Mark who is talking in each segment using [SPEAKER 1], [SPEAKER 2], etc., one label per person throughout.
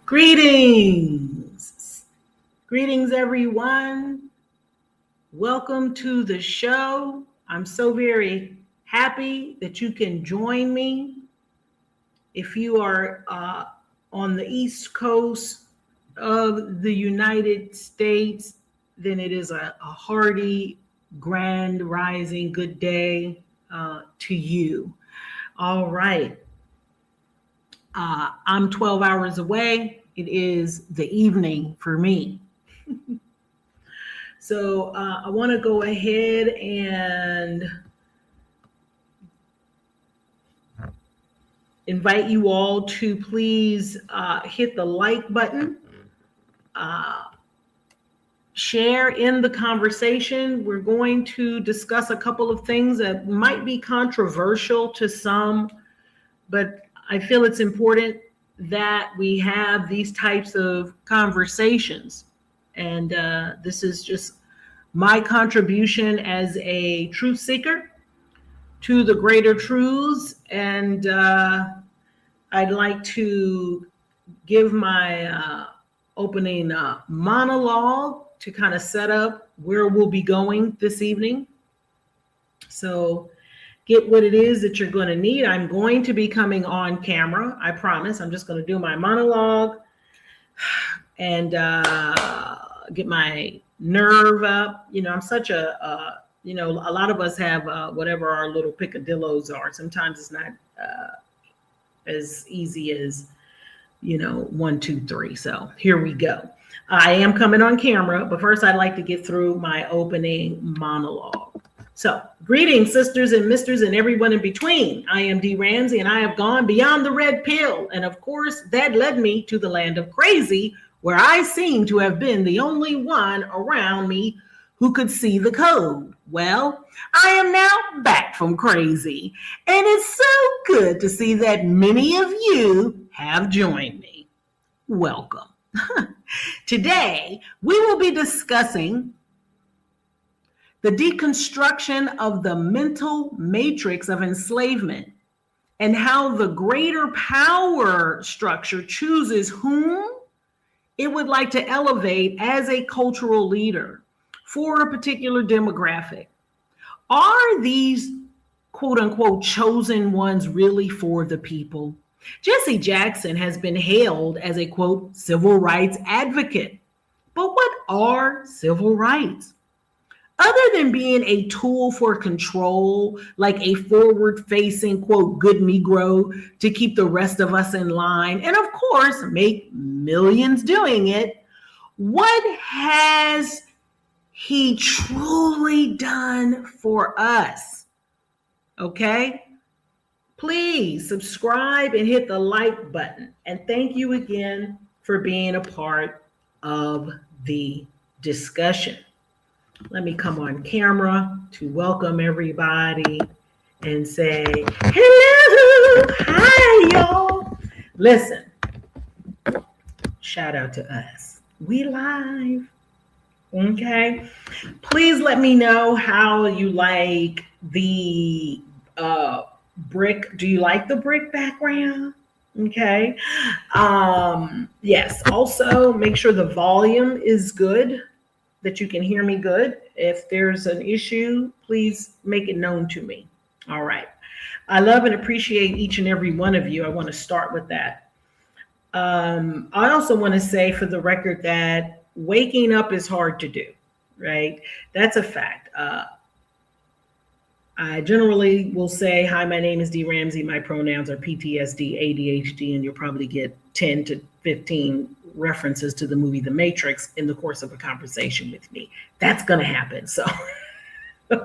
[SPEAKER 1] Greetings. Greetings, everyone. Welcome to the show. I'm so very happy that you can join me. If you are on the East Coast of the United States, then it is a hearty, grand, rising, good day to you. All right. I'm 12 hours away. It is the evening for me. So I want to go ahead and invite you all to please hit the like button, share in the conversation. We're going to discuss a couple of things that might be controversial to some, but I feel it's important that we have these types of conversations. And this is just my contribution as a truth seeker to the greater truths. And I'd like to give my opening monologue to kind of set up where we'll be going this evening. So get what it is that you're going to need. I'm going to be coming on camera. I promise. I'm just going to do my monologue and get my nerve up. You know, I'm such a lot of us have whatever our little picadillos are. Sometimes it's not as easy as, 1, 2, 3. So here we go. I am coming on camera, but first I'd like to get through my opening monologue. So, greetings, sisters and misters and everyone in between. I am Dee Ramsey, and I have gone beyond the red pill. And of course, that led me to the land of crazy, where I seem to have been the only one around me who could see the code. Well, I am now back from crazy, and it's so good to see that many of you have joined me. Welcome. Today, we will be discussing the deconstruction of the mental matrix of enslavement and how the greater power structure chooses whom it would like to elevate as a cultural leader for a particular demographic. Are these quote unquote chosen ones really for the people? Jessie Jackson has been hailed as a quote civil rights advocate. But what are civil rights? Other than being a tool for control, like a forward-facing, quote, good negro to keep the rest of us in line, and of course, make millions doing it, what has he truly done for us? Okay? Please subscribe and hit the like button. And thank you again for being a part of the discussion. Let me come on camera to welcome everybody and say, hello, hi, y'all. Listen, shout out to us. We live, okay? Please let me know how you like the brick. Do you like the brick background? Okay. Yes, also make sure the volume is good, that you can hear me good. If there's an issue, please make it known to me. All right. I love and appreciate each and every one of you. I want to start with that. I also want to say for the record that waking up is hard to do, right? That's a fact. I generally will say, hi, my name is Dee Ramsey. My pronouns are PTSD, ADHD, and you'll probably get 10 to 15 references to the movie The Matrix in the course of a conversation with me. That's going to happen. So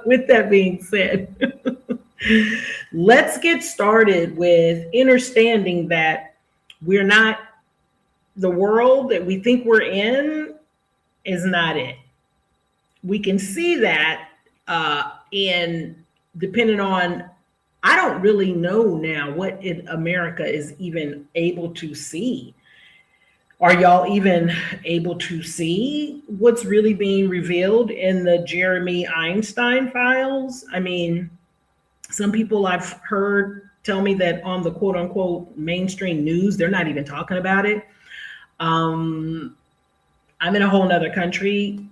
[SPEAKER 1] with that being said, let's get started with understanding that we're not, the world that we think we're in is not it. We can see that in depending on, I don't really know now what America is even able to see. Are y'all even able to see what's really being revealed in the Jeremy Einstein files? I mean, some people I've heard tell me that on the quote unquote mainstream news, they're not even talking about it. I'm in a whole nother country.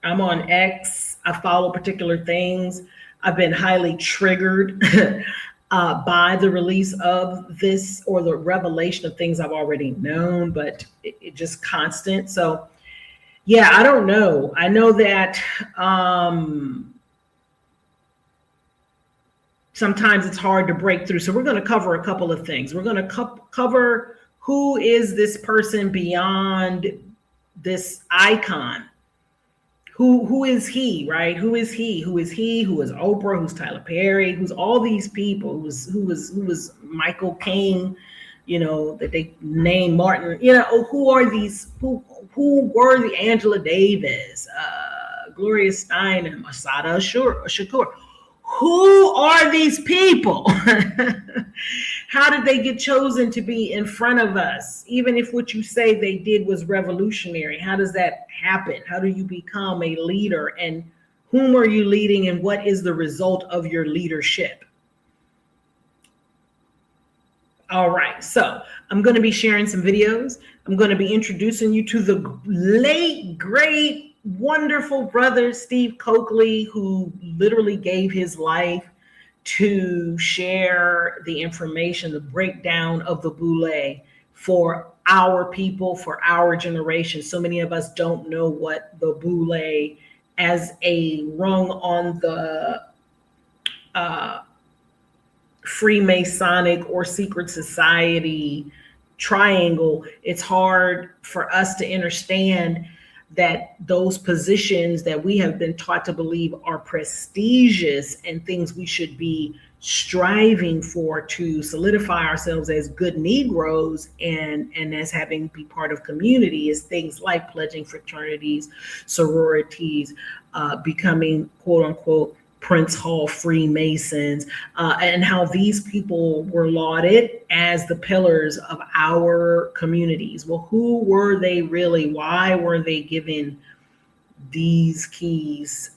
[SPEAKER 1] I'm on X. I follow particular things. I've been highly triggered by the release of this, or the revelation of things I've already known, but it just constant. So yeah, I don't know. I know that sometimes it's hard to break through. So we're going to cover a couple of things. We're going to cover who is this person beyond this icon. Who is he, right? Who is he? Who is he? Who is Oprah? Who's Tyler Perry? Who's all these people? Who was Michael Caine? You know, that they named Martin. You know, who are these? Who were the Angela Davis, Gloria Steinem, Asada Shakur? Who are these people? How did they get chosen to be in front of us? Even if what you say they did was revolutionary, how does that happen? How do you become a leader, and whom are you leading, and what is the result of your leadership? All right, so I'm going to be sharing some videos. I'm going to be introducing you to the late, great, wonderful brother, Steve Coakley, who literally gave his life to share the information, the breakdown of the Boule for our people, for our generation. So many of us don't know what the Boule, as a rung on the Freemasonic or secret society triangle. It's hard for us to understand that those positions that we have been taught to believe are prestigious and things we should be striving for to solidify ourselves as good Negroes and as having be part of community, is things like pledging fraternities, sororities, becoming quote unquote Prince Hall Freemasons, and how these people were lauded as the pillars of our communities. Well, who were they really? Why were they given these keys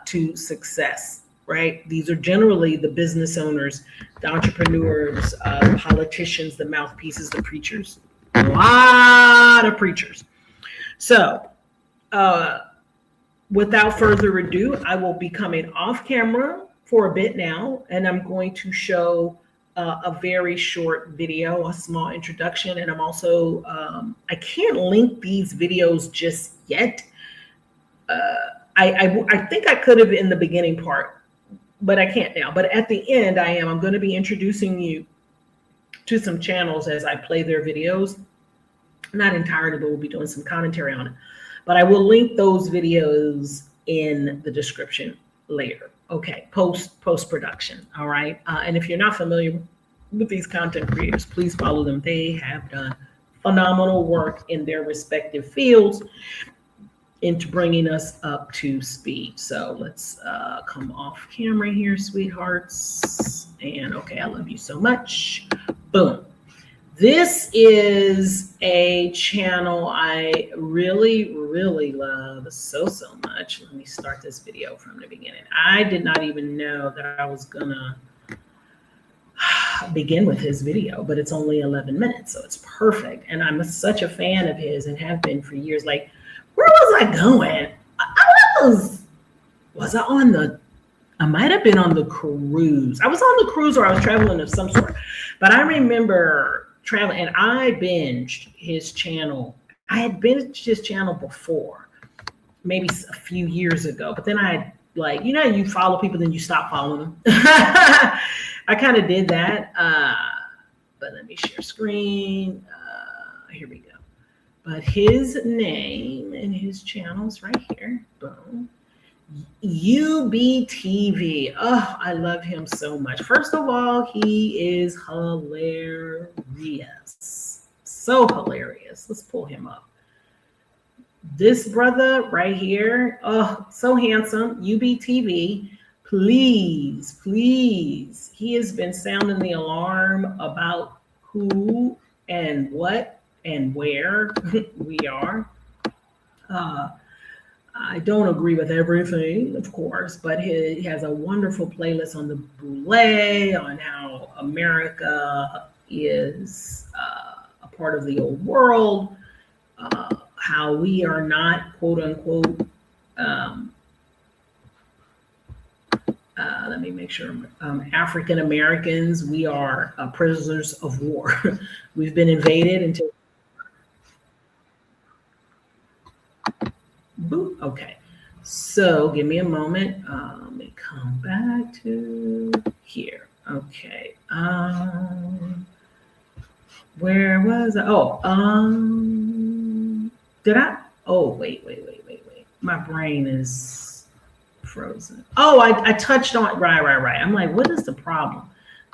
[SPEAKER 1] to success, right? These are generally the business owners, the entrepreneurs, the politicians, the mouthpieces, the preachers, a lot of preachers. So, without further ado, I will be coming off camera for a bit now, and I'm going to show a very short video, a small introduction. And I'm also, I can't link these videos just yet. I think I could have in the beginning part, but I can't now. But at the end, I'm going to be introducing you to some channels as I play their videos. Not entirely, but we'll be doing some commentary on it. But I will link those videos in the description later. Okay, post-production, all right? And if you're not familiar with these content creators, please follow them. They have done phenomenal work in their respective fields into bringing us up to speed. So let's come off camera here, sweethearts. And okay, I love you so much. Boom. This is a channel I really, really love so much. Let me start this video from the beginning. I did not even know that I was gonna begin with his video, but it's only 11 minutes, so it's perfect. And I'm such a fan of his and have been for years. Like, where was I going? Was I on the, I might have been on the cruise. I was on the cruise, or I was traveling of some sort, but I remember traveling, and I binged his channel. I had binged his channel before, maybe a few years ago, but then I had, like, you know, you follow people, then you stop following them. I kind of did that, but let me share screen. Here we go. But his name and his channel's right here. Boom. UBTV. Oh, I love him so much. First of all, he is hilarious. So hilarious. Let's pull him up. This brother right here, oh, so handsome. UBTV. Please, please. He has been sounding the alarm about who and what and where we are. I don't agree with everything, of course, but he has a wonderful playlist on the Boule, on how America is a part of the old world, how we are not, quote unquote, let me make sure, African Americans, we are prisoners of war. We've been invaded until, boop, okay. So give me a moment. Let me come back to here. Okay. Where was I? Oh, did I? Oh, wait. My brain is frozen. Oh, I touched on, right. I'm like, what is the problem?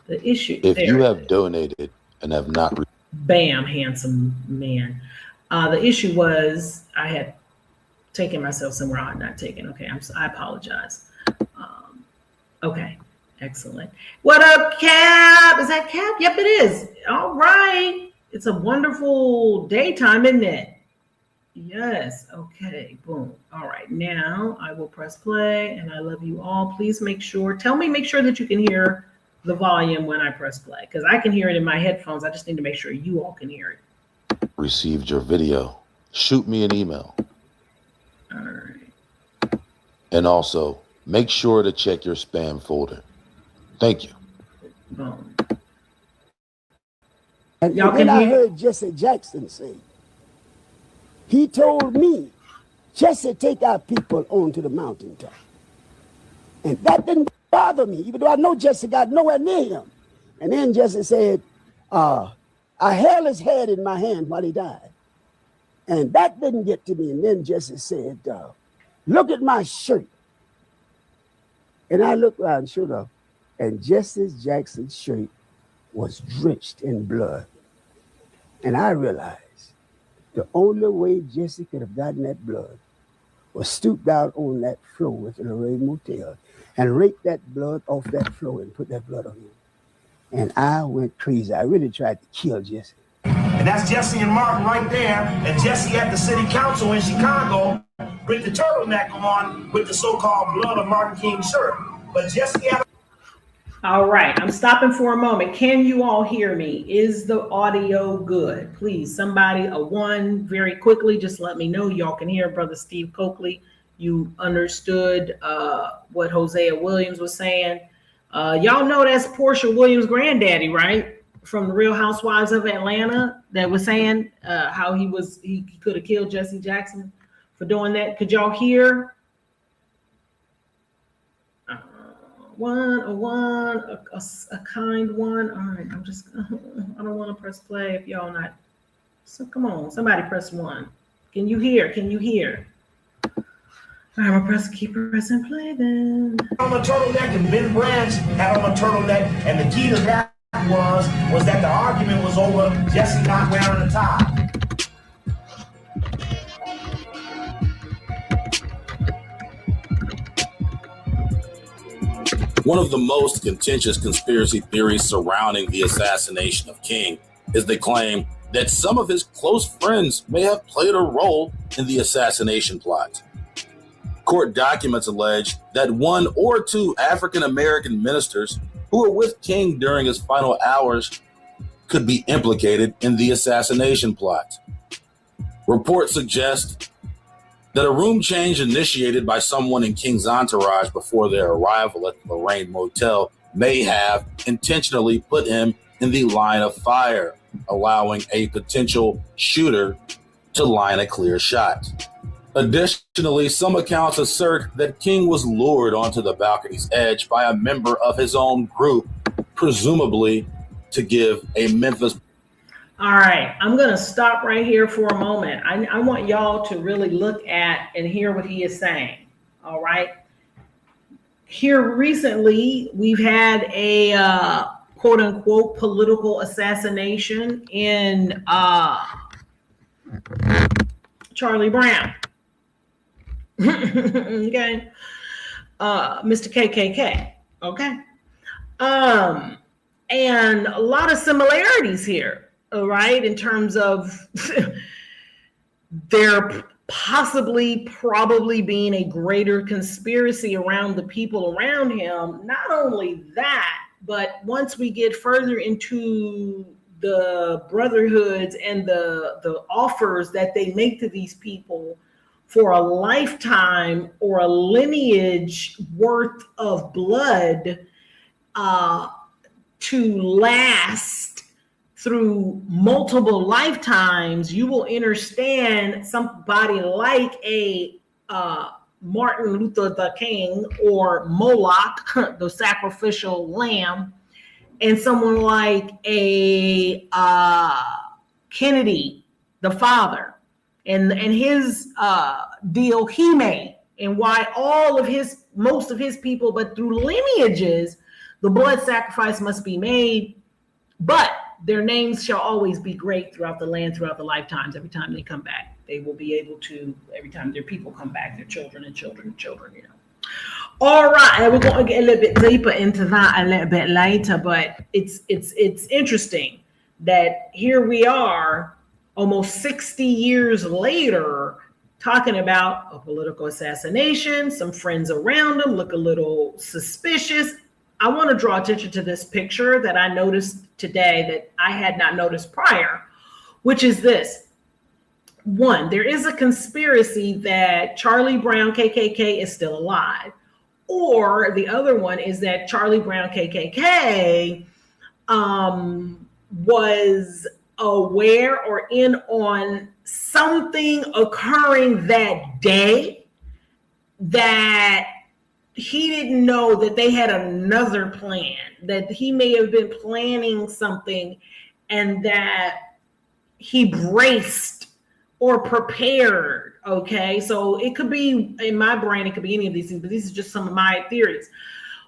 [SPEAKER 1] The issue.
[SPEAKER 2] If you have donated and have not.
[SPEAKER 1] Bam, handsome man. The issue was I had taken myself somewhere I'm not taken. Okay, I apologize. Okay, excellent. What up, Cap? Is that Cap? Yep, it is. All right. It's a wonderful daytime, isn't it? Yes. Okay. Boom. All right. Now I will press play, and I love you all. Please make sure that you can hear the volume when I press play, because I can hear it in my headphones. I just need to make sure you all can hear it.
[SPEAKER 2] Received your video. Shoot me an email.
[SPEAKER 1] All right.
[SPEAKER 2] And also make sure to check your spam folder. Thank you.
[SPEAKER 1] Boom.
[SPEAKER 3] And then I heard Jessie Jackson say, he told me, Jesse, take our people onto the mountaintop. And that didn't bother me, even though I know Jesse got nowhere near him. And then Jesse said, I held his head in my hand while he died. And that didn't get to me. And then Jesse said, look at my shirt. And I looked around, sure enough, and Jessie Jackson's shirt was drenched in blood. And I realized the only way Jesse could have gotten that blood was stoop down on that floor at the Lorraine Motel and rake that blood off that floor and put that blood on him. And I went crazy. I really tried to kill Jesse.
[SPEAKER 4] And that's Jesse and Martin right there. And Jesse at the city council in Chicago with the turtleneck on with the so-called blood of Martin King shirt. But Jesse had.
[SPEAKER 1] All right, I'm stopping for a moment. Can you all hear me? Is the audio good? Please, somebody, a one, very quickly, just let me know. Y'all can hear Brother Steve Coakley. You understood what Hosea Williams was saying. Y'all know that's Portia Williams' granddaddy, right? From the Real Housewives of Atlanta, that was saying how he could have killed Jessie Jackson for doing that. Could y'all hear? A kind one. All right, I don't want to press play if y'all not. So come on, somebody press one. Can you hear? All right, I'm gonna keep pressing play then.
[SPEAKER 4] On a turtleneck, and Ben Branch had on a turtleneck, and the key to that was that the argument was over Jesse not wearing a tie.
[SPEAKER 5] One of the most contentious conspiracy theories surrounding the assassination of King is the claim that some of his close friends may have played a role in the assassination plot. Court documents allege that one or two African-American ministers who were with King during his final hours could be implicated in the assassination plot. Reports suggest that a room change initiated by someone in King's entourage before their arrival at the Lorraine Motel may have intentionally put him in the line of fire, allowing a potential shooter to line a clear shot. Additionally, some accounts assert that King was lured onto the balcony's edge by a member of his own group, presumably to give a Memphis.
[SPEAKER 1] All right, I'm going to stop right here for a moment. I want y'all to really look at and hear what he is saying. All right. Here recently, we've had a quote unquote political assassination in Charlie Brown. Okay. Mr. KKK. Okay. And a lot of similarities here. All right, in terms of there probably being a greater conspiracy around the people around him. Not only that, but once we get further into the brotherhoods and the offers that they make to these people for a lifetime or a lineage worth of blood to last through multiple lifetimes, you will understand somebody like a Martin Luther the King or Moloch, the sacrificial lamb, and someone like a Kennedy, the father, and his deal he made, and why most of his people, but through lineages, the blood sacrifice must be made, but their names shall always be great throughout the land, throughout the lifetimes. Every time they come back, they will be able to, every time their people come back, their children and children and children, you know. All right, and we're going to get a little bit deeper into that a little bit later, but it's interesting that here we are almost 60 years later talking about a political assassination. Some friends around him look a little suspicious. I want to draw attention to this picture that I noticed today that I had not noticed prior, which is this. One, there is a conspiracy that Charlie Brown KKK is still alive. Or the other one is that Charlie Brown KKK was aware or in on something occurring that day that he didn't know that they had another plan, that he may have been planning something and that he braced or prepared. Okay, so it could be, in my brain, it could be any of these things, but these are just some of my theories.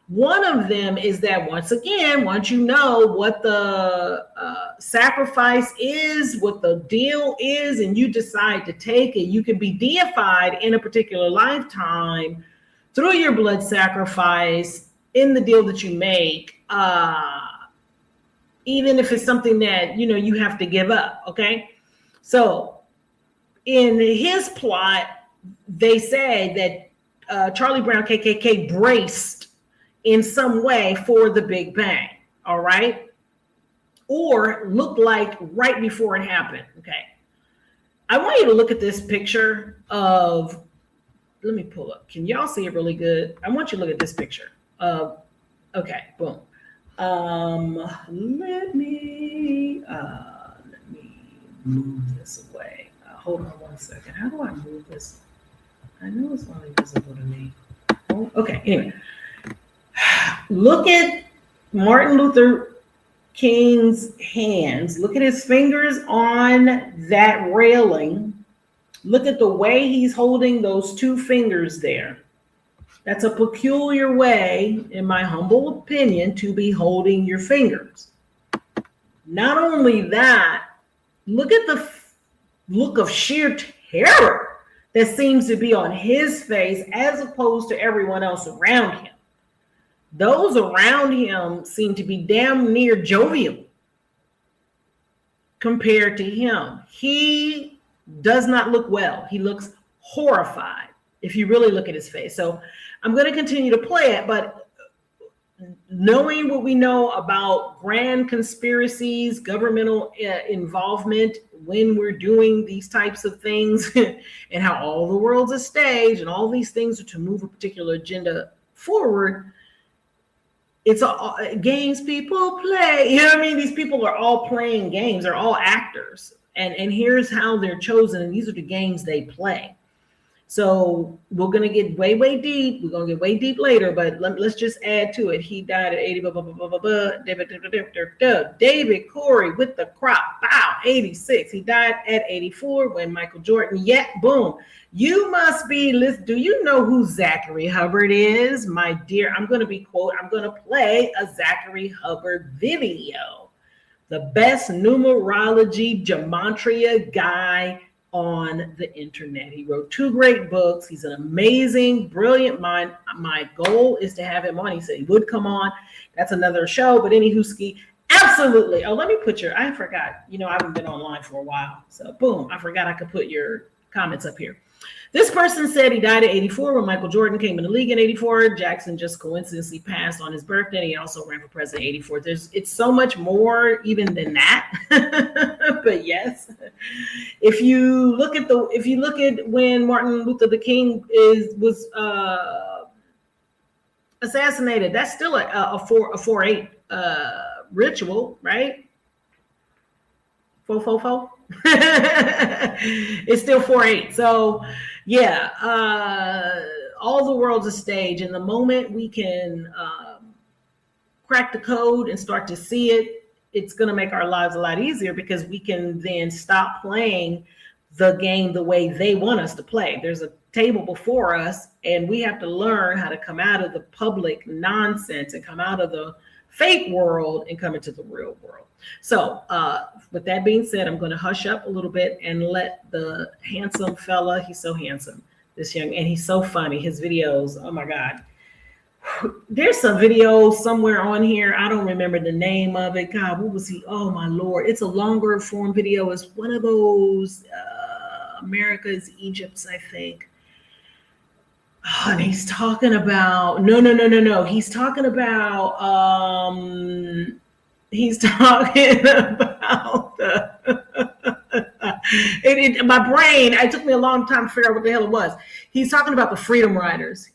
[SPEAKER 1] One of them is that once you know what the sacrifice is, what the deal is, and you decide to take it, you can be deified in a particular lifetime through your blood sacrifice in the deal that you make, even if it's something that, you know, you have to give up, okay? So in his plot, they say that Charlie Brown KKK braced in some way for the Big Bang, all right? Or looked like right before it happened, okay? I want you to look at this picture of, let me pull up. Can y'all see it really good? I want you to look at this picture. Okay, boom. Let me move this away. Hold on 1 second. How do I move this? I know it's only visible to me. Oh, okay, anyway. Look at Martin Luther King's hands. Look at his fingers on that railing. Look at the way he's holding those two fingers there. That's a peculiar way, in my humble opinion, to be holding your fingers. Not only that, look at the look of sheer terror that seems to be on his face as opposed to everyone else around him. Those around him seem to be damn near jovial compared to him. He does not look well. He looks horrified if you really look at his face. So I'm going to continue to play it, but knowing what we know about grand conspiracies, governmental involvement when we're doing these types of things and how all the world's a stage and all these things are to move a particular agenda forward, it's all games people play. You know what I mean? These people are all playing games. They're all actors. And here's how they're chosen. And these are the games they play. So we're going to get way, way deep. We're going to get way deep later, but let's just add to it. He died at 80, David Corey with the crop, wow, 86. He died at 84 when Michael Jordan, boom. You must be, do you know who Zachary Hubbard is? My dear, I'm going to play a Zachary Hubbard video. The best numerology gematria guy on the internet. He wrote 2 great books. He's an amazing, brilliant mind. My goal is to have him on. He said he would come on. That's another show, but anywho, ski, absolutely. Oh, let me put I forgot, I haven't been online for a while. So boom, I forgot I could put your comments up here. This person said he died at 84 when Michael Jordan came in the league in 84. Jackson just coincidentally passed on his birthday. He also ran for president in 84. It's so much more even than that. But yes, if you look at when Martin Luther King was assassinated, that's still a 4/8 ritual, right? 4/4. It's still 4/8. So yeah, all the world's a stage, and the moment we can crack the code and start to see it, it's going to make our lives a lot easier, because we can then stop playing the game the way they want us to play. There's a table before us, and we have to learn how to come out of the public nonsense and come out of the fake world and come into the real world. So with that being said, I'm going to hush up a little bit and let the handsome fella, he's so handsome, this young, and he's so funny, his videos, oh my God. There's some videos somewhere on here, I don't remember the name of it. God, what was he? Oh my Lord, it's a longer form video. It's one of those America's Egypt's, I think. Oh, and he's talking about no. He's talking about my brain. It took me a long time to figure out what the hell it was. He's talking about the Freedom Riders,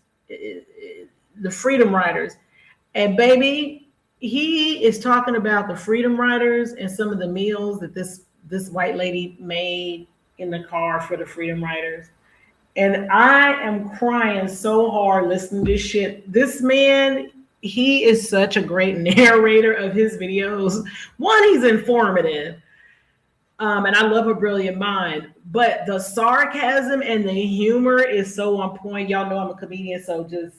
[SPEAKER 1] and baby, he is talking about the Freedom Riders and some of the meals that this white lady made in the car for the Freedom Riders. And I am crying so hard listening to this shit. This man, he is such a great narrator of his videos. One, he's informative. And I love a brilliant mind. But the sarcasm and the humor is so on point. Y'all know I'm a comedian, so just,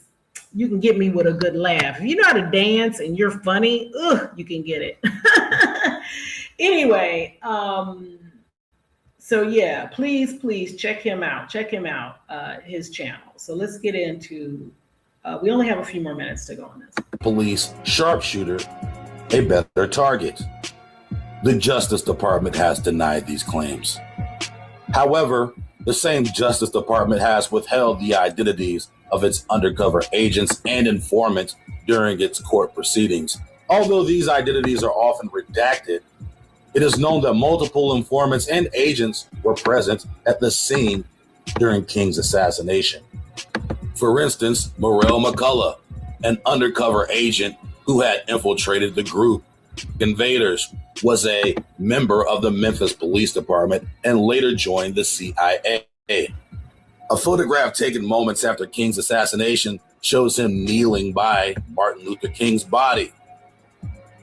[SPEAKER 1] you can get me with a good laugh. If you know how to dance and you're funny, you can get it. Anyway, so yeah, please check him out. His channel. So let's get into, we only have a few more minutes to go on this.
[SPEAKER 5] Police sharpshooter a better target. The Justice Department has denied these claims. However, the same Justice Department has withheld the identities of its undercover agents and informants during its court proceedings. Although these identities are often redacted, it is known that multiple informants and agents were present at the scene during King's assassination. For instance, Morrell McCullough, an undercover agent who had infiltrated the group Invaders, was a member of the Memphis Police Department and later joined the CIA. A photograph taken moments after King's assassination shows him kneeling by Martin Luther King's body.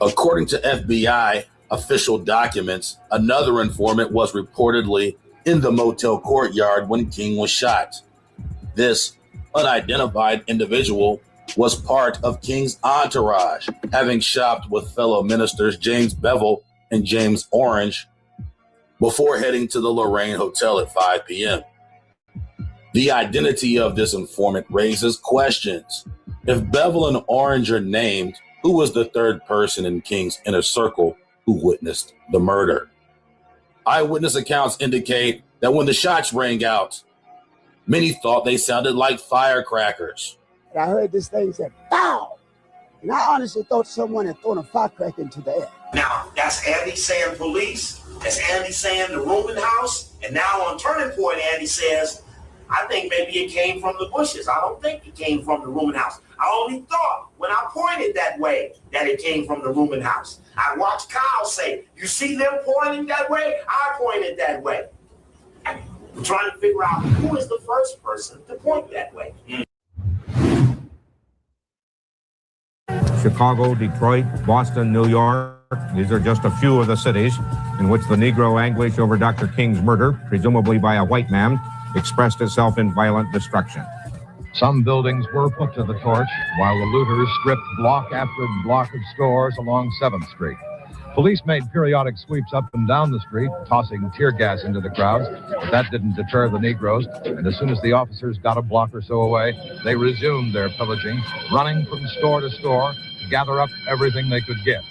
[SPEAKER 5] According to FBI official documents, another informant was reportedly in the motel courtyard when King was shot. This unidentified individual was part of King's entourage, having shopped with fellow ministers James Bevel and James Orange before heading to the Lorraine Hotel at 5 p.m. The identity of this informant raises questions. If Bevel and Orange are named, who was the third person in King's inner circle who witnessed the murder? Eyewitness accounts indicate that when the shots rang out, many thought they sounded like firecrackers.
[SPEAKER 3] And I heard this thing say, "Pow!" And I honestly thought someone had thrown a firecracker into the air.
[SPEAKER 4] Now, that's Andy saying police. That's Andy saying the rooming house. And now on Turning Point, Andy says, I think maybe it came from the bushes. I don't think it came from the rooming house. I only thought when I pointed that way that it came from the rooming house. I watched Kyle say, you see them pointing that way? I pointed that way. I'm trying to figure out who is the first person to point that way.
[SPEAKER 6] Chicago, Detroit, Boston, New York. These are just a few of the cities in which the Negro anguish over Dr. King's murder, presumably by a white man, expressed itself in violent destruction.
[SPEAKER 7] Some buildings were put to the torch, while the looters stripped block after block of stores along 7th Street. Police made periodic sweeps up and down the street, tossing tear gas into the crowds, but that didn't deter the Negroes, and as soon as the officers got a block or so away, they resumed their pillaging, running from store to store to gather up everything they could get.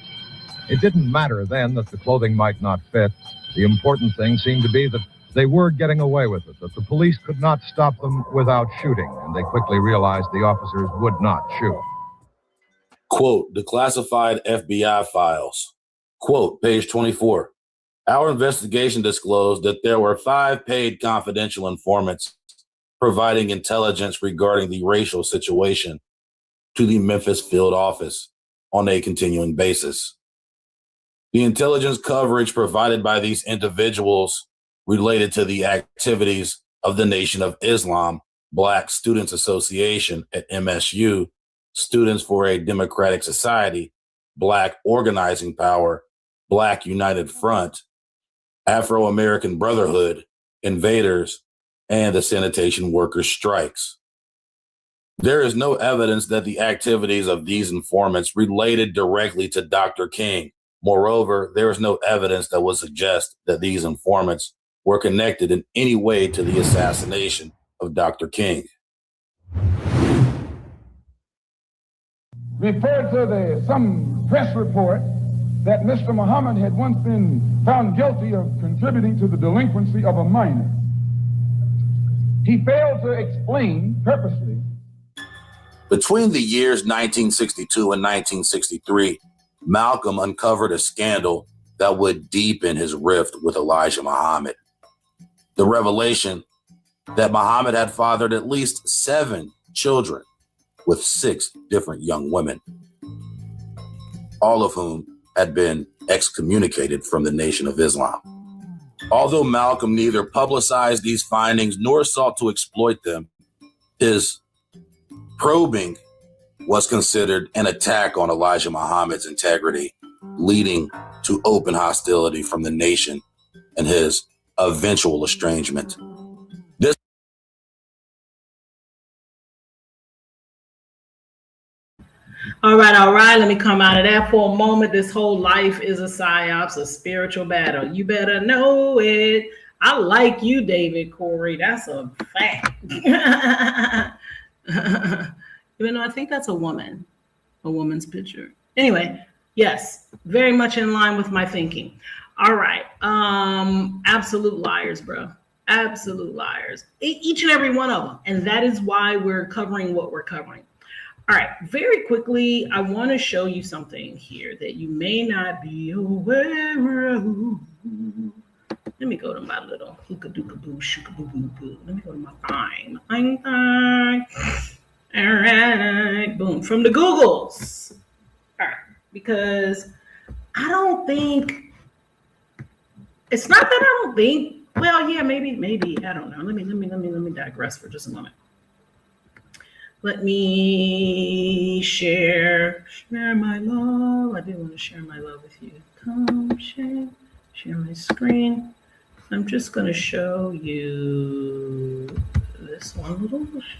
[SPEAKER 7] It didn't matter then that the clothing might not fit. The important thing seemed to be that They were getting away with it, that the police could not stop them without shooting, and they quickly realized the officers would not shoot.
[SPEAKER 5] Quote, declassified FBI files. Quote, page 24. Our investigation disclosed that there were 5 paid confidential informants providing intelligence regarding the racial situation to the Memphis field office on a continuing basis. The intelligence coverage provided by these individuals related to the activities of the Nation of Islam, Black Students Association at MSU, Students for a Democratic Society, Black Organizing Power, Black United Front, Afro-American Brotherhood, Invaders, and the Sanitation Workers' Strikes. There is no evidence that the activities of these informants related directly to Dr. King. Moreover, there is no evidence that would suggest that these informants were connected in any way to the assassination of Dr. King.
[SPEAKER 8] Referred to some press report that Mr. Muhammad had once been found guilty of contributing to the delinquency of a minor. He failed to explain purposely.
[SPEAKER 5] Between the years 1962 and 1963, Malcolm uncovered a scandal that would deepen his rift with Elijah Muhammad. The revelation that Muhammad had fathered at least 7 children with 6 different young women, all of whom had been excommunicated from the Nation of Islam. Although Malcolm neither publicized these findings nor sought to exploit them, his probing was considered an attack on Elijah Muhammad's integrity, leading to open hostility from the nation and his eventual estrangement.
[SPEAKER 1] All right. Let me come out of that for a moment. This whole life is a psyops, a spiritual battle. You better know it. I like you, David Corey. That's a fact. Even though I think that's a woman's picture. Anyway, yes, very much in line with my thinking. All right. Absolute liars, bro. Absolute liars. Each and every one of them. And that is why we're covering what we're covering. All right, very quickly, I want to show you something here that you may not be aware of. Let me go to my little hookah-dookah-boo, shooka-boo-boo-boo. Let me go to my fine. All right, boom, from the Googles. All right, because I don't think, it's not that I don't think, well, yeah, maybe, I don't know. Let me digress for just a moment. Let me share my love. I do want to share my love with you. Come share my screen. I'm just going to show you this one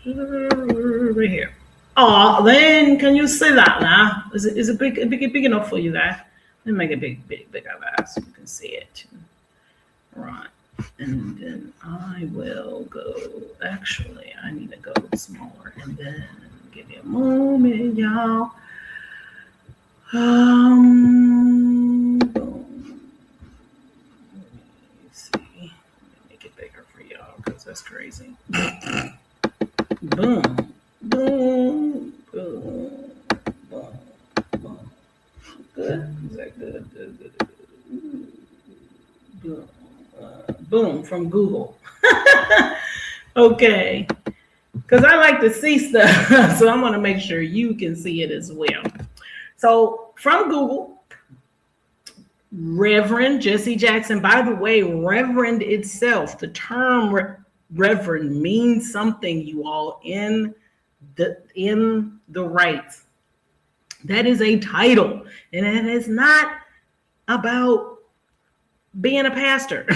[SPEAKER 1] little right here. Oh, then can you see that now? Is it big enough for you there? Let me make it big so you can see it. Right. And then I will go, actually, I need to go smaller, and then give me a moment, y'all. Boom. Let me see. Let me make it bigger for y'all, because that's crazy. Boom. Boom. Boom. Boom. Boom. Good? Is that good? Boom. Boom, from Google. Okay, because I like to see stuff, so I'm going to make sure you can see it as well. So from Google, Reverend Jessie Jackson. By the way, Reverend itself, the term Reverend means something, you all, in the rights. That is a title, and it is not about being a pastor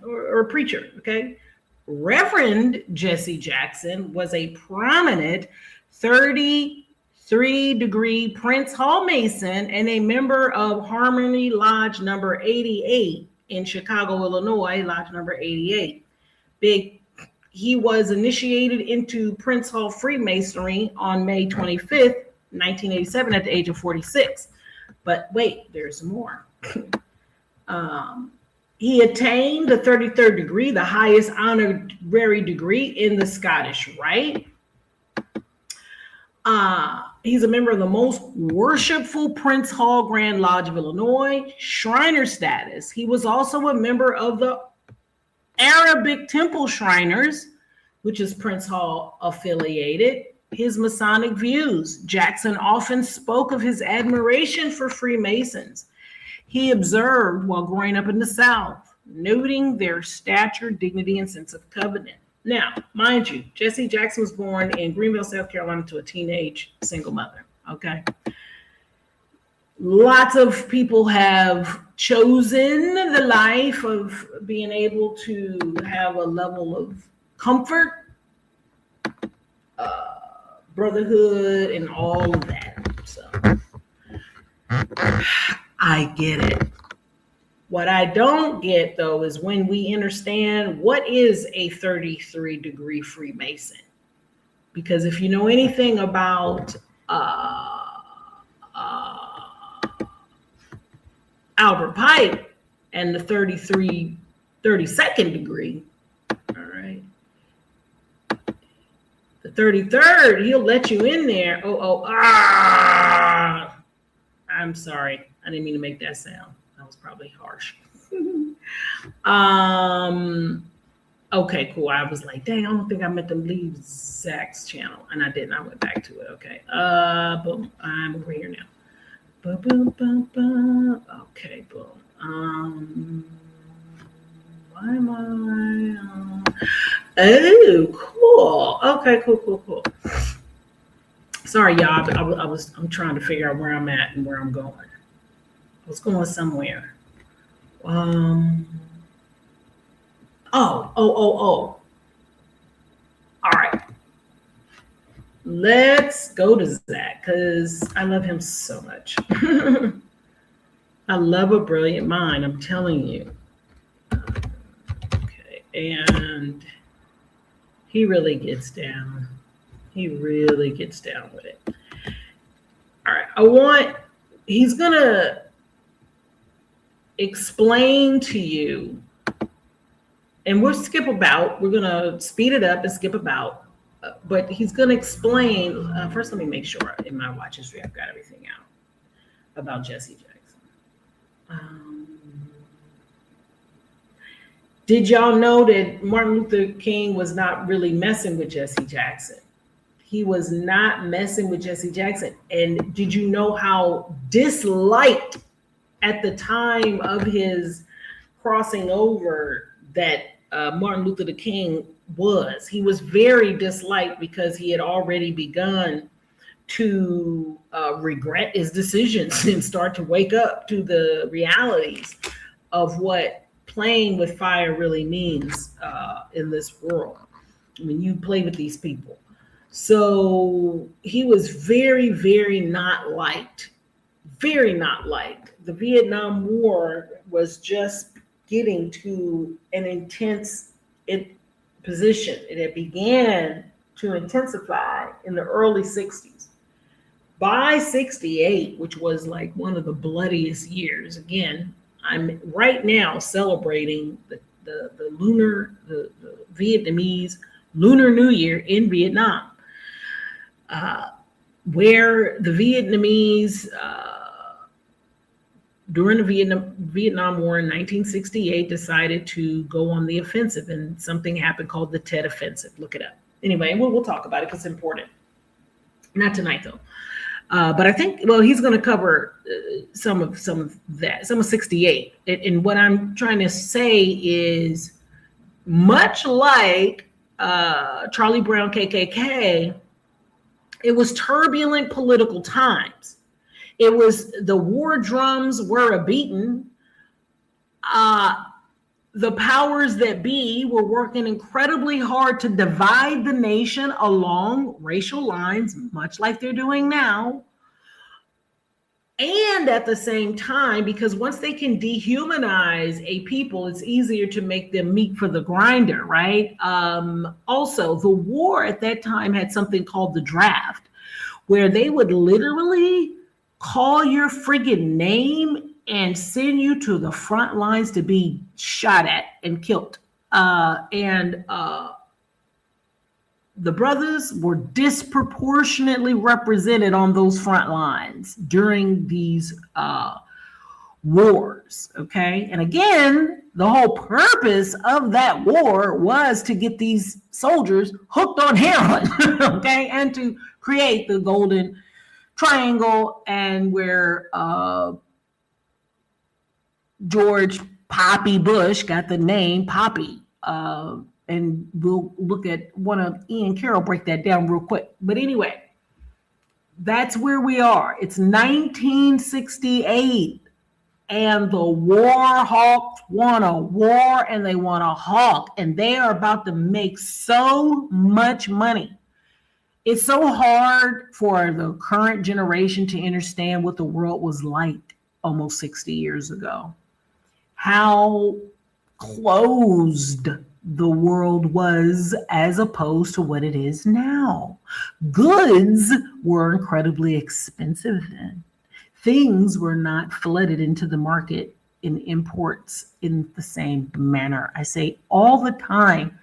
[SPEAKER 1] or a preacher, okay? Reverend Jessie Jackson was a prominent 33-degree Prince Hall Mason and a member of Harmony Lodge number 88 in Chicago, Illinois, Lodge number 88. He was initiated into Prince Hall Freemasonry on May 25th, 1987 at the age of 46. But wait, there's more. He attained the 33rd degree, the highest honorary degree in the Scottish Rite. He's a member of the most worshipful Prince Hall Grand Lodge of Illinois, Shriner status. He was also a member of the Arabic Temple Shriners, which is Prince Hall affiliated. His Masonic views. Jackson often spoke of his admiration for Freemasons. He observed while growing up in the South, noting their stature, dignity, and sense of covenant. Now, mind you, Jessie Jackson was born in Greenville, South Carolina to a teenage single mother, okay? Lots of people have chosen the life of being able to have a level of comfort, brotherhood, and all of that. So I get it. What I don't get, though, is when we understand what is a 33-degree Freemason. Because if you know anything about Albert Pike and the 32nd degree, all right, the 33rd, he'll let you in there. I'm sorry. I didn't mean to make that sound. That was probably harsh. Okay, cool. I was like, dang, I don't think I meant to leave Zach's channel. And I didn't. I went back to it. Okay. Boom. I'm over here now. Boom, boom, boom, boom. Okay, boom. Why am I? Oh, cool. Okay, cool. Sorry, y'all. But I'm trying to figure out where I'm at and where I'm going. I was going somewhere. All right. Let's go to Zach because I love him so much. I love a brilliant mind, I'm telling you. Okay, and he really gets down. He really gets down with it. All right, he's gonna explain to you, and we're gonna speed it up and skip about, but he's gonna explain. First, let me make sure in my watch history I've got everything out about Jessie Jackson. Did y'all know that Martin Luther King was not really messing with Jessie Jackson? He was not messing with Jessie Jackson. And did you know how disliked at the time of his crossing over that Martin Luther King was? He was very disliked because he had already begun to regret his decisions and start to wake up to the realities of what playing with fire really means in this world when you play with these people. So he was very, very not liked. Very not liked. The Vietnam War was just getting to an intense position. It had began to intensify in the early 60s. By 68, which was like one of the bloodiest years, again, I'm right now celebrating the Vietnamese Lunar New Year in Vietnam, where the Vietnamese, during the Vietnam War in 1968, decided to go on the offensive, and something happened called the Tet Offensive. Look it up. Anyway, we'll talk about it because it's important. Not tonight, though. But I think, well, he's going to cover some of that, some of 68. And what I'm trying to say is, much like Charlie Brown KKK, it was turbulent political times. It was the war drums were a-beaten. The powers that be were working incredibly hard to divide the nation along racial lines, much like they're doing now. And at the same time, because once they can dehumanize a people, it's easier to make them meat for the grinder, right? Also, the war at that time had something called the draft, where they would literally call your friggin' name and send you to the front lines to be shot at and killed. The brothers were disproportionately represented on those front lines during these wars, okay? And again, the whole purpose of that war was to get these soldiers hooked on heroin, okay? And to create the golden triangle, and where George Poppy Bush got the name Poppy. And we'll look at one of Ian Carroll break that down real quick. But anyway, that's where we are. It's 1968, and the war hawks want a war, and they want a hawk, and they are about to make so much money. It's so hard for the current generation to understand what the world was like almost 60 years ago. How closed the world was as opposed to what it is now. Goods were incredibly expensive then. Things were not flooded into the market in imports in the same manner. I say all the time,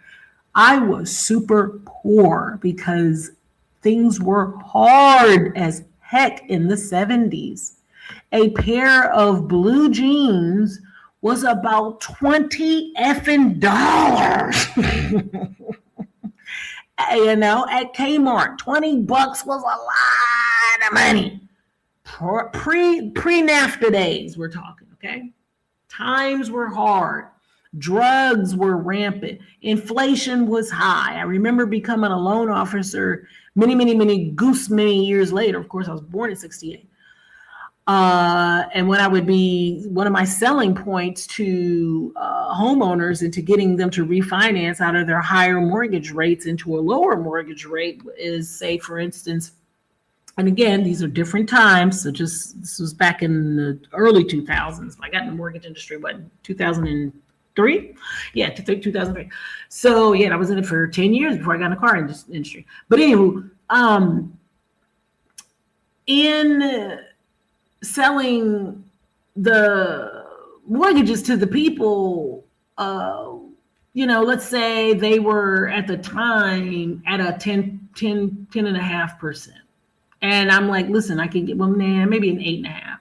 [SPEAKER 1] I was super poor because things were hard as heck in the 70s. A pair of blue jeans was about $20 effing. You know, at Kmart, $20 was a lot of money. Pre-NAFTA days, we're talking, okay? Times were hard. Drugs were rampant. Inflation was high. I remember becoming a loan officer many years later. Of course, I was born in 68. And when I would be, one of my selling points to homeowners and to getting them to refinance out of their higher mortgage rates into a lower mortgage rate is, say, for instance, and again, these are different times. So this was back in the early 2000s. I got in the mortgage industry, what, 2003? Yeah, 2003. So yeah, I was in it for 10 years before I got in the car industry. But anywho, in selling the mortgages to the people, you know, let's say they were at the time at a 10.5%. And I'm like, listen, I can get them maybe an 8.5.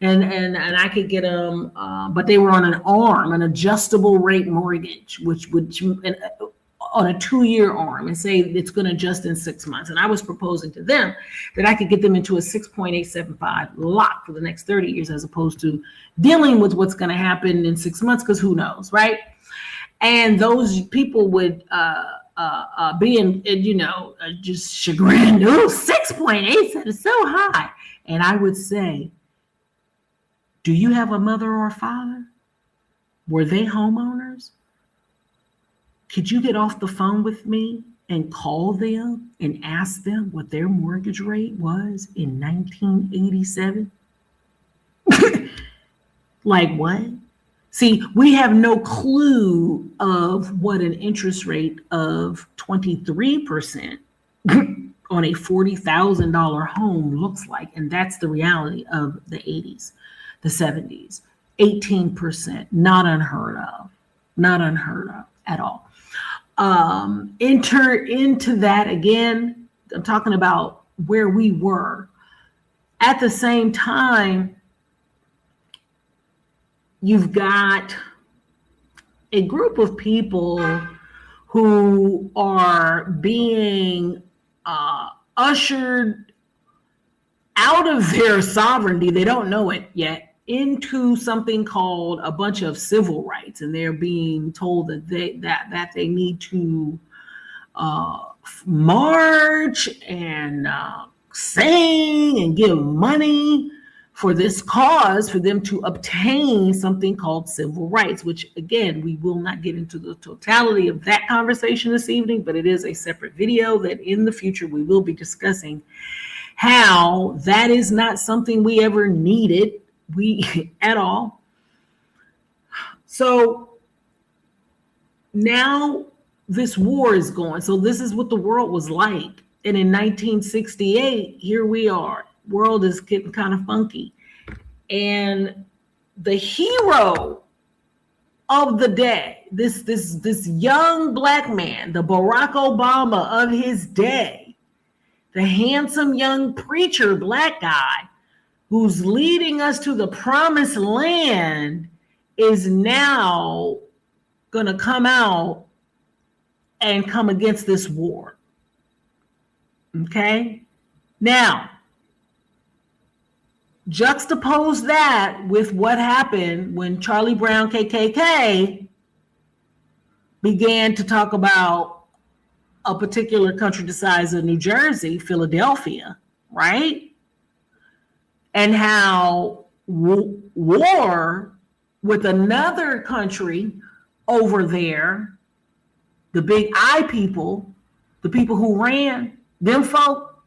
[SPEAKER 1] And I could get them, but they were on an adjustable rate mortgage, which on a 2-year arm, and say it's going to adjust in 6 months. And I was proposing to them that I could get them into a 6.875 lock for the next 30 years, as opposed to dealing with what's going to happen in 6 months, because who knows, right? And those people would being, you know, just chagrined. Oh, 6.8 is so high. And I would say, do you have a mother or a father? Were they homeowners? Could you get off the phone with me and call them and ask them what their mortgage rate was in 1987? Like what? See, we have no clue of what an interest rate of 23% on a $40,000 home looks like. And that's the reality of the 80s, the 70s. 18%, not unheard of at all. Enter into that again. I'm talking about where we were. At the same time, you've got a group of people who are being ushered out of their sovereignty. They don't know it yet, into something called a bunch of civil rights, and they're being told that they need to march and sing and give money for this cause, for them to obtain something called civil rights, which again, we will not get into the totality of that conversation this evening, but it is a separate video that in the future we will be discussing how that is not something we ever needed at all. So now this war is going. So this is what the world was like. And in 1968, here we are. World is getting kind of funky. And the hero of the day, this young black man, the Barack Obama of his day, the handsome young preacher black guy who's leading us to the promised land, is now going to come out and come against this war. Okay? Now, juxtapose that with what happened when Charlie Brown KKK began to talk about a particular country the size of New Jersey, Philadelphia, right? And how war with another country over there, the big I people, the people who ran, them folk,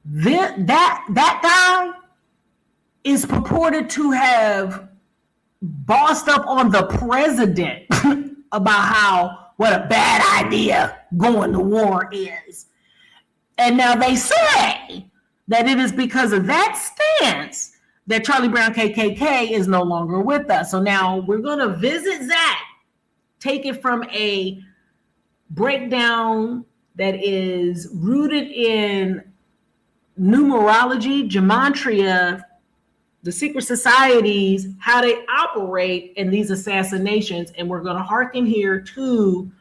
[SPEAKER 1] that guy is purported to have bossed up on the president about how what a bad idea going to war is. And now they say that it is because of that stance that Charlie Brown KKK is no longer with us. So now we're going to visit Zach, take it from a breakdown that is rooted in numerology, gematria, the secret societies, how they operate in these assassinations. And we're going to hearken here to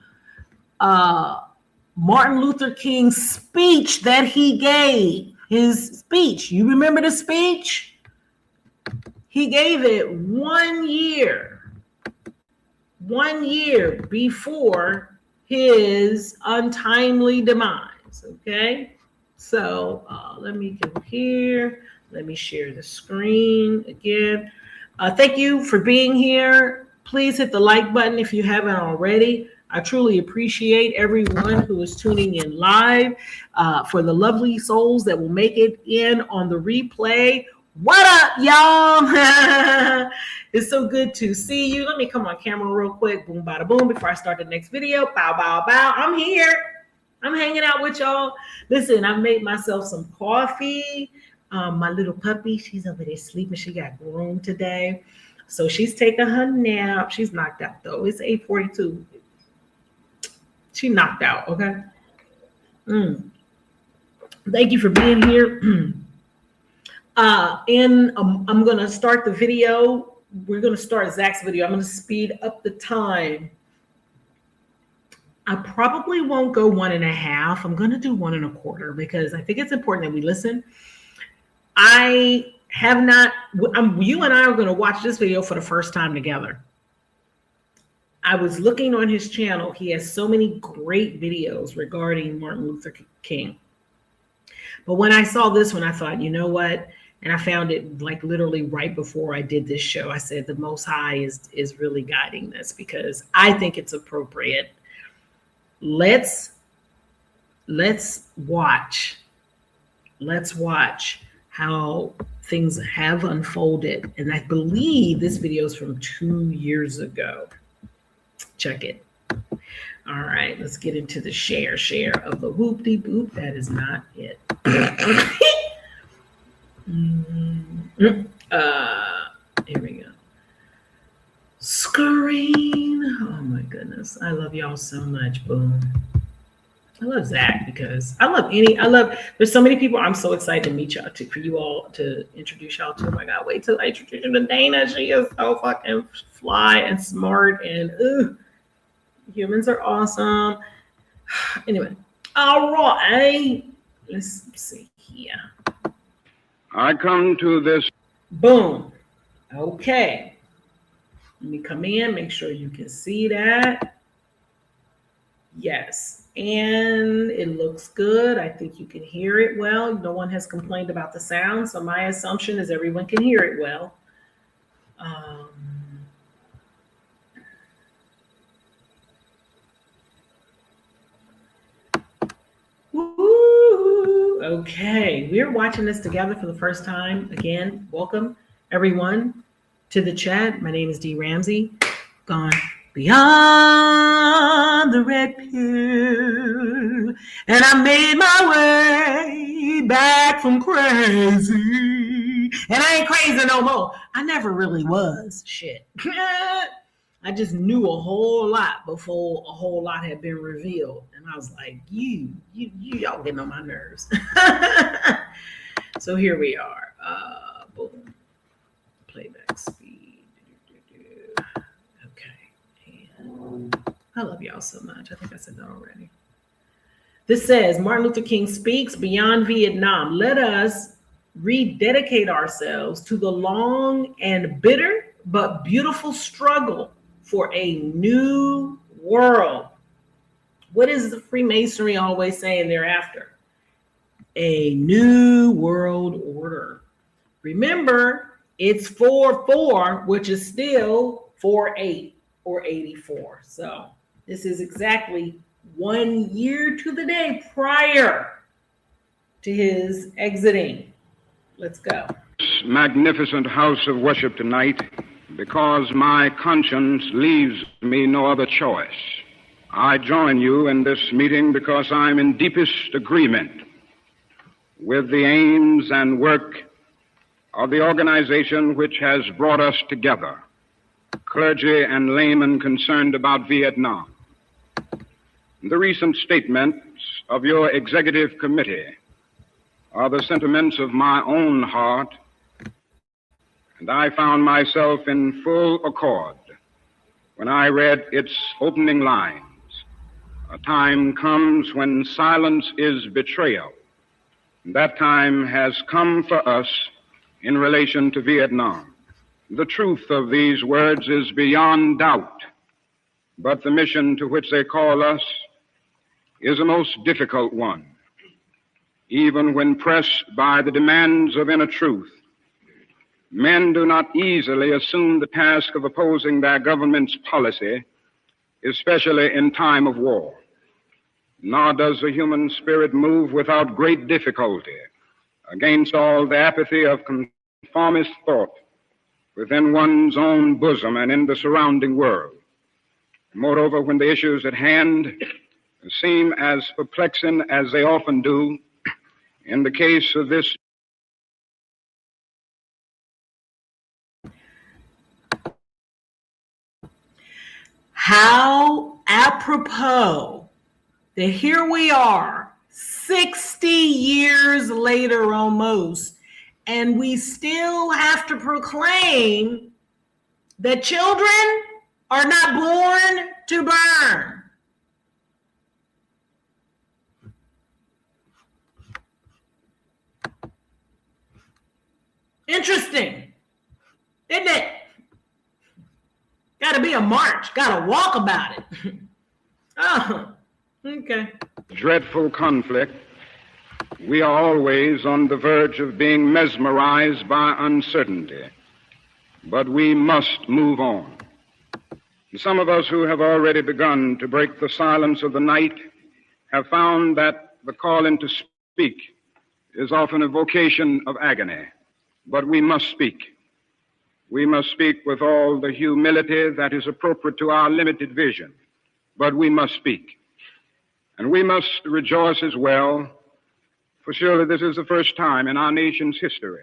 [SPEAKER 1] Martin Luther King's speech that he gave. His speech. You remember the speech? He gave it 1 year before his untimely demise. Okay. So let me go here. Let me share the screen again. Thank you for being here. Please hit the like button if you haven't already. I truly appreciate everyone who is tuning in live. For the lovely souls that will make it in on the replay, what up, y'all? It's so good to see you. Let me come on camera real quick. Boom, bada boom, before I start the next video. Bow, bow, bow. I'm here. I'm hanging out with y'all. Listen, I made myself some coffee. My little puppy, she's over there sleeping. She got groomed today. So she's taking her nap. She's knocked out, though. It's 8:42. She knocked out, okay? Thank you for being here. I'm going to start the video. We're going to start Zach's video. I'm going to speed up the time. I probably won't go 1.5. I'm going to do 1.25 because I think it's important that we listen. I have not, you and I are going to watch this video for the first time together. I was looking on his channel. He has so many great videos regarding Martin Luther King. But when I saw this one, I thought, you know what? And I found it like literally right before I did this show. I said the Most High is really guiding this because I think it's appropriate. Let's watch how things have unfolded. And I believe this video is from 2 years ago. Check it. All right, let's get into the share of the whoop-de-boop. That is not it. Here we go. Screen. Oh my goodness. I love y'all so much. Boom. I love Zach because there's so many people I'm so excited to meet y'all, for you all to introduce y'all to. Oh my God, wait till I introduce you to Dana. She is so fucking fly and smart and humans are awesome. Anyway, all right. Let's see here.
[SPEAKER 9] I come to this.
[SPEAKER 1] Boom. Okay. Let me come in, make sure you can see that. Yes. And it looks good. I think you can hear it well. No one has complained about the sound. So my assumption is everyone can hear it well. Woo! Okay, we're watching this together for the first time. Again, welcome everyone to the chat. My name is Dee Ramsey. Gone beyond the red pill, and I made my way back from crazy. And I ain't crazy no more. I never really was. Shit. I just knew a whole lot before a whole lot had been revealed. And I was like, y'all getting on my nerves. So here we are. Boom. Playback speed. Okay. And I love y'all so much. I think I said that already. This says, Martin Luther King speaks beyond Vietnam. Let us rededicate ourselves to the long and bitter but beautiful struggle for a new world. What is the Freemasonry always saying thereafter? A new world order. Remember, it's 4-4, which is still 4-8 or 84. So this is exactly 1 year to the day prior to his exiting. Let's go.
[SPEAKER 9] Magnificent house of worship tonight, because my conscience leaves me no other choice. I join you in this meeting because I'm in deepest agreement with the aims and work of the organization which has brought us together, clergy and laymen concerned about Vietnam. The recent statements of your executive committee are the sentiments of my own heart, and I found myself in full accord when I read its opening lines. A time comes when silence is betrayal. That time has come for us in relation to Vietnam. The truth of these words is beyond doubt, but the mission to which they call us is a most difficult one. Even when pressed by the demands of inner truth, men do not easily assume the task of opposing their government's policy, especially in time of war. Nor does the human spirit move without great difficulty against all the apathy of conformist thought within one's own bosom and in the surrounding world. Moreover, when the issues at hand seem as perplexing as they often do, in the case of this
[SPEAKER 1] how apropos that here we are 60 years later almost, and we still have to proclaim that children are not born to burn. Interesting, isn't it? Got to be a march, got to walk about it. Oh, okay.
[SPEAKER 9] dreadful conflict, we are always on the verge of being mesmerized by uncertainty. But we must move on. Some of us who have already begun to break the silence of the night have found that the calling to speak is often a vocation of agony. But we must speak. We must speak with all the humility that is appropriate to our limited vision. But we must speak. And we must rejoice as well, for surely this is the first time in our nation's history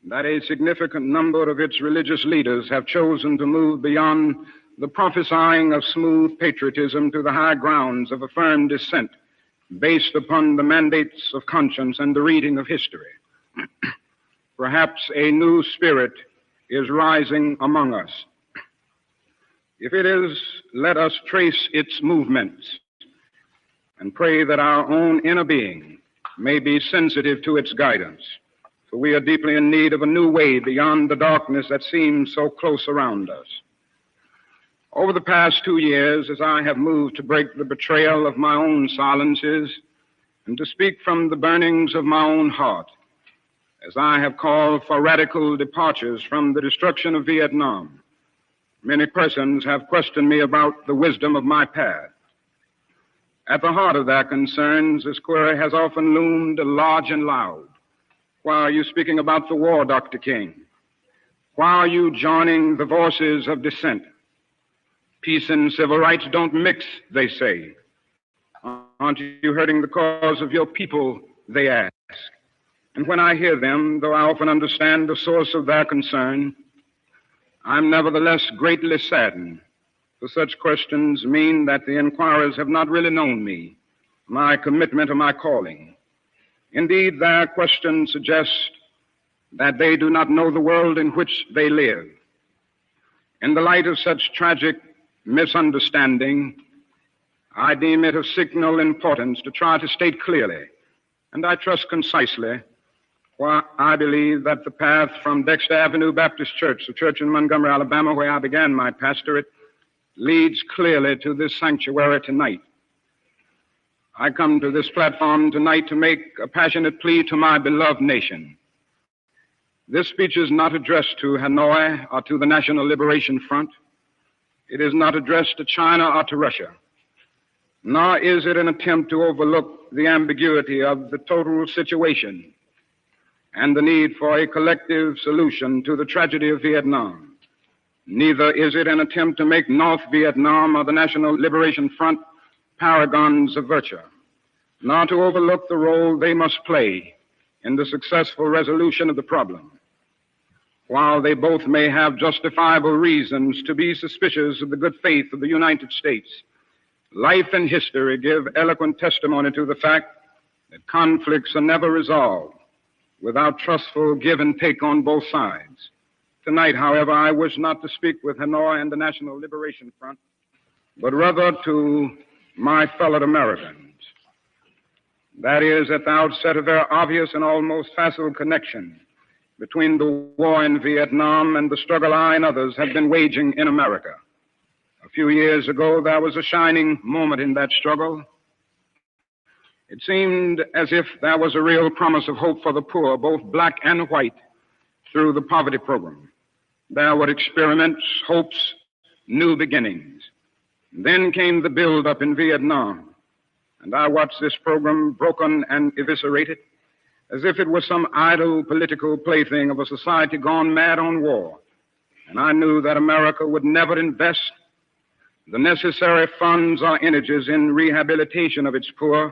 [SPEAKER 9] that a significant number of its religious leaders have chosen to move beyond the prophesying of smooth patriotism to the high grounds of a firm dissent based upon the mandates of conscience and the reading of history. Perhaps a new spirit is rising among us. If it is, let us trace its movements and pray that our own inner being may be sensitive to its guidance, for we are deeply in need of a new way beyond the darkness that seems so close around us. Over the past 2 years, as I have moved to break the betrayal of my own silences and to speak from the burnings of my own heart, as I have called for radical departures from the destruction of Vietnam, many persons have questioned me about the wisdom of my path. At the heart of their concerns, this query has often loomed large and loud. Why are you speaking about the war, Dr. King? Why are you joining the voices of dissent? Peace and civil rights don't mix, they say. Aren't you hurting the cause of your people, they ask. And when I hear them, though I often understand the source of their concern, I'm nevertheless greatly saddened, for such questions mean that the inquirers have not really known me, my commitment, or my calling. Indeed, their questions suggest that they do not know the world in which they live. In the light of such tragic misunderstanding, I deem it of signal importance to try to state clearly, and I trust concisely, why I believe that the path from Dexter Avenue Baptist Church, the church in Montgomery, Alabama, where I began my pastorate, leads clearly to this sanctuary tonight. I come to this platform tonight to make a passionate plea to my beloved nation. This speech is not addressed to Hanoi or to the National Liberation Front. It is not addressed to China or to Russia. Nor is it an attempt to overlook the ambiguity of the total situation and the need for a collective solution to the tragedy of Vietnam. Neither is it an attempt to make North Vietnam or the National Liberation Front paragons of virtue, nor to overlook the role they must play in the successful resolution of the problem. While they both may have justifiable reasons to be suspicious of the good faith of the United States, life and history give eloquent testimony to the fact that conflicts are never resolved without trustful give and take on both sides. Tonight, however, I wish not to speak with Hanoi and the National Liberation Front, but rather to my fellow Americans. That is, at the outset, a very obvious and almost facile connection between the war in Vietnam and the struggle I and others have been waging in America. A few years ago, there was a shining moment in that struggle. It seemed as if there was a real promise of hope for the poor, both black and white, through the poverty program. There were experiments, hopes, new beginnings. Then came the build-up in Vietnam, and I watched this program broken and eviscerated as if it was some idle political plaything of a society gone mad on war. And I knew that America would never invest the necessary funds or energies in rehabilitation of its poor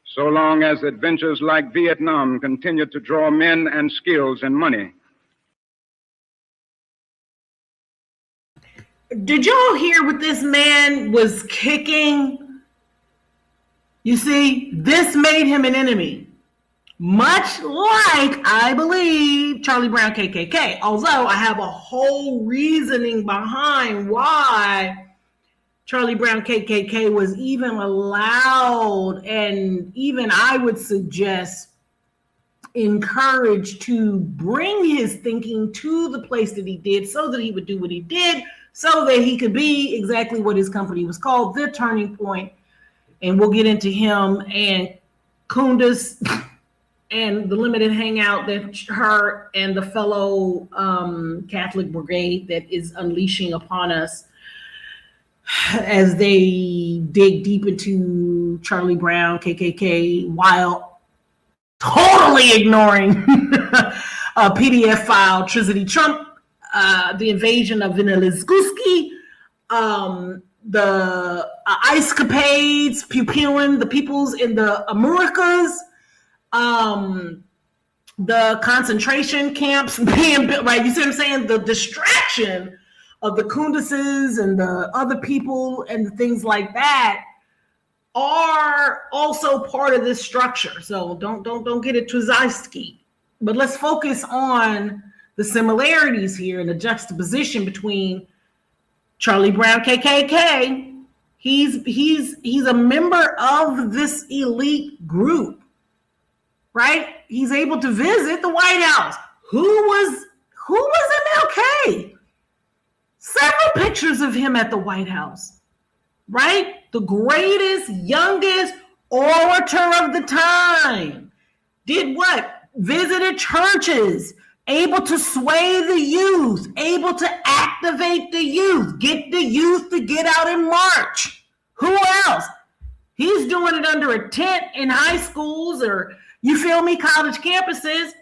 [SPEAKER 9] so long as adventures like Vietnam continued to draw men and skills and money.
[SPEAKER 1] Did y'all hear what this man was kicking? You see, this made him an enemy. Much like, I believe, Charlie Brown KKK. Although I have a whole reasoning behind why Charlie Brown KKK was even allowed, and even I would suggest encouraged to bring his thinking to the place that he did so that he would do what he did, so that he could be exactly what his company was called, The Turning Point. And we'll get into him and Kundus and the limited hangout that her and the fellow Catholic brigade that is unleashing upon us as they dig deep into Charlie Brown, KKK, while totally ignoring a PDF file, Trizity Trump, the invasion of Vinylizguski, the ice capades, pew-pewing the peoples in the Americas, the concentration camps being built, right? You see what I'm saying? The distraction of the Kunduses and the other people and the things like that are also part of this structure. So don't get it twisted. But let's focus on the similarities here and the juxtaposition between Charlie Brown KKK. He's a member of this elite group, right? He's able to visit the White House. Who was MLK? Several pictures of him at the White House, right? The greatest, youngest orator of the time. Did what? Visited churches, able to sway the youth, able to activate the youth, get the youth to get out and march. Who else? He's doing it under a tent in high schools or, you feel me, college campuses.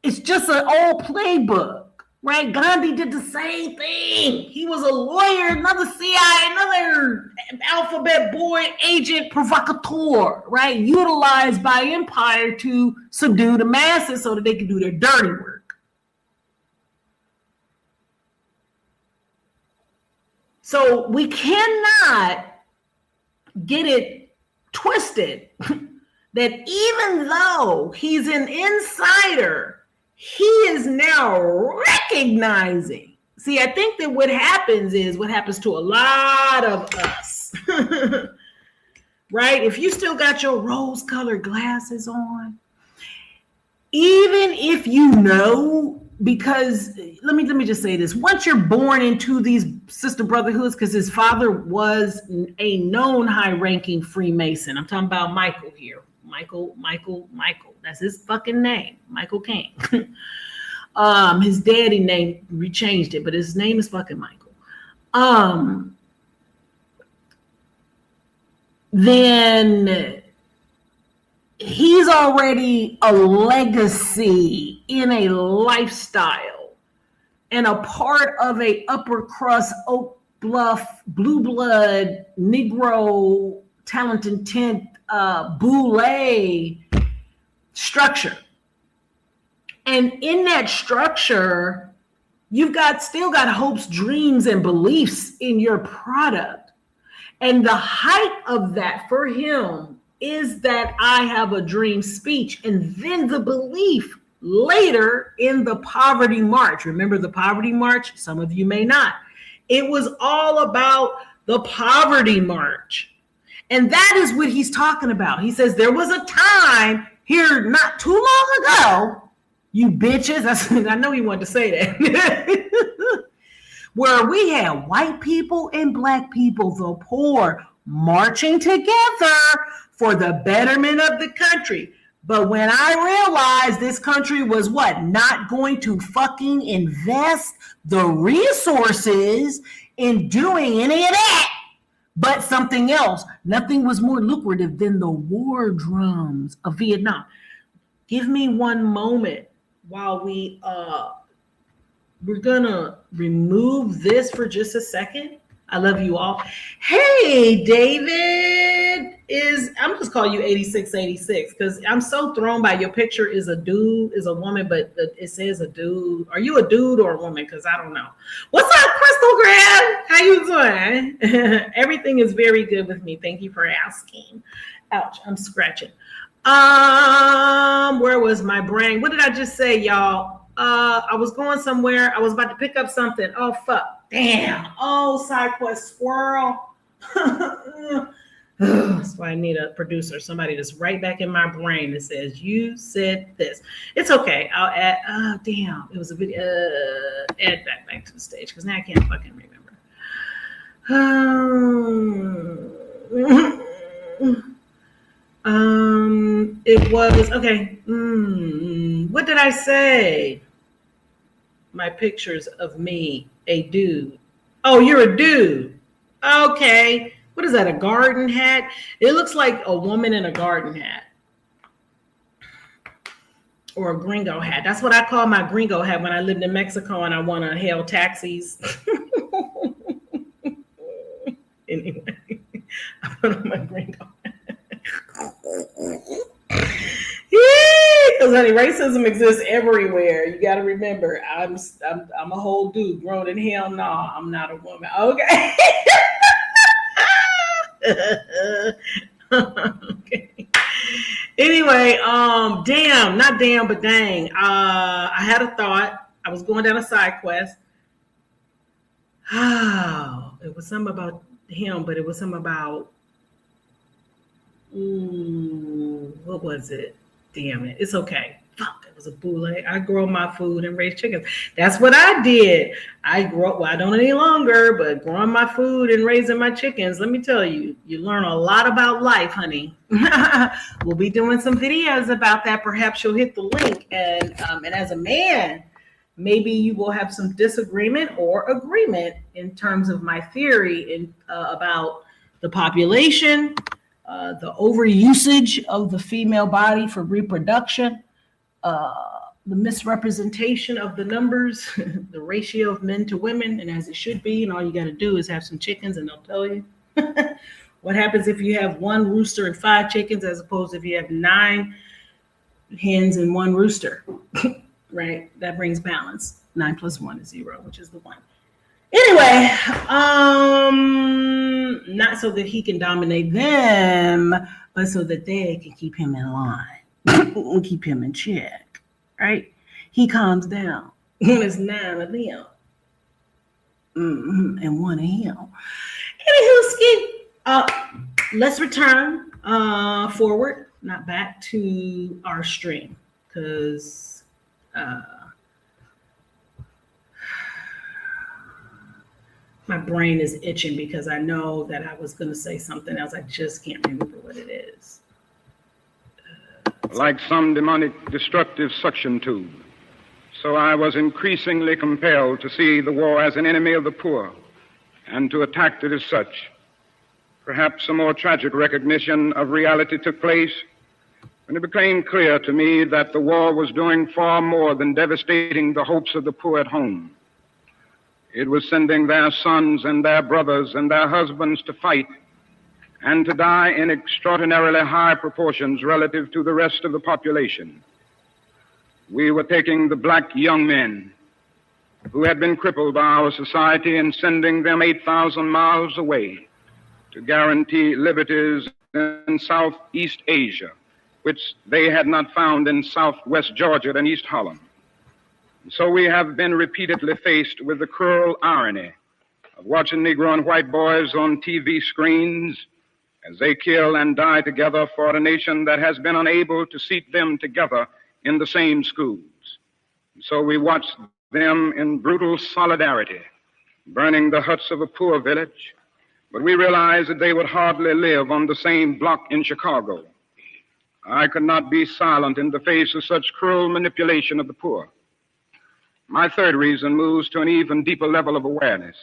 [SPEAKER 1] It's just an old playbook. right? Gandhi did the same thing. He was a lawyer, another CIA, another alphabet boy agent provocateur, right? Utilized by empire to subdue the masses so that they could do their dirty work. So we cannot get it twisted that even though he's an insider, he is now recognizing. See, I think that what happens to a lot of us, right? If you still got your rose-colored glasses on, even if you know, because let me just say this, once you're born into these sister brotherhoods, because his father was a known high-ranking Freemason. I'm talking about Michael here. Michael. That's his fucking name, Michael King. His daddy name, we changed it, but his name is fucking Michael. Then he's already a legacy in a lifestyle and a part of a upper crust, Oak Bluff, blue blood, Negro, talent intent, Boule structure. And in that structure, you've still got hopes, dreams, and beliefs in your product. And the height of that for him is that I have a dream speech, and then the belief later in the Poverty March. Remember the Poverty March? Some of you may not. It was all about the Poverty March. And that is what he's talking about. He says there was a time here not too long ago, you bitches, I know he wanted to say that, where we had white people and black people, the poor, marching together for the betterment of the country. But when I realized this country was not going to fucking invest the resources in doing any of that, but something else, nothing was more lucrative than the war drums of Vietnam. Give me one moment while we're gonna remove this for just a second. I love you all. Hey, David I'm just calling you 8686 because I'm so thrown by your picture is a woman, but it says a dude. Are you a dude or a woman? Because I don't know. What's up, Crystal Grab? How you doing? Everything is very good with me. Thank you for asking. Ouch, I'm scratching. Where was my brain? What did I just say, y'all? I was going somewhere. I was about to pick up something. Oh, fuck. Damn. Oh, side quest squirrel. That's why I need a producer, somebody that's right back in my brain that says, you said this. It's okay. I'll add, damn. It was a video. Add that back to the stage because now I can't fucking remember. It was, okay. What did I say? My pictures of me, a dude. Oh, you're a dude. Okay. What is that, a garden hat? It looks like a woman in a garden hat. Or a gringo hat. That's what I call my gringo hat when I lived in Mexico and I want to hail taxis. Anyway, I put on my gringo hat. Because honey, racism exists everywhere. You got to remember, I'm a whole dude, grown in hell. No, I'm not a woman. Okay. Okay. Anyway, damn, not damn, but dang. I had a thought. I was going down a side quest. It was something about him, but it was something about what was it? Damn it. It's okay. Fuck, it was a boule. I grow my food and raise chickens. That's what I did. I don't any longer, but growing my food and raising my chickens, let me tell you, you learn a lot about life, honey. We'll be doing some videos about that. Perhaps you'll hit the link. And as a man, maybe you will have some disagreement or agreement in terms of my theory about the population, the overusage of the female body for reproduction, the misrepresentation of the numbers, the ratio of men to women, and as it should be. And all you got to do is have some chickens, and they'll tell you what happens if you have 1 rooster and 5 chickens, as opposed to if you have 9 hens and 1 rooster. Right? That brings balance. 9 plus 1 is 0, which is the 1. Anyway, not so that he can dominate them, but so that they can keep him in line and keep him in check, right? He calms down when it's 9 of them and 1 of him. Anywho, Skip, let's return forward, not back to our stream, because my brain is itching because I know that I was going to say something else. I just can't remember what it is.
[SPEAKER 9] Like some demonic destructive suction tube, so I was increasingly compelled to see the war as an enemy of the poor and to attack it as such. Perhaps a more tragic recognition of reality took place when it became clear to me that the war was doing far more than devastating the hopes of the poor at home. It was sending their sons and their brothers and their husbands to fight and to die in extraordinarily high proportions relative to the rest of the population. We were taking the black young men who had been crippled by our society and sending them 8,000 miles away to guarantee liberties in Southeast Asia, which they had not found in Southwest Georgia and East Holland. So we have been repeatedly faced with the cruel irony of watching Negro and white boys on TV screens as they kill and die together for a nation that has been unable to seat them together in the same schools. So we watch them in brutal solidarity, burning the huts of a poor village, but we realize that they would hardly live on the same block in Chicago. I could not be silent in the face of such cruel manipulation of the poor. My third reason moves to an even deeper level of awareness,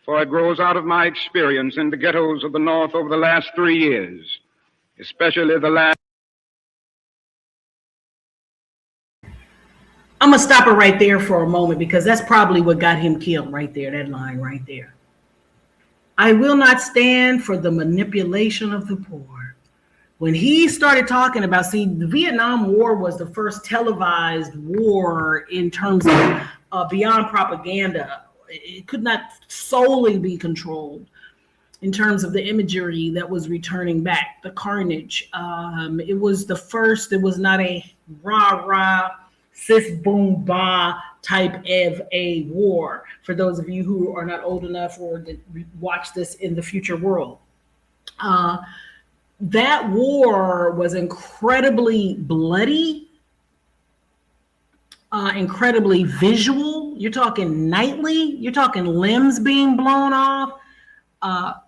[SPEAKER 9] for it grows out of my experience in the ghettos of the North over the last 3 years, especially the last.
[SPEAKER 1] I'm going to stop it right there for a moment because that's probably what got him killed right there, that line right there. I will not stand for the manipulation of the poor. When he started talking about, see, the Vietnam War was the first televised war in terms of beyond propaganda. It could not solely be controlled in terms of the imagery that was returning back, the carnage. It was the first, it was not a rah-rah, sis boom ba type of a war, for those of you who are not old enough or to watch this in the future world. That war was incredibly bloody, incredibly visual. You're talking nightly, you're talking limbs being blown off,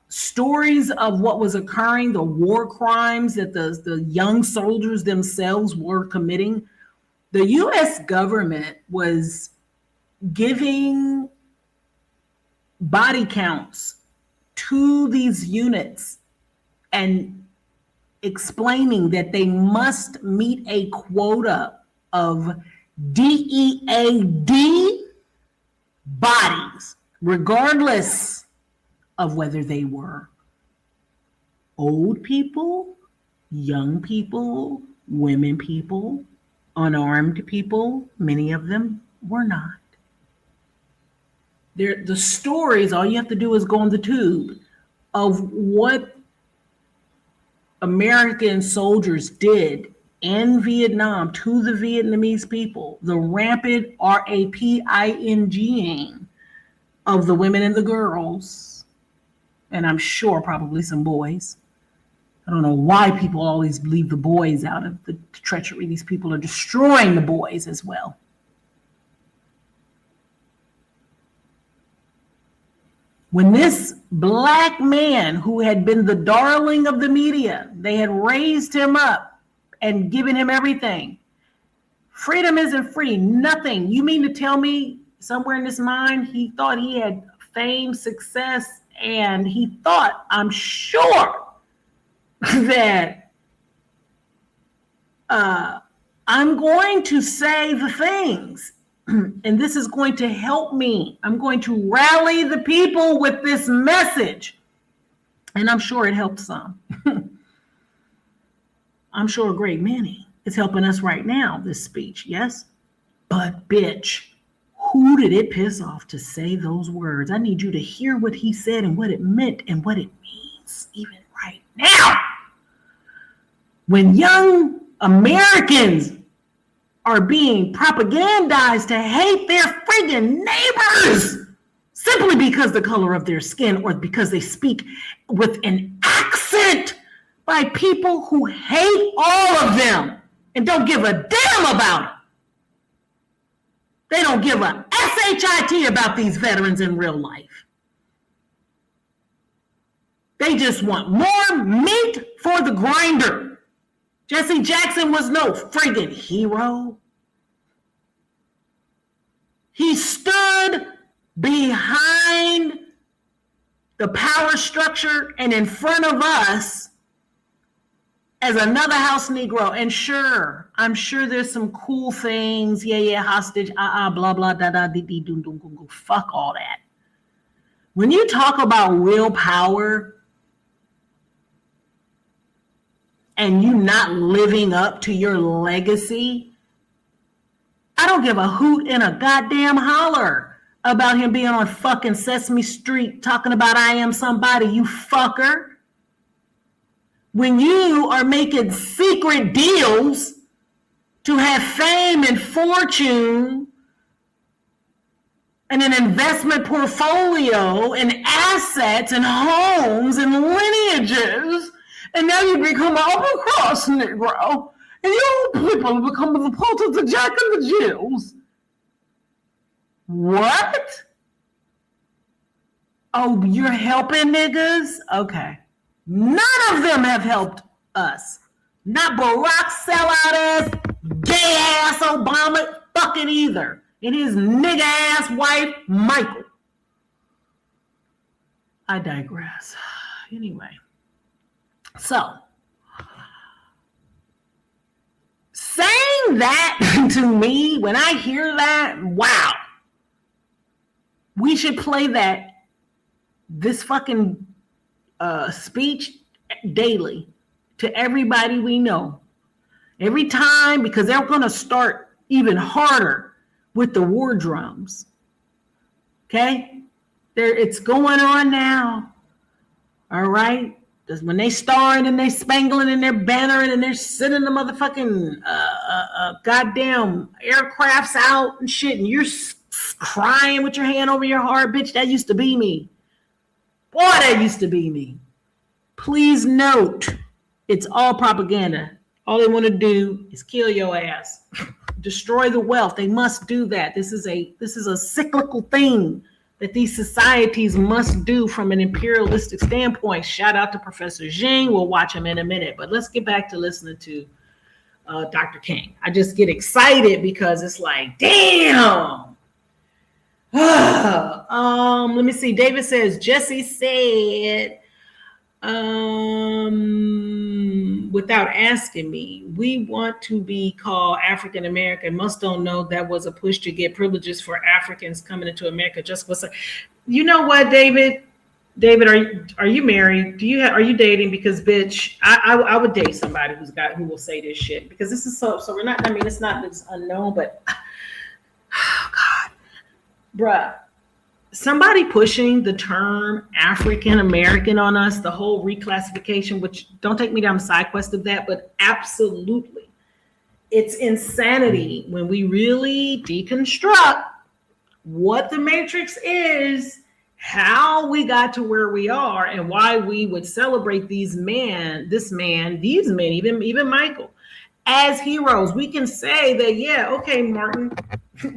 [SPEAKER 1] stories of what was occurring, the war crimes that the young soldiers themselves were committing. The US government was giving body counts to these units and explaining that they must meet a quota of DEAD bodies, regardless of whether they were old people, young people, women people, unarmed people. Many of them were not. The stories, all you have to do is go on the tube of what American soldiers did in Vietnam to the Vietnamese people, the rampant raping of the women and the girls, and I'm sure probably some boys. I don't know why people always leave the boys out of the treachery. These people are destroying the boys as well. When this black man who had been the darling of the media, they had raised him up and given him everything. Freedom isn't free, nothing. You mean to tell me somewhere in his mind, he thought he had fame, success, and he thought, I'm sure, that I'm going to say the things, and this is going to help me. I'm going to rally the people with this message, and I'm sure it helps some. I'm sure a great many. It's helping us right now, this speech, yes? But bitch, who did it piss off to say those words? I need you to hear what he said and what it meant and what it means even right now. When young Americans are being propagandized to hate their friggin' neighbors simply because the color of their skin or because they speak with an accent by people who hate all of them and don't give a damn about it. They don't give a shit about these veterans in real life. They just want more meat for the grinder. Jessie Jackson was no friggin' hero. He stood behind the power structure and in front of us as another house Negro. And sure, I'm sure there's some cool things. Yeah, hostage, blah, blah, da, da, dee, dee, doo, doo, doo, doo. Fuck all that. When you talk about real power and you not living up to your legacy, I don't give a hoot and a goddamn holler about him being on fucking Sesame Street talking about I am somebody, you fucker. When you are making secret deals to have fame and fortune and an investment portfolio and assets and homes and lineages, and now you become an upper cross Negro, and you people become the Pope of the Jack and the Jills. What? Oh, you're helping niggas? Okay. None of them have helped us. Not Barack sellout ass, gay ass Obama fucking either. And his nigga ass wife, Michael. I digress. Anyway. So, saying that to me, when I hear that, wow. We should play this fucking speech daily to everybody we know. Every time, because they're going to start even harder with the war drums. Okay? It's going on now. All right? Because when they starring and they spangling and they're bannering and they're sending the motherfucking goddamn aircrafts out and shit, and you're crying with your hand over your heart, bitch, that used to be me. Boy, that used to be me. Please note, it's all propaganda. All they want to do is kill your ass, destroy the wealth. They must do that. This is a cyclical thing that these societies must do from an imperialistic standpoint. Shout out to Professor Zhang. We'll watch him in a minute, but let's get back to listening to Dr. King. I just get excited because it's like, damn. Let me see. David says, Jessie said, without asking me, we want to be called African American. Must don't know that was a push to get privileges for Africans coming into America. Just what's you know what, David? David, are you married? Are you dating? Because bitch, I would date somebody who will say this shit, because this is so we're not. I mean, it's not this unknown, but oh God, bruh. Somebody pushing the term African American on us, the whole reclassification, which don't take me down the side quest of that, but absolutely. It's insanity when we really deconstruct what the matrix is, how we got to where we are, and why we would celebrate these men, even Michael, as heroes. We can say that, yeah, okay, Martin,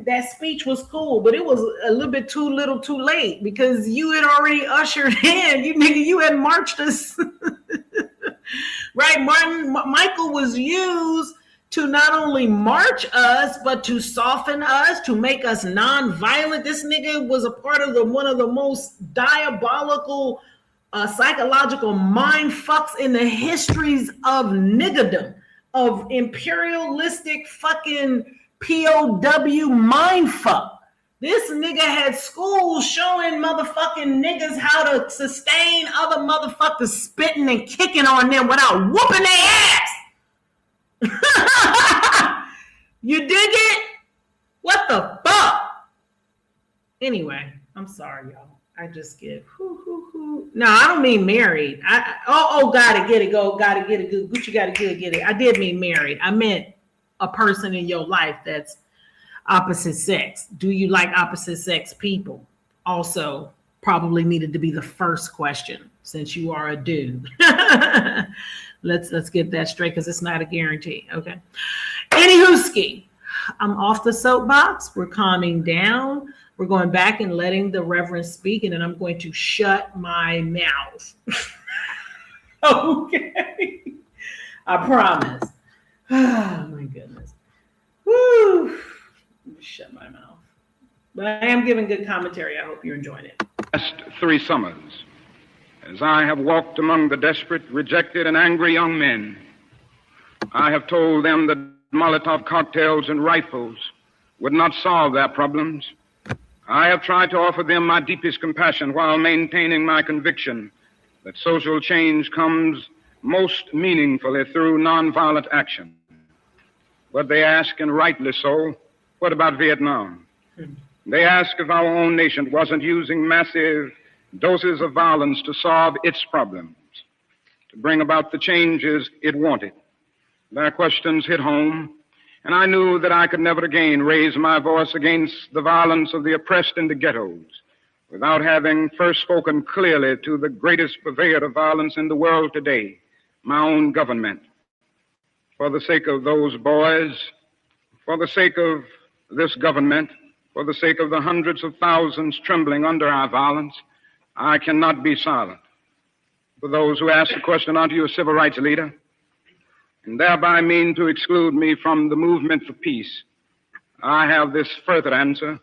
[SPEAKER 1] that speech was cool, but it was a little bit too little too late, because you had already ushered in, you had marched us. Right? Michael was used to not only march us, but to soften us, to make us non-violent. This nigga was a part of one of the most diabolical psychological mind fucks in the histories of niggerdom. of imperialistic fucking POW mindfuck. This nigga had schools showing motherfucking niggas how to sustain other motherfuckers spitting and kicking on them without whooping their ass. You dig it? What the fuck? Anyway, I'm sorry, y'all. I just get No, I don't mean married. Gotta get it. Gotta get it. Good. Gucci gotta get it. I did mean married. I meant a person in your life that's opposite sex. Do you like opposite sex people? Also, probably needed to be the first question since you are a dude. Let's get that straight because it's not a guarantee. Okay. Anywhoski, I'm off the soapbox. We're calming down. We're going back and letting the Reverend speak, and then I'm going to shut my mouth. Okay. I promise. Oh my goodness. Woo. Shut my mouth. But I am giving good commentary. I hope you're enjoying it.
[SPEAKER 9] Last 3 summers, as I have walked among the desperate, rejected, and angry young men, I have told them that Molotov cocktails and rifles would not solve their problems. I have tried to offer them my deepest compassion while maintaining my conviction that social change comes most meaningfully through nonviolent action. But they ask, and rightly so, what about Vietnam? They ask if our own nation wasn't using massive doses of violence to solve its problems, to bring about the changes it wanted. Their questions hit home, and I knew that I could never again raise my voice against the violence of the oppressed in the ghettos without having first spoken clearly to the greatest purveyor of violence in the world today, my own government. For the sake of those boys, for the sake of this government, for the sake of the hundreds of thousands trembling under our violence, I cannot be silent. For those who ask the question, aren't you a civil rights leader? And thereby mean to exclude me from the movement for peace, I have this further answer.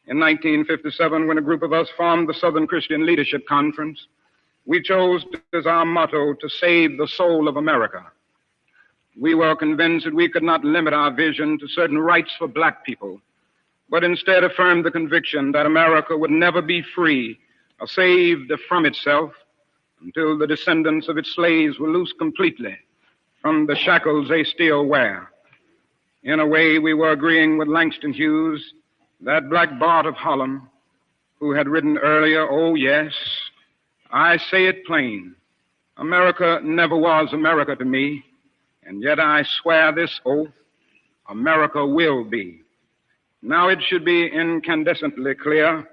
[SPEAKER 9] In 1957, when a group of us formed the Southern Christian Leadership Conference, we chose as our motto to save the soul of America. We were convinced that we could not limit our vision to certain rights for black people, but instead affirmed the conviction that America would never be free or saved from itself until the descendants of its slaves were loosed completely from the shackles they still wear. In a way, we were agreeing with Langston Hughes, that black Bart of Harlem, who had written earlier, "Oh yes, I say it plain, America never was America to me, and yet I swear this oath, America will be." Now it should be incandescently clear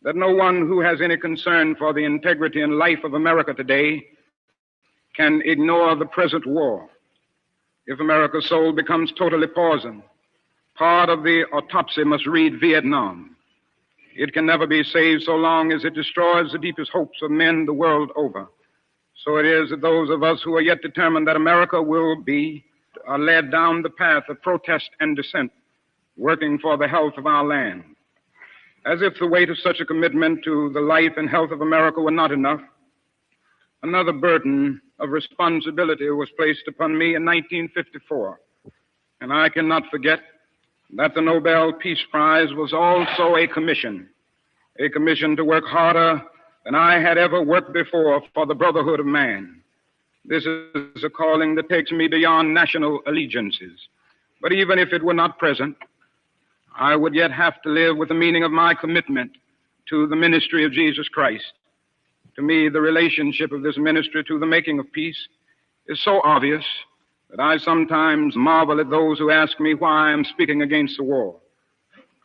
[SPEAKER 9] that no one who has any concern for the integrity and life of America today can ignore the present war. If America's soul becomes totally poisoned, part of the autopsy must read Vietnam. It can never be saved so long as it destroys the deepest hopes of men the world over. So it is that those of us who are yet determined that America will be are led down the path of protest and dissent, working for the health of our land. As if the weight of such a commitment to the life and health of America were not enough, another burden of responsibility was placed upon me in 1954. And I cannot forget that the Nobel Peace Prize was also a commission to work harder than I had ever worked before for the brotherhood of man. This is a calling that takes me beyond national allegiances. But even if it were not present, I would yet have to live with the meaning of my commitment to the ministry of Jesus Christ. To me, the relationship of this ministry to the making of peace is so obvious that I sometimes marvel at those who ask me why I am speaking against the war.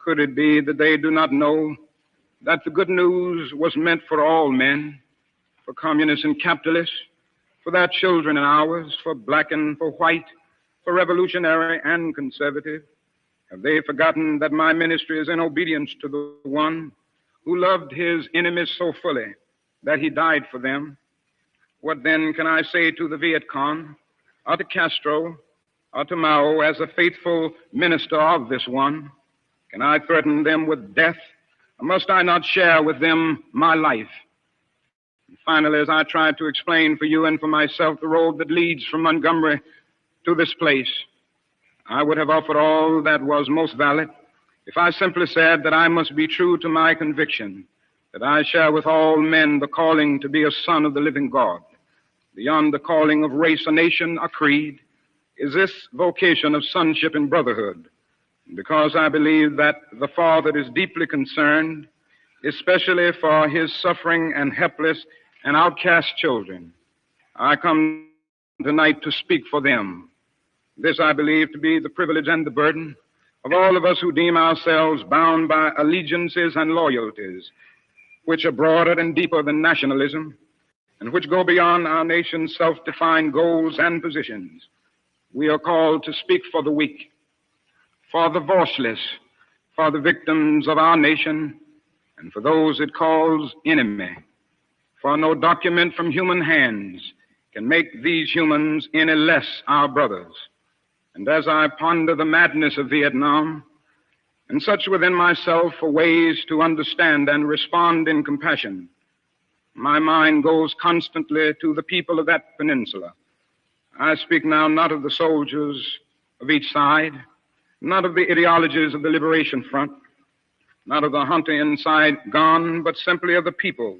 [SPEAKER 9] Could it be that they do not know that the good news was meant for all men, for communists and capitalists, for their children and ours, for black and for white, for revolutionary and conservative? Have they forgotten that my ministry is in obedience to the one who loved his enemies so fully that he died for them? What then can I say to the Viet Cong, or to Castro, or to Mao as a faithful minister of this one? Can I threaten them with death, or must I not share with them my life? And finally, as I tried to explain for you and for myself the road that leads from Montgomery to this place, I would have offered all that was most valid if I simply said that I must be true to my conviction that I share with all men the calling to be a son of the living God. Beyond the calling of race, a nation, a creed, is this vocation of sonship and brotherhood, because I believe that the Father is deeply concerned, especially for his suffering and helpless and outcast children. I come tonight to speak for them. This I believe to be the privilege and the burden of all of us who deem ourselves bound by allegiances and loyalties which are broader and deeper than nationalism and which go beyond our nation's self-defined goals and positions. We are called to speak for the weak, for the voiceless, for the victims of our nation, and for those it calls enemy. For no document from human hands can make these humans any less our brothers. And as I ponder the madness of Vietnam and search within myself for ways to understand and respond in compassion, my mind goes constantly to the people of that peninsula. I speak now not of the soldiers of each side, not of the ideologies of the Liberation Front, not of the Hunter side gone, but simply of the people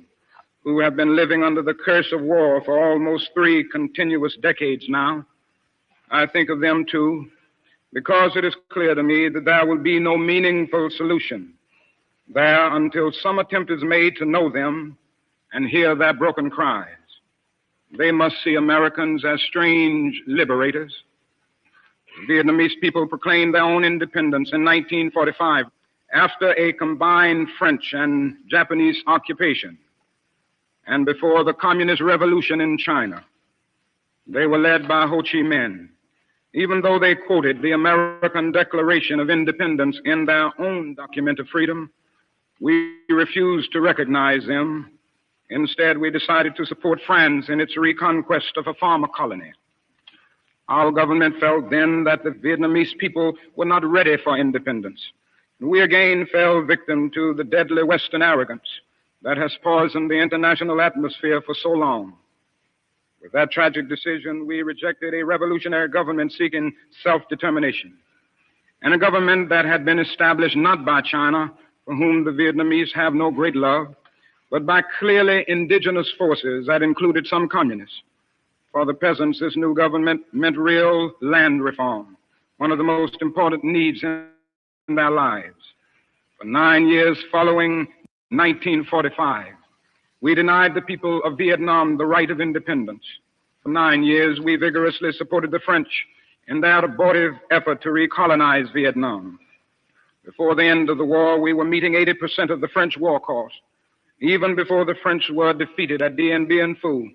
[SPEAKER 9] who have been living under the curse of war for almost 3 continuous decades now. I think of them too, because it is clear to me that there will be no meaningful solution there until some attempt is made to know them and hear their broken cries. They must see Americans as strange liberators. The Vietnamese people proclaimed their own independence in 1945 after a combined French and Japanese occupation and before the Communist Revolution in China. They were led by Ho Chi Minh. Even though they quoted the American Declaration of Independence in their own document of freedom, we refused to recognize them. Instead, we decided to support France in its reconquest of a former colony. Our government felt then that the Vietnamese people were not ready for independence. We again fell victim to the deadly Western arrogance that has poisoned the international atmosphere for so long. With that tragic decision, we rejected a revolutionary government seeking self-determination, and a government that had been established not by China, for whom the Vietnamese have no great love, but by clearly indigenous forces that included some communists. For the peasants, this new government meant real land reform, one of the most important needs in their lives. For 9 years following 1945, we denied the people of Vietnam the right of independence. For 9 years, we vigorously supported the French in their abortive effort to recolonize Vietnam. Before the end of the war, we were meeting 80% of the French war cost. Even before the French were defeated at Dien Bien Phu,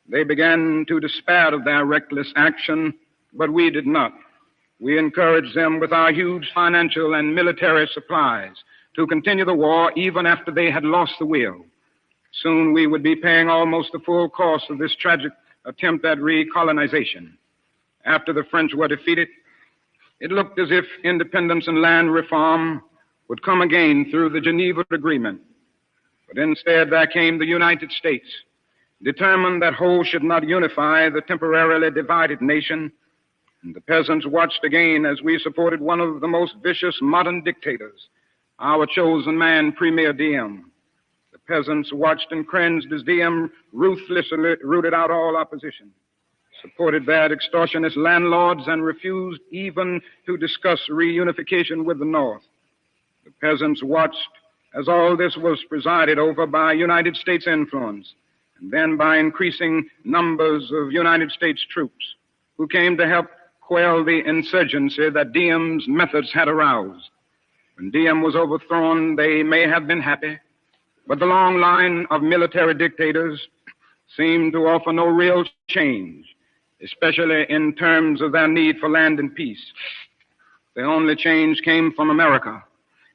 [SPEAKER 9] they began to despair of their reckless action, but we did not. We encouraged them with our huge financial and military supplies to continue the war even after they had lost the will. Soon we would be paying almost the full cost of this tragic attempt at recolonization. After the French were defeated, it looked as if independence and land reform would come again through the Geneva Agreement. But instead there came the United States, determined that whole should not unify the temporarily divided nation. And the peasants watched again as we supported one of the most vicious modern dictators, our chosen man, Premier Diem. The peasants watched and cringed as Diem ruthlessly rooted out all opposition, supported their extortionist landlords, and refused even to discuss reunification with the North. The peasants watched as all this was presided over by United States influence, and then by increasing numbers of United States troops who came to help quell the insurgency that Diem's methods had aroused. When Diem was overthrown, they may have been happy, but the long line of military dictators seemed to offer no real change, especially in terms of their need for land and peace. The only change came from America,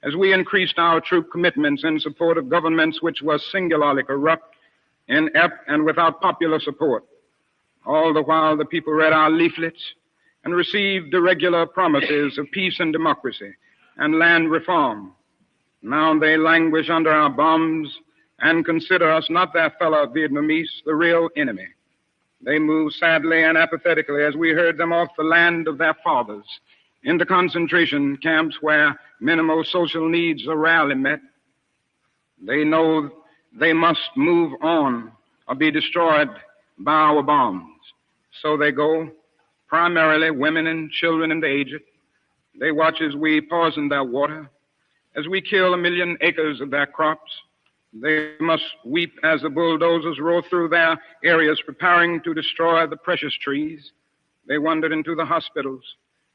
[SPEAKER 9] as we increased our troop commitments in support of governments which were singularly corrupt, inept, and without popular support. All the while, the people read our leaflets and received the regular promises of peace and democracy and land reform. Now they languish under our bombs and consider us, not their fellow Vietnamese, the real enemy. They moved sadly and apathetically as we heard them off the land of their fathers into concentration camps where minimal social needs are rarely met. They know they must move on or be destroyed by our bombs. So they go, primarily women and children and the aged. They watch as we poison their water, as we kill 1 million acres of their crops. They must weep as the bulldozers roll through their areas preparing to destroy the precious trees. They wandered into the hospitals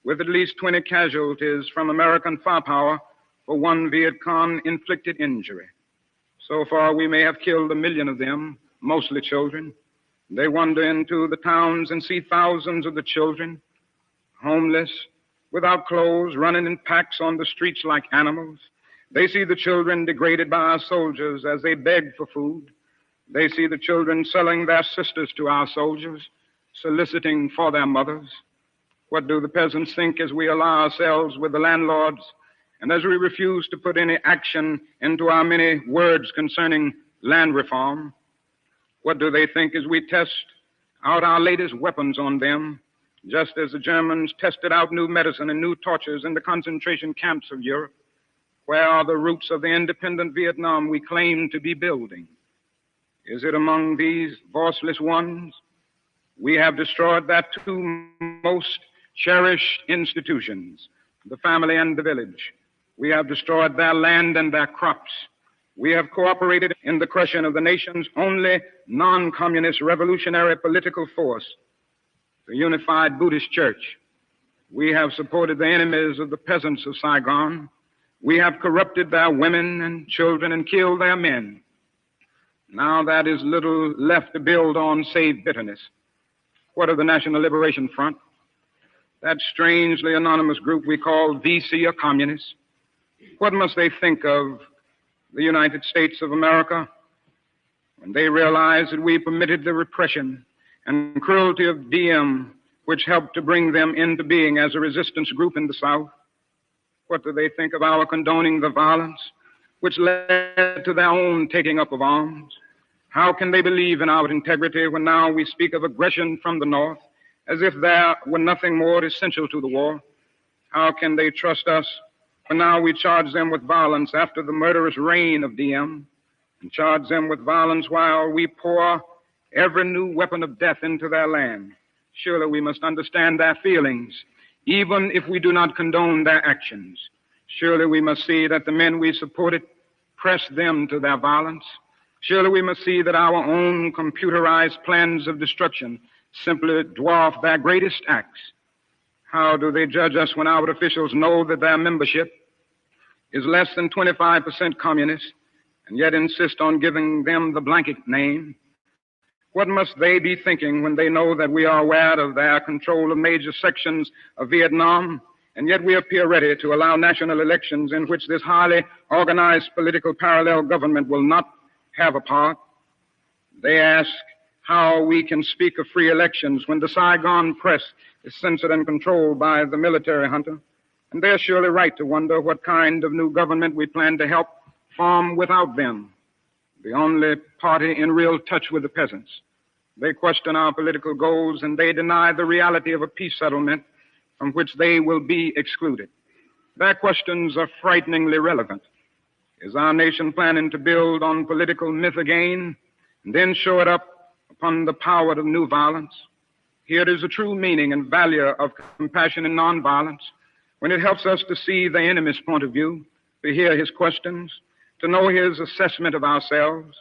[SPEAKER 9] with at least 20 casualties from American firepower for one Viet Cong inflicted injury. So far, we may have killed 1 million of them, mostly children. They wander into the towns and see thousands of the children, homeless, without clothes, running in packs on the streets like animals. They see the children degraded by our soldiers as they beg for food. They see the children selling their sisters to our soldiers, soliciting for their mothers. What do the peasants think as we ally ourselves with the landlords and as we refuse to put any action into our many words concerning land reform? What do they think as we test out our latest weapons on them, just as the Germans tested out new medicine and new tortures in the concentration camps of Europe? Where are the roots of the independent Vietnam we claim to be building? Is it among these voiceless ones? We have destroyed their two most cherished institutions, the family and the village. We have destroyed their land and their crops. We have cooperated in the crushing of the nation's only non-communist revolutionary political force, the Unified Buddhist Church. We have supported the enemies of the peasants of Saigon. We have corrupted their women and children and killed their men. Now that is little left to build on save bitterness. What of the National Liberation Front? That strangely anonymous group we call VC or communists? What must they think of the United States of America when they realize that we permitted the repression and cruelty of DM, which helped to bring them into being as a resistance group in the South? What do they think of our condoning the violence which led to their own taking up of arms? How can they believe in our integrity when now we speak of aggression from the North as if there were nothing more essential to the war? How can they trust us when now we charge them with violence after the murderous reign of DM, and charge them with violence while we pour every new weapon of death into their land? Surely we must understand their feelings, even if we do not condone their actions. Surely we must see that the men we supported pressed them to their violence. Surely we must see that our own computerized plans of destruction simply dwarf their greatest acts. How do they judge us when our officials know that their membership is less than 25% communist and yet insist on giving them the blanket name? What must they be thinking when they know that we are aware of their control of major sections of Vietnam, and yet we appear ready to allow national elections in which this highly organized political parallel government will not have a part? They ask how we can speak of free elections when the Saigon press is censored and controlled by the military junta. And they're surely right to wonder what kind of new government we plan to help form without them, the only party in real touch with the peasants. They question our political goals, and they deny the reality of a peace settlement from which they will be excluded. Their questions are frighteningly relevant. Is our nation planning to build on political myth again and then show it up upon the power of new violence? Here is the true meaning and value of compassion and nonviolence, when it helps us to see the enemy's point of view, to hear his questions, to know his assessment of ourselves.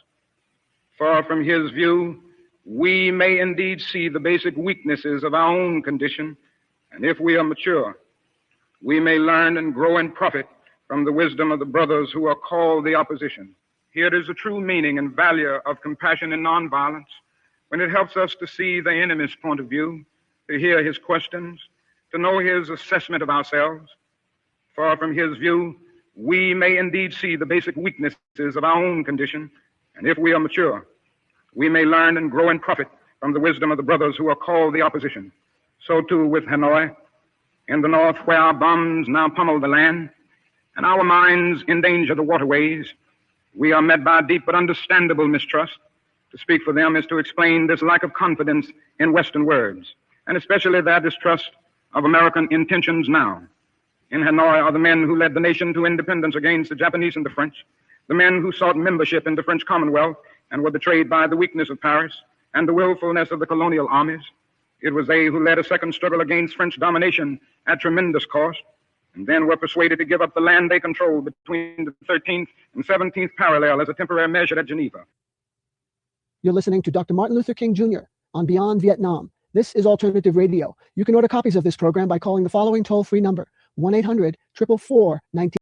[SPEAKER 9] For from his view, we may indeed see the basic weaknesses of our own condition, and if we are mature, we may learn and grow and profit from the wisdom of the brothers who are called the opposition. Here is the true meaning and value of compassion and nonviolence, when it helps us to see the enemy's point of view, to hear his questions, to know his assessment of ourselves. For from his view, we may indeed see the basic weaknesses of our own condition, and if we are mature, we may learn and grow and profit from the wisdom of the brothers who are called the opposition. So too with Hanoi, in the north, where our bombs now pummel the land, and our mines endanger the waterways, we are met by deep but understandable mistrust, To speak for them is to explain this lack of confidence in Western words, and especially their distrust of American intentions now. In Hanoi are the men who led the nation to independence against the Japanese and the French, the men who sought membership in the French Commonwealth and were betrayed by the weakness of Paris and the willfulness of the colonial armies. It was they who led a second struggle against French domination at tremendous cost, and then were persuaded to give up the land they controlled between the 13th and 17th parallel as a temporary measure at Geneva.
[SPEAKER 10] You're listening to Dr. Martin Luther King Jr. on Beyond Vietnam. This is Alternative Radio. You can order copies of this program by calling the following toll-free number, 1-800-444-19.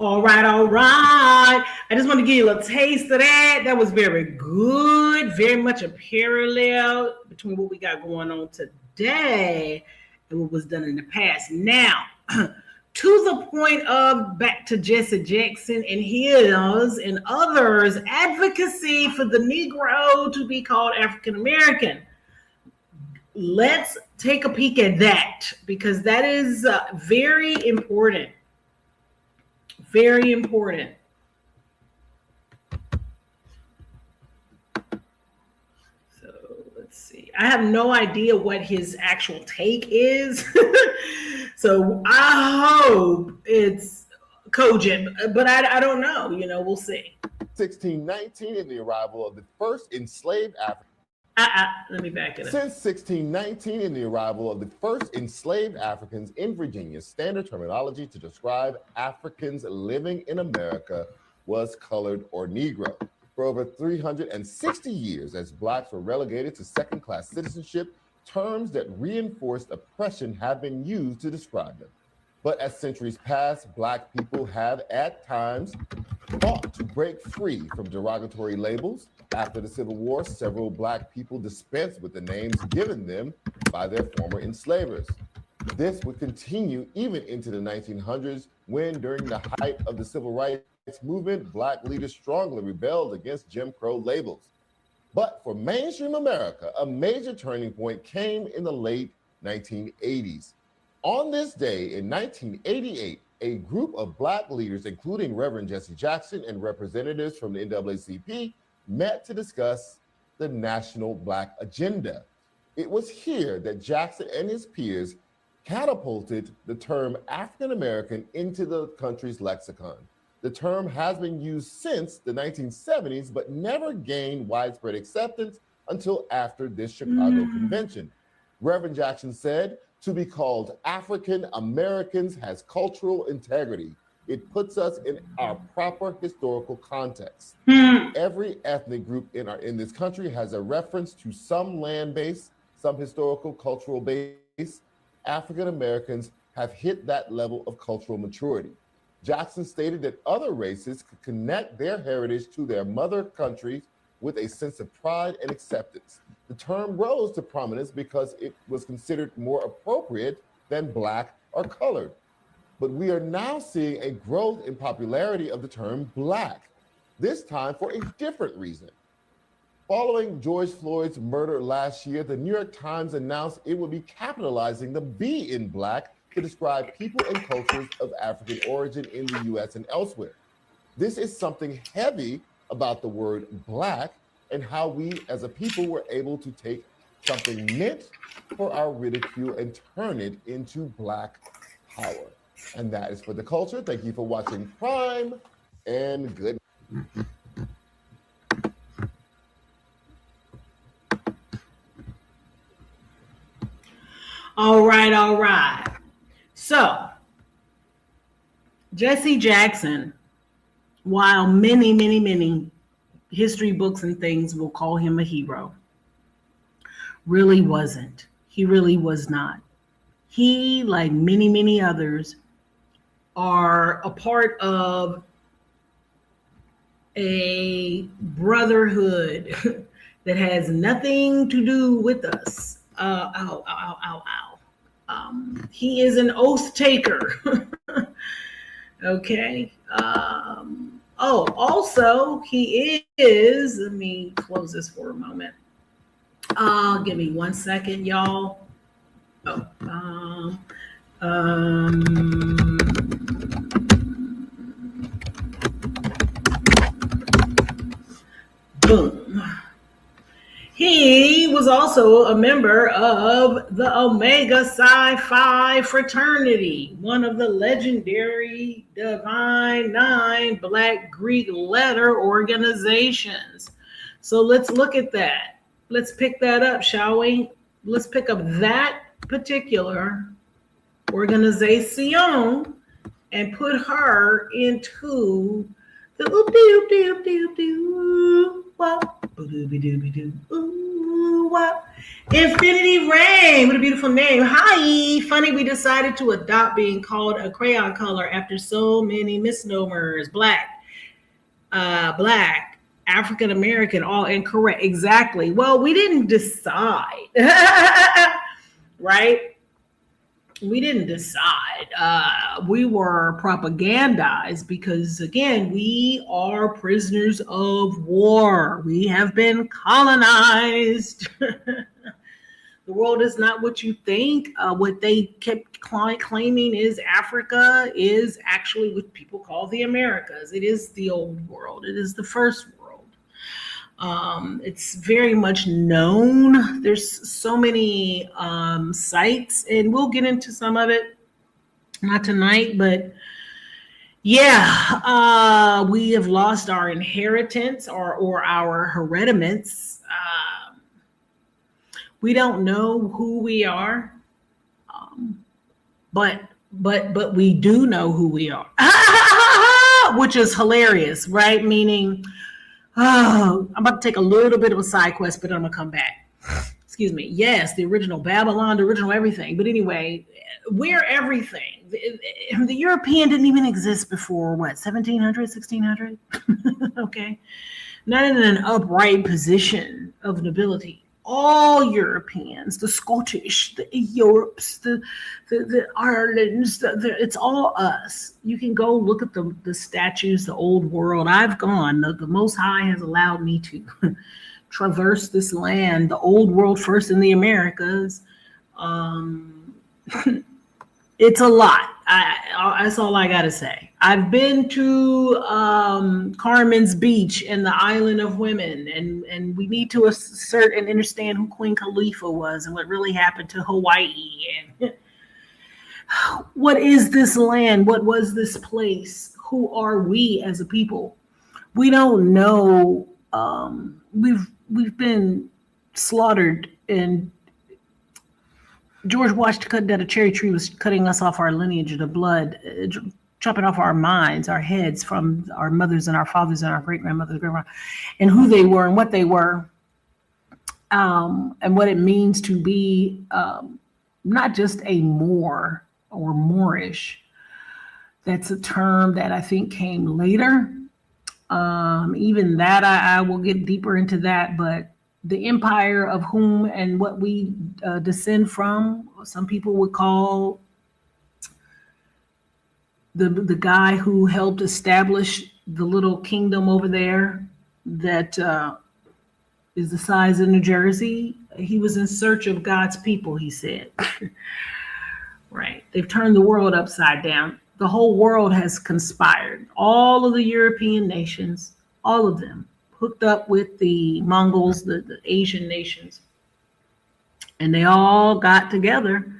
[SPEAKER 1] All right, all right. I just want to give you a little taste of that. That was very good. Very much a parallel between what we got going on today and what was done in the past. Now, to the point of back to Jessie Jackson and his and others' advocacy for the Negro to be called African American. Let's take a peek at that, because that is very important. Very important. So let's see. I have no idea what his actual take is. So I hope it's cogent, but I don't know. You know, we'll see.
[SPEAKER 11] 1619 in the arrival of the first enslaved Africans.
[SPEAKER 1] Let me back it up.
[SPEAKER 11] Since 1619 in the arrival of the first enslaved Africans in Virginia, standard terminology to describe Africans living in America was colored or Negro. For over 360 years, as Blacks were relegated to second-class citizenship, terms that reinforced oppression have been used to describe them. But as centuries pass, Black people have at times fought to break free from derogatory labels. After the Civil War, several Black people dispensed with the names given them by their former enslavers. This would continue even into the 1900s, when during the height of the Civil Rights Movement, Black leaders strongly rebelled against Jim Crow labels. But for mainstream America, a major turning point came in the late 1980s. On this day in 1988, a group of Black leaders, including Reverend Jessie Jackson and representatives from the NAACP, met to discuss the national Black agenda. It was here that Jackson and his peers catapulted the term African American into the country's lexicon. The term has been used since the 1970s, but never gained widespread acceptance until after this Chicago convention. Reverend Jackson said, "To be called African Americans has cultural integrity. It puts us in our proper historical context. Every ethnic group in this country has a reference to some land base, some historical cultural base. African Americans have hit that level of cultural maturity." Jackson stated that other races could connect their heritage to their mother countries with a sense of pride and acceptance. The term rose to prominence because it was considered more appropriate than Black or colored. But we are now seeing a growth in popularity of the term Black, this time for a different reason. Following George Floyd's murder last year, the New York Times announced it would be capitalizing the B in Black to describe people and cultures of African origin in the US and elsewhere. This is something heavy about the word Black and how we as a people were able to take something meant for our ridicule and turn it into Black power. And that is for the culture. Thank you for watching Prime, and good.
[SPEAKER 1] All right, all right. So, Jessie Jackson, while many history books and things will call him a hero, really wasn't. He really was not. He, like many others, are a part of a brotherhood that has nothing to do with us. He is an oath taker. Okay. Also, he is, let me close this for a moment. Give me 1 second, y'all. also a member of the Omega Psi Phi fraternity, one of the legendary Divine Nine Black Greek letter organizations. So let's look at that. Let's pick that up, shall we? Let's pick up that particular organization and put her into the Infinity Rain. What a beautiful name. Hi. Funny we decided to adopt being called a crayon color after so many misnomers. Black, African American, all incorrect. Exactly. Well, we didn't decide. Right? We didn't decide. We were propagandized because, again, we are prisoners of war. We have been colonized. The world is not what you think. What they kept claiming is Africa is actually what people call the Americas. It is the old world. It is the first world. It's very much known. There's so many sites, and we'll get into some of it, not tonight, but yeah, we have lost our inheritance or our herediments. We don't know who we are, but we do know who we are, which is hilarious, right? Meaning, oh, I'm about to take a little bit of a side quest, but I'm gonna come back. Excuse me. Yes, the original Babylon, the original everything. But anyway, we're everything. The European didn't even exist before what, 1700, 1600? Okay, not in an upright position of nobility. All Europeans, the Scottish, the Europes, the Irelands, it's all us. You can go look at the statues, the old world. I've gone. The Most High has allowed me to traverse this land, the old world first in the Americas. It's a lot. That's all I gotta say. I've been to Carmen's Beach and the Island of Women, and we need to assert and understand who Queen Khalifa was and what really happened to Hawaii. And what is this land? What was this place? Who are we as a people? We don't know. We've been slaughtered, and George Washington cut down a cherry tree was cutting us off our lineage, the blood, chopping off our minds, our heads from our mothers and our fathers and our great-grandmothers, and who they were and what they were, and what it means to be not just a Moor or Moorish. That's a term that I think came later. Even that, I will get deeper into that, but the empire of whom and what we descend from, some people would call the guy who helped establish the little kingdom over there that is the size of New Jersey. He was in search of God's people, he said. Right. They've turned the world upside down. The whole world has conspired. All of the European nations, all of them, hooked up with the Mongols, the Asian nations, and they all got together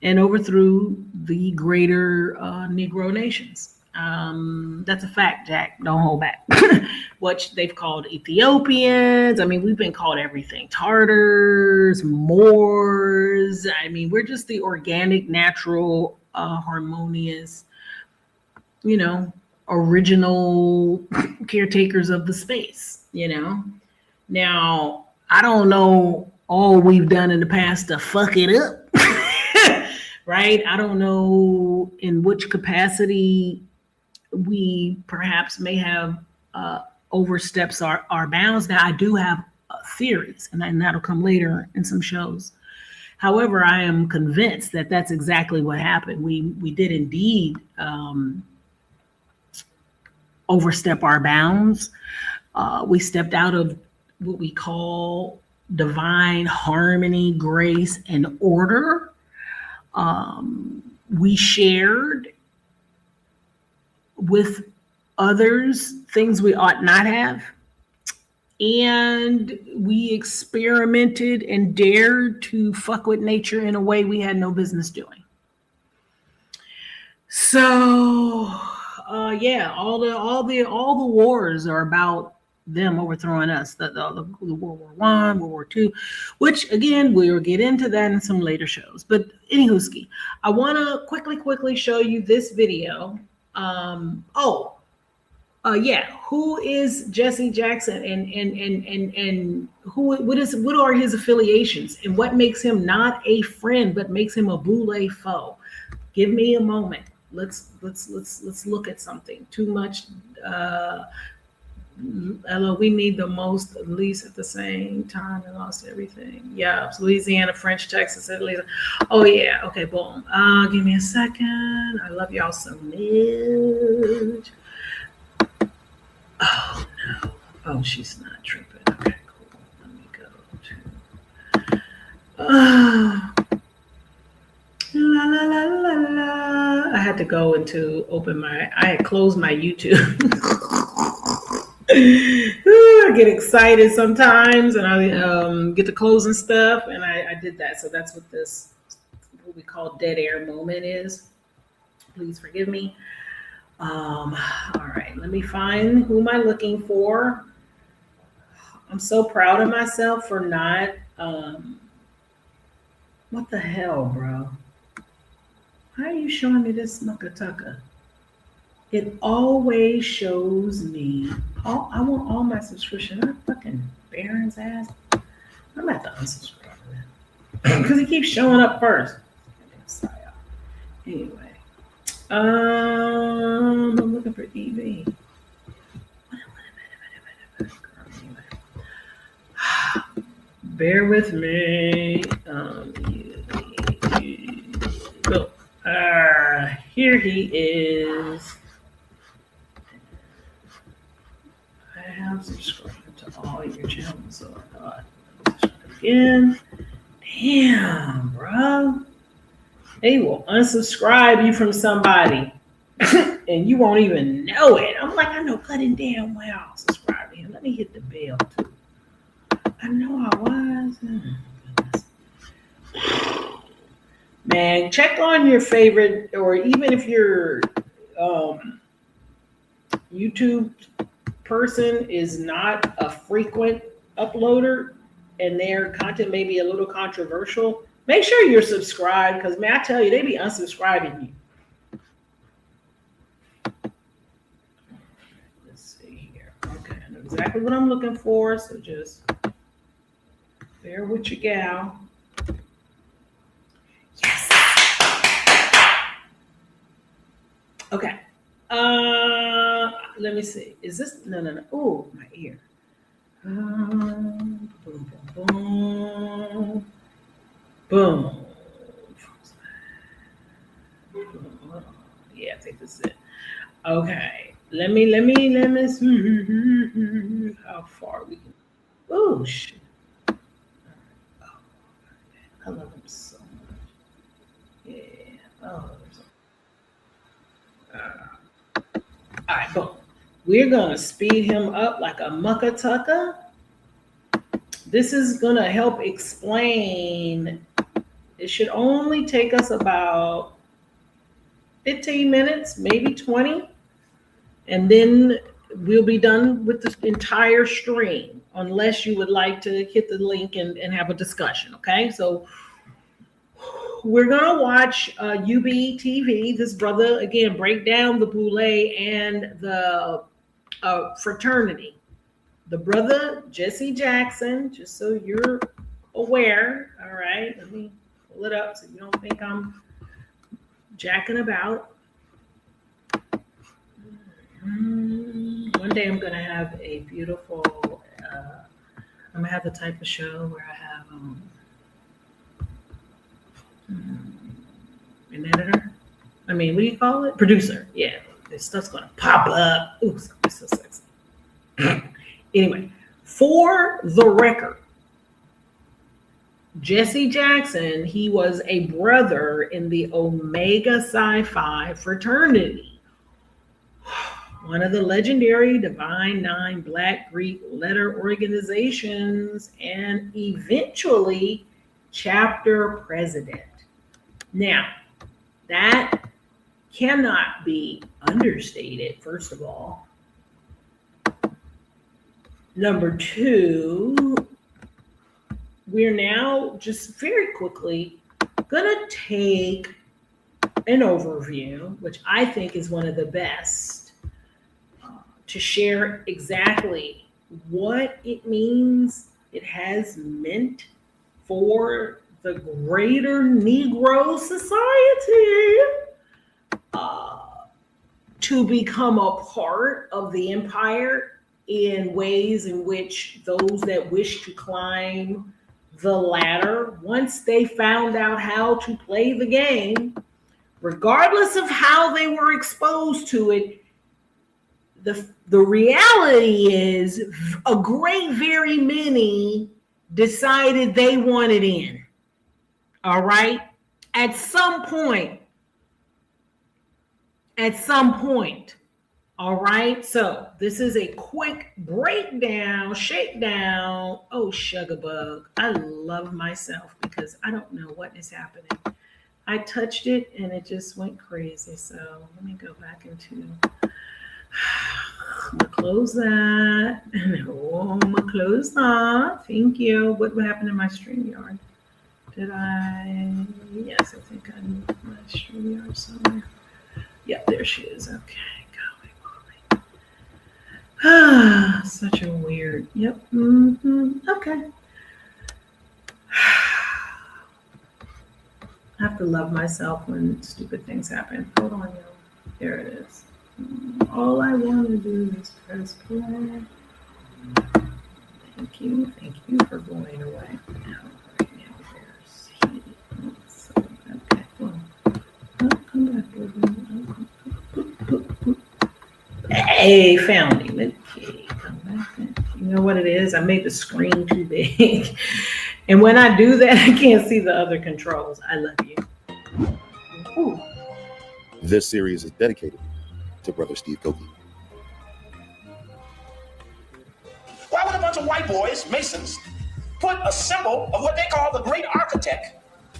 [SPEAKER 1] and overthrew the greater Negro nations. That's a fact, Jack. Don't hold back. What they've called Ethiopians. I mean, we've been called everything. Tartars, Moors. I mean, we're just the organic, natural, harmonious, original caretakers of the space. Now, I don't know all we've done in the past to fuck it up, right? I don't know in which capacity we perhaps may have oversteps our bounds. Now, I do have theories, and that'll come later in some shows. However, I am convinced that that's exactly what happened. We did indeed overstep our bounds. We stepped out of what we call divine harmony, grace, and order. We shared with others things we ought not have. and we experimented and dared to fuck with nature in a way we had no business doing. So, yeah, all the wars are about them overthrowing us. The World War I, World War II, which again we'll get into that in some later shows. But anywho, I want to quickly show you this video. Yeah, who is Jessie Jackson and what are his affiliations and what makes him not a friend but makes him a Boule foe? Give me a moment. Let's look at something. Too much. We need the most, at least at the same time, and lost everything. Yeah, Louisiana, French, Texas, Italy. Oh yeah, okay, boom. Give me a second. I love y'all so much. Oh no. Oh, she's not tripping. Okay, cool. Let me go to la la la la la. I had to go into I had closed my YouTube. I get excited sometimes and I get to closing stuff, and I did that. So that's what this, what we call dead air moment is. Please forgive me. All right, let me find who am I looking for. I'm so proud of myself for not what the hell, bro? Why are you showing me this muckatucka? It always shows me. I want all my subscription. Not fucking Baron's ass. I'm at the unsubscribe because he keeps showing up first. Anyway, I'm looking for EV. Bear with me. Here he is. I have subscribed to all your channels, so I thought subscribe again. Damn, bro. They will unsubscribe you from somebody and you won't even know it. I'm like, I know cutting damn well I'll subscribe to him. Let me hit the bell too. I know I was. Man, check on your favorite, or even if your YouTube person is not a frequent uploader and their content may be a little controversial, make sure you're subscribed, because man, I tell you, they be unsubscribing you. Let's see here. Okay, I know exactly what I'm looking for, so just bear with your gal. Yes. Okay. Let me see. Is this no? Oh, my ear. Boom, boom, boom. Boom. Yeah, I think this is it. Okay. Let me see how far we can. Oh shit. Oh, I love him so much. Yeah. Oh. All right, boom. We're gonna speed him up like a muckatucka. This is gonna help explain. It should only take us about 15 minutes, maybe 20. And then we'll be done with the entire stream, unless you would like to hit the link and have a discussion, okay? So we're gonna watch UB TV, this brother, again, break down the Boule and the fraternity. The brother, Jessie Jackson, just so you're aware, all right? Let me pull it up so you don't think I'm jacking about. One day I'm gonna have a beautiful, I'm gonna have the type of show where I have an editor. I mean, what do you call it? Producer. Yeah, this stuff's gonna pop up. Ooh, it's so sexy. Anyway, for the record, Jessie Jackson, he was a brother in the Omega Psi Phi fraternity. one of the legendary Divine Nine Black Greek letter organizations, and eventually chapter president. Now, that cannot be understated, first of all. Number two, we're now just very quickly gonna take an overview, which I think is one of the best, to share exactly what it means, it has meant for the greater Negro society to become a part of the empire in ways in which those that wish to climb the ladder, once they found out how to play the game, regardless of how they were exposed to it, the reality is a great very many decided they wanted in. All right? At some point. All right, so this is a quick breakdown, shakedown. Oh, Sugarbug, I love myself because I don't know what is happening. I touched it and it just went crazy. So let me go back into, I'm gonna close that. Oh, I'm gonna close that. Thank you. What happened in my StreamYard? Did I? Yes, I think I moved my StreamYard somewhere. Yep, there she is. Okay. Such a weird, yep, okay. I have to love myself when stupid things happen. Hold on, y'all. There it is. All I want to do is press play. Thank you for going away. Now, right now, there's heat. So, okay, well, come back over. Hey, found him. Okay, come back. You know what it is? I made the screen too big. And when I do that, I can't see the other controls. I love you. Ooh.
[SPEAKER 12] This series is dedicated to Brother Steve Koki.
[SPEAKER 4] Why would a bunch of white boys, Masons, put a symbol of what they call the great architect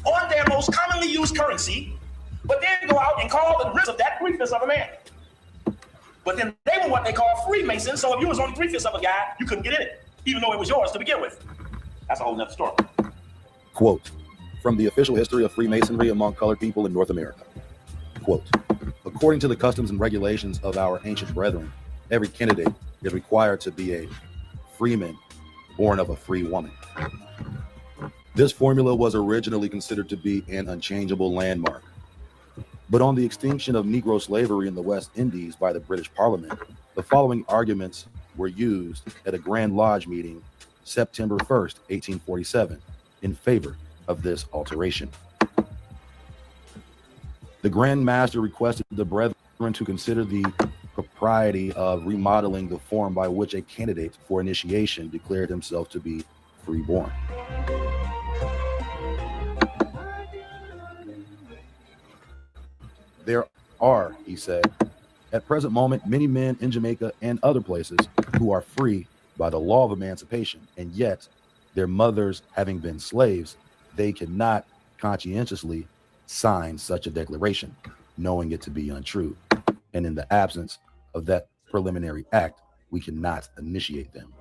[SPEAKER 4] on their most commonly used currency, but then go out and call the ribs of that 3/5 of a man? But then they were what they call Freemasons, so if you was only 3/5 of a guy, you couldn't get in it, even though it was yours to begin with. That's a whole nother story.
[SPEAKER 12] Quote, from the official history of Freemasonry among colored people in North America. Quote, according to the customs and regulations of our ancient brethren, every candidate is required to be a freeman born of a free woman. This formula was originally considered to be an unchangeable landmark. But on the extinction of Negro slavery in the West Indies by the British Parliament, the following arguments were used at a Grand Lodge meeting September 1st, 1847, in favor of this alteration. The Grand Master requested the brethren to consider the propriety of remodeling the form by which a candidate for initiation declared himself to be freeborn. There are, he said, at present moment, many men in Jamaica and other places who are free by the law of emancipation, and yet their mothers having been slaves, they cannot conscientiously sign such a declaration, knowing it to be untrue. And in the absence of that preliminary act, we cannot initiate them.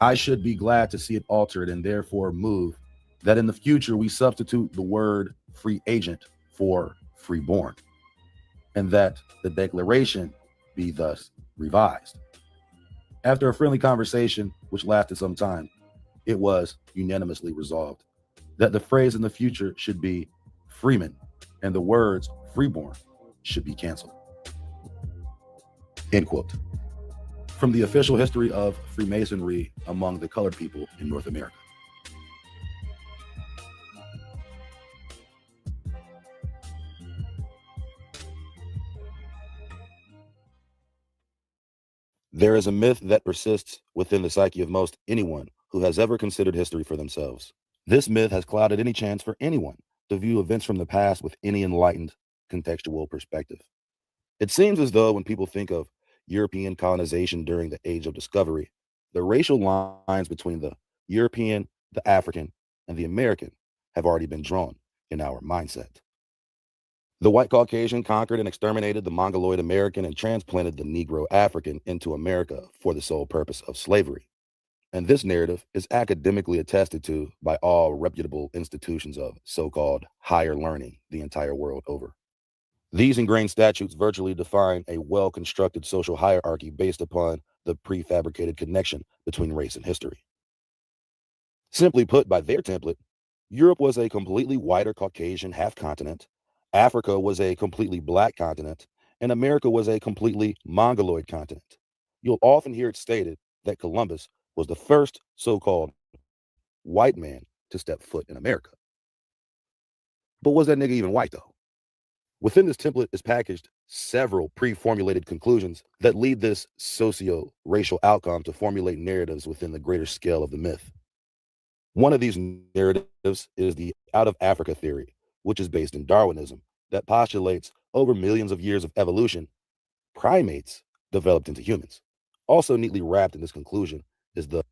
[SPEAKER 12] I should be glad to see it altered and therefore move that in the future we substitute the word free agent for freeborn, and that the declaration be thus revised. After a friendly conversation, which lasted some time, it was unanimously resolved that the phrase in the future should be freeman and the words freeborn should be canceled. End quote. From the official history of Freemasonry among the colored people in North America. There is a myth that persists within the psyche of most anyone who has ever considered history for themselves. This myth has clouded any chance for anyone to view events from the past with any enlightened contextual perspective. It seems as though when people think of European colonization during the Age of Discovery, the racial lines between the European, the African, and the American have already been drawn in our mindset. The white Caucasian conquered and exterminated the Mongoloid American and transplanted the Negro African into America for the sole purpose of slavery. And this narrative is academically attested to by all reputable institutions of so-called higher learning the entire world over. These ingrained statutes virtually define a well-constructed social hierarchy based upon the prefabricated connection between race and history. Simply put, by their template, Europe was a completely whiter Caucasian half-continent, Africa was a completely black continent, and America was a completely Mongoloid continent. You'll often hear it stated that Columbus was the first so-called white man to step foot in America. But was that nigga even white, though? Within this template is packaged several pre-formulated conclusions that lead this socio-racial outcome to formulate narratives within the greater scale of the myth. One of these narratives is the out of Africa theory, which is based in Darwinism, that postulates over millions of years of evolution, primates developed into humans. Also neatly wrapped in this conclusion is the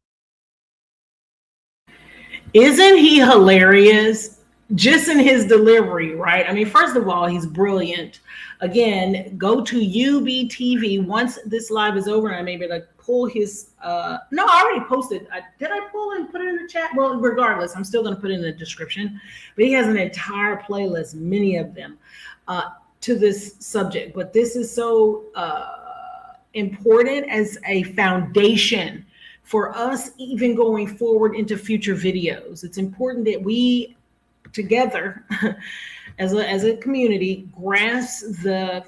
[SPEAKER 1] Isn't he hilarious? Just in his delivery, right? I mean, first of all, he's brilliant. Again, go to UBTV once this live is over. I may be able to pull his, no, I already posted. Did I pull and put it in the chat? Well, regardless, I'm still going to put it in the description. But he has an entire playlist, many of them, to this subject. But this is so important as a foundation for us even going forward into future videos. It's important that we together as a community grasp the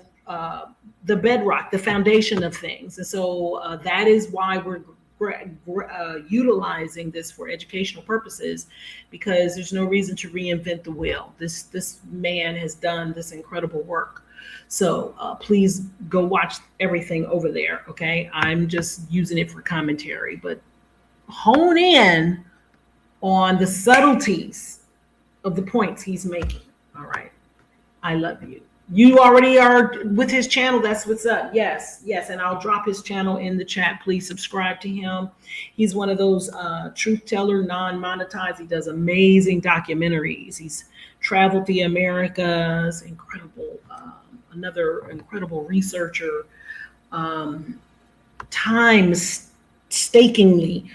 [SPEAKER 1] bedrock, the foundation of things. And so that is why we're utilizing this for educational purposes, because there's no reason to reinvent the wheel. This man has done this incredible work. So please go watch everything over there. Okay, I'm just using it for commentary, but hone in on the subtleties of the points he's making. All right. I love you. You already are with his channel. That's what's up. Yes. And I'll drop his channel in the chat. Please subscribe to him. He's one of those truth teller, non-monetized. He does amazing documentaries. He's traveled the Americas. Incredible. Another incredible researcher. Stakingly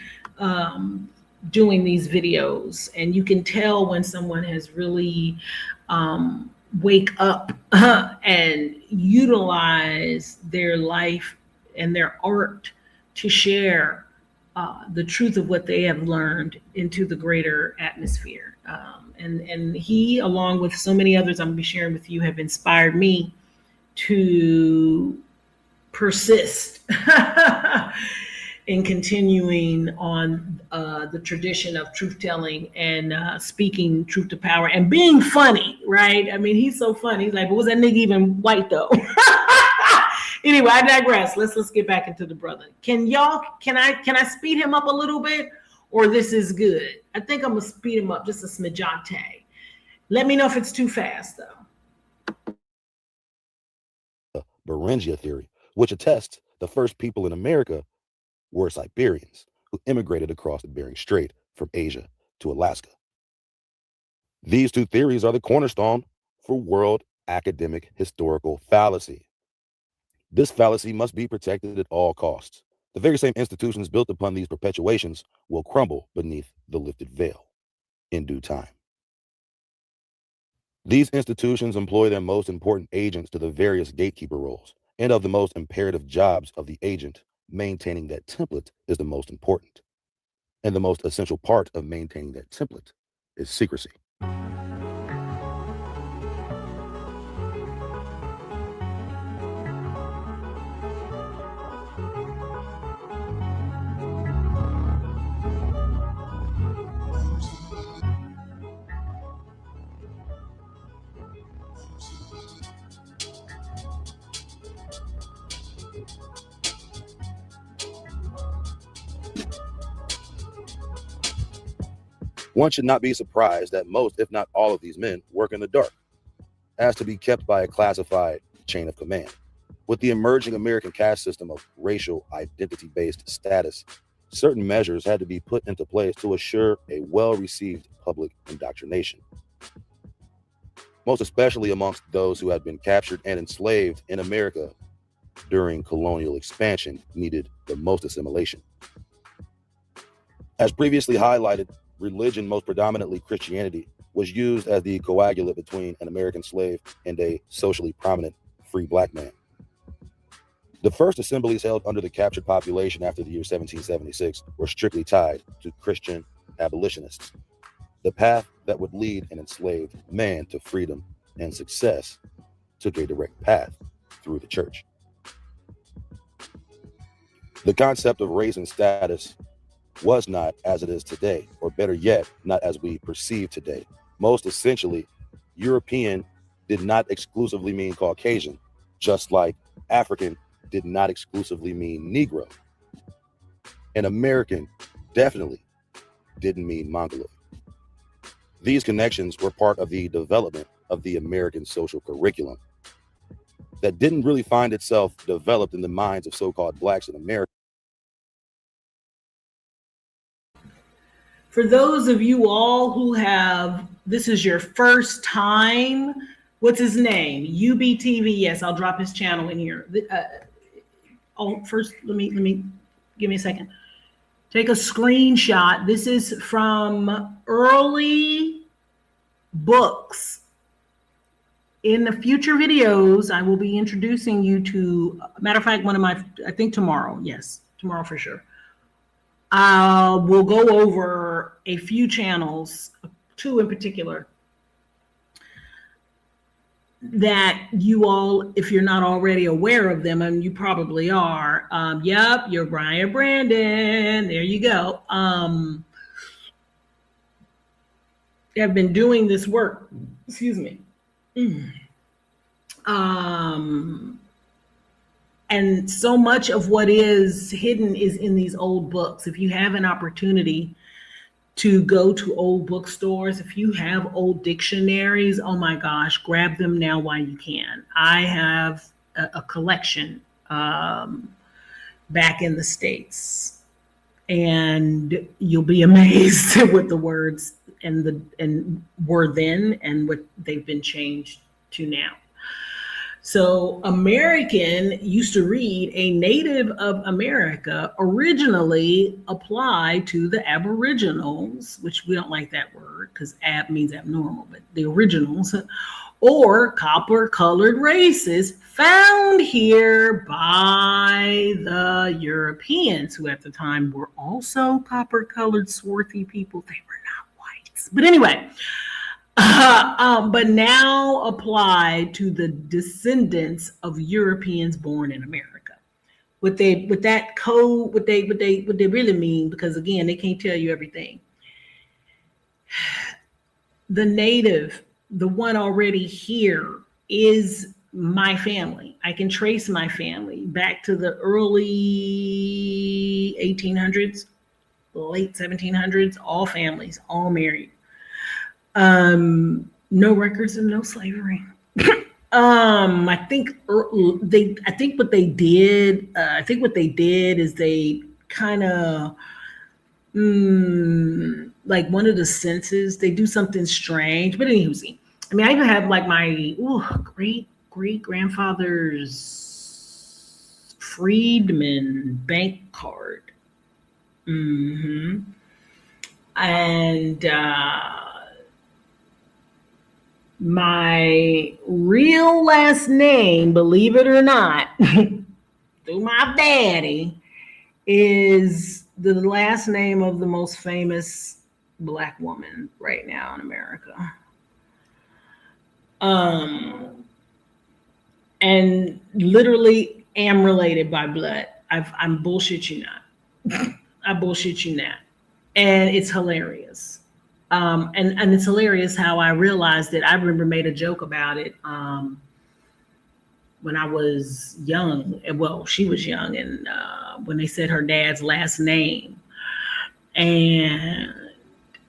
[SPEAKER 1] doing these videos, and you can tell when someone has really wake up and utilize their life and their art to share the truth of what they have learned into the greater atmosphere. And he, along with so many others I'm going to be sharing with you, have inspired me to persist in continuing on the tradition of truth telling and speaking truth to power and being funny, right? I mean, he's so funny. He's like, but was that nigga even white though? Anyway, I digress. Let's get back into the brother. Can I speed him up a little bit, or this is good? I think I'm gonna speed him up just a smidjante. Let me know if it's too fast though.
[SPEAKER 12] Beringia theory, which attests the first people in America were Siberians who immigrated across the Bering Strait from Asia to Alaska. These two theories are the cornerstone for world academic historical fallacy. This fallacy must be protected at all costs. The very same institutions built upon these perpetuations will crumble beneath the lifted veil in due time. These institutions employ their most important agents to the various gatekeeper roles, and of the most imperative jobs of the agent, maintaining that template is the most important. And the most essential part of maintaining that template is secrecy. One should not be surprised that most, if not all of these men work in the dark, as to be kept by a classified chain of command. With the emerging American caste system of racial identity-based status, certain measures had to be put into place to assure a well-received public indoctrination, most especially amongst those who had been captured and enslaved in America during colonial expansion needed the most assimilation. As previously highlighted, religion, most predominantly Christianity, was used as the coagulant between an American slave and a socially prominent free black man. The first assemblies held under the captured population after the year 1776 were strictly tied to Christian abolitionists. The path that would lead an enslaved man to freedom and success took a direct path through the church. The concept of race and status was not as it is today, or better yet, not as we perceive today. Most essentially, European did not exclusively mean Caucasian, just like African did not exclusively mean Negro. And American definitely didn't mean Mongoloid. These connections were part of the development of the American social curriculum that didn't really find itself developed in the minds of so-called blacks in America.
[SPEAKER 1] For those of you all who this is your first time, what's his name? UBTV. Yes, I'll drop his channel in here. First, let me give me a second. Take a screenshot. This is from early books. In the future videos, I will be introducing you to, matter of fact, I think tomorrow. Yes, tomorrow for sure. We'll go over a few channels, two in particular, that you all, if you're not already aware of them, and you probably are, yep, you're Brian Brandon, there you go. Have been doing this work, excuse me. And so much of what is hidden is in these old books. If you have an opportunity to go to old bookstores, if you have old dictionaries, oh my gosh, grab them now while you can. I have a collection back in the States, and you'll be amazed at what the words and were then and what they've been changed to now. So American used to read a native of America originally applied to the aboriginals, which we don't like that word because ab means abnormal, but the originals, or copper colored races found here by the Europeans, who at the time were also copper colored swarthy people. They were not whites. But anyway, but now applied to the descendants of Europeans born in America. What they really mean, because again, they can't tell you everything. The native, the one already here, is my family. I can trace my family back to the early 1800s, late 1700s, all families, all married. No records of no slavery. I think what they did is they kind of like one of the census, they do something strange. But anyway, I mean, I even have like my great grandfather's freedman bank card. And my real last name, believe it or not, through my daddy, is the last name of the most famous Black woman right now in America. And literally am related by blood. I'm bullshit you not. I bullshit you not. And it's hilarious. And it's hilarious how I realized it. I remember made a joke about it when I was young. Well, she was young, and when they said her dad's last name, and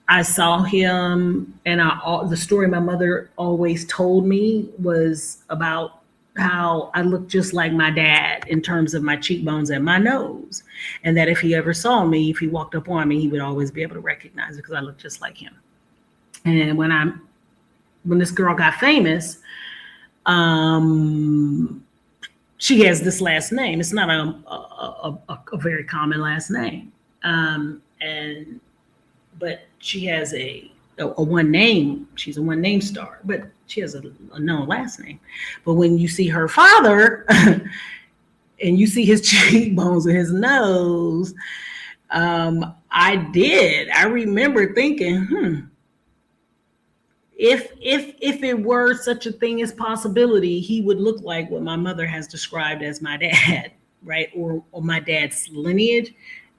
[SPEAKER 1] I saw him, and the story my mother always told me was about how I looked just like my dad in terms of my cheekbones and my nose. And that if he ever saw me, if he walked up on me, he would always be able to recognize it because I looked just like him. And when this girl got famous, she has this last name. It's not a very common last name. But she has a one name. She's a one name star, but she has a known last name. But when you see her father and you see his cheekbones and his nose, I remember thinking, if it were such a thing as possibility, he would look like what my mother has described as my dad, right? Or my dad's lineage.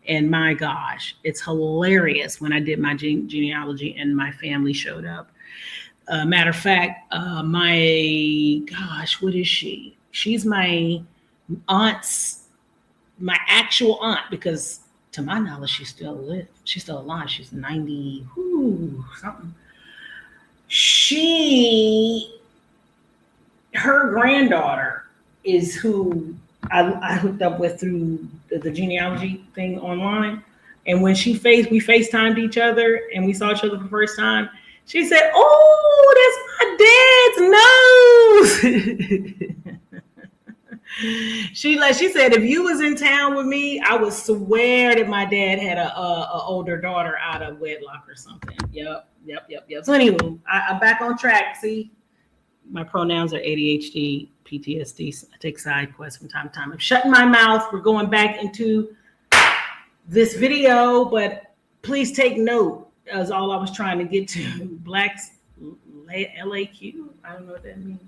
[SPEAKER 1] And my gosh, it's hilarious when I did my genealogy and my family showed up. Matter of fact, what is she? She's my actual aunt, because to my knowledge, she still lives. She's still alive. She's 90, something. Her granddaughter is who I hooked up with through the genealogy thing online. And when we FaceTimed each other and we saw each other for the first time, she said, "Oh, that's my dad's nose." She said, if you was in town with me, I would swear that my dad had a older daughter out of wedlock or something. Yep. So anyway, I'm back on track. See, my pronouns are ADHD, PTSD. I take side quests from time to time. I'm shutting my mouth. We're going back into this video, but please take note. That's all I was trying to get to. Blacks, LAQ. I don't know what that means.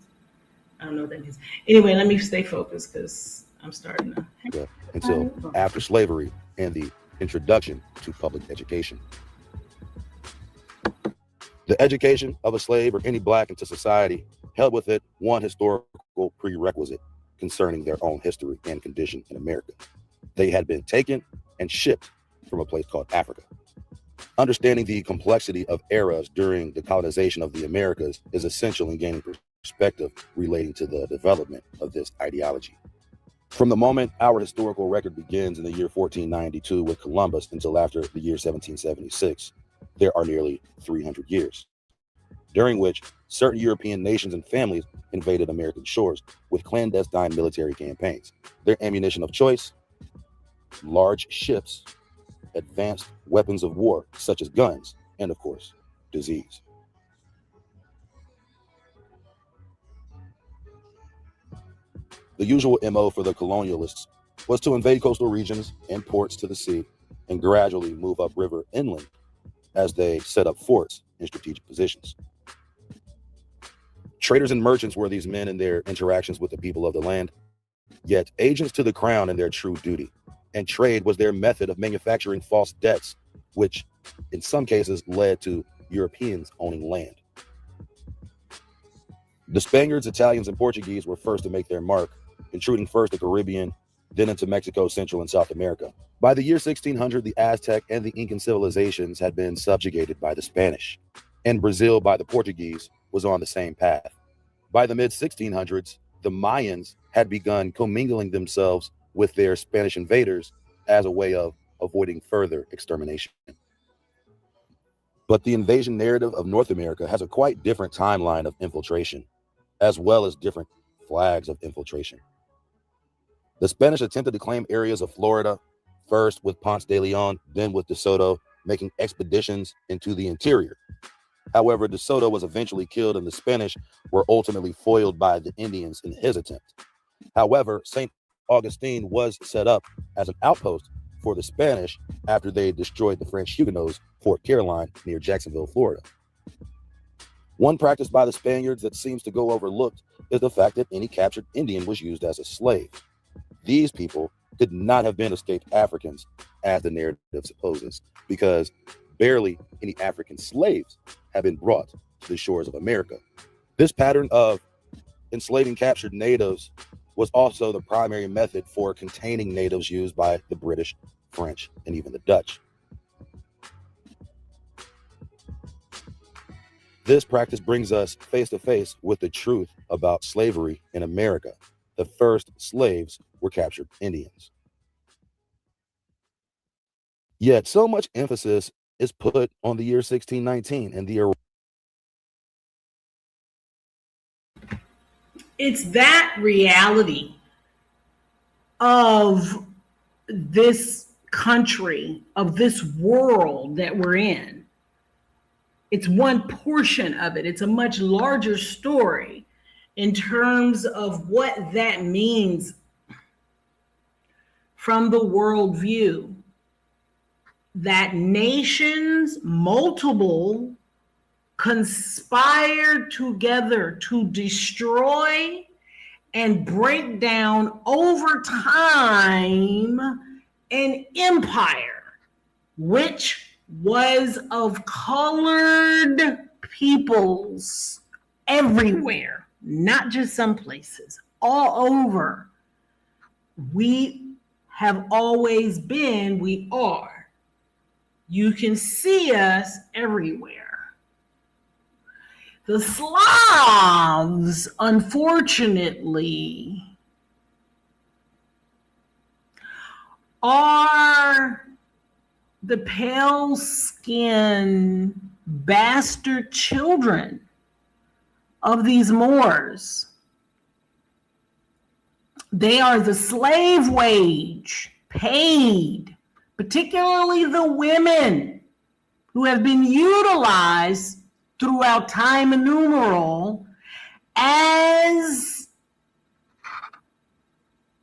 [SPEAKER 1] Anyway, let me stay focused because I'm starting to.
[SPEAKER 12] Yeah, until after slavery and the introduction to public education. The education of a slave or any black into society held with it one historical prerequisite concerning their own history and condition in America. They had been taken and shipped from a place called Africa. Understanding the complexity of eras during the colonization of the Americas is essential in gaining perspective relating to the development of this ideology. From the moment our historical record begins in the year 1492 with Columbus until after the year 1776, there are nearly 300 years, during which certain European nations and families invaded American shores with clandestine military campaigns. Their ammunition of choice: large ships, advanced weapons of war such as guns, and of course, disease. The usual MO for the colonialists was to invade coastal regions and ports to the sea and gradually move upriver inland as they set up forts in strategic positions. Traders and merchants were these men in their interactions with the people of the land, yet agents to the crown in their true duty. And trade was their method of manufacturing false debts, which in some cases led to Europeans owning land. The Spaniards, Italians, and Portuguese were first to make their mark, intruding first the Caribbean, then into Mexico, Central and South America. By the year 1600, the Aztec and the Incan civilizations had been subjugated by the Spanish, and Brazil by the Portuguese was on the same path. By the mid-1600s, the Mayans had begun commingling themselves with their Spanish invaders as a way of avoiding further extermination. But the invasion narrative of North America has a quite different timeline of infiltration, as well as different flags of infiltration. The Spanish attempted to claim areas of Florida, first with Ponce de Leon, then with De Soto, making expeditions into the interior. However, De Soto was eventually killed, and the Spanish were ultimately foiled by the Indians in his attempt. However, St. Augustine was set up as an outpost for the Spanish after they destroyed the French Huguenots' Fort Caroline near Jacksonville, Florida. One practice by the Spaniards that seems to go overlooked is the fact that any captured Indian was used as a slave. These people could not have been escaped Africans, as the narrative supposes, because barely any African slaves have been brought to the shores of America. This pattern of enslaving captured natives was also the primary method for containing natives used by the British, French, and even the Dutch. This practice brings us face to face with the truth about slavery in America. The first slaves were captured Indians. Yet so much emphasis is put on the year 1619 and the
[SPEAKER 1] It's that reality of this country, of this world that we're in. It's one portion of it. It's a much larger story in terms of what that means from the worldview. That nations, multiple, conspired together to destroy and break down over time an empire, which was of colored peoples everywhere, not just some places, all over. We have always been, we are. You can see us everywhere. The Slavs, unfortunately, are the pale-skinned bastard children of these Moors. They are the slave wage paid, particularly the women who have been utilized throughout time innumerable as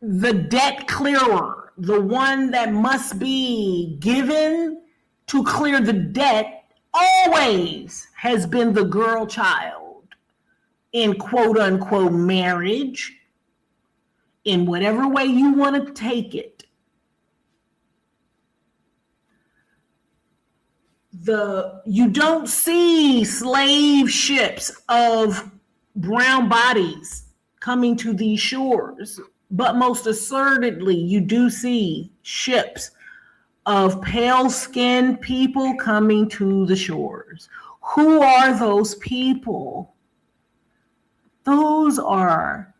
[SPEAKER 1] the debt clearer, the one that must be given to clear the debt, always has been the girl child in quote unquote marriage, in whatever way you want to take it. You don't see slave ships of brown bodies coming to these shores, but most assertedly, you do see ships of pale-skinned people coming to the shores. Who are those people? Those are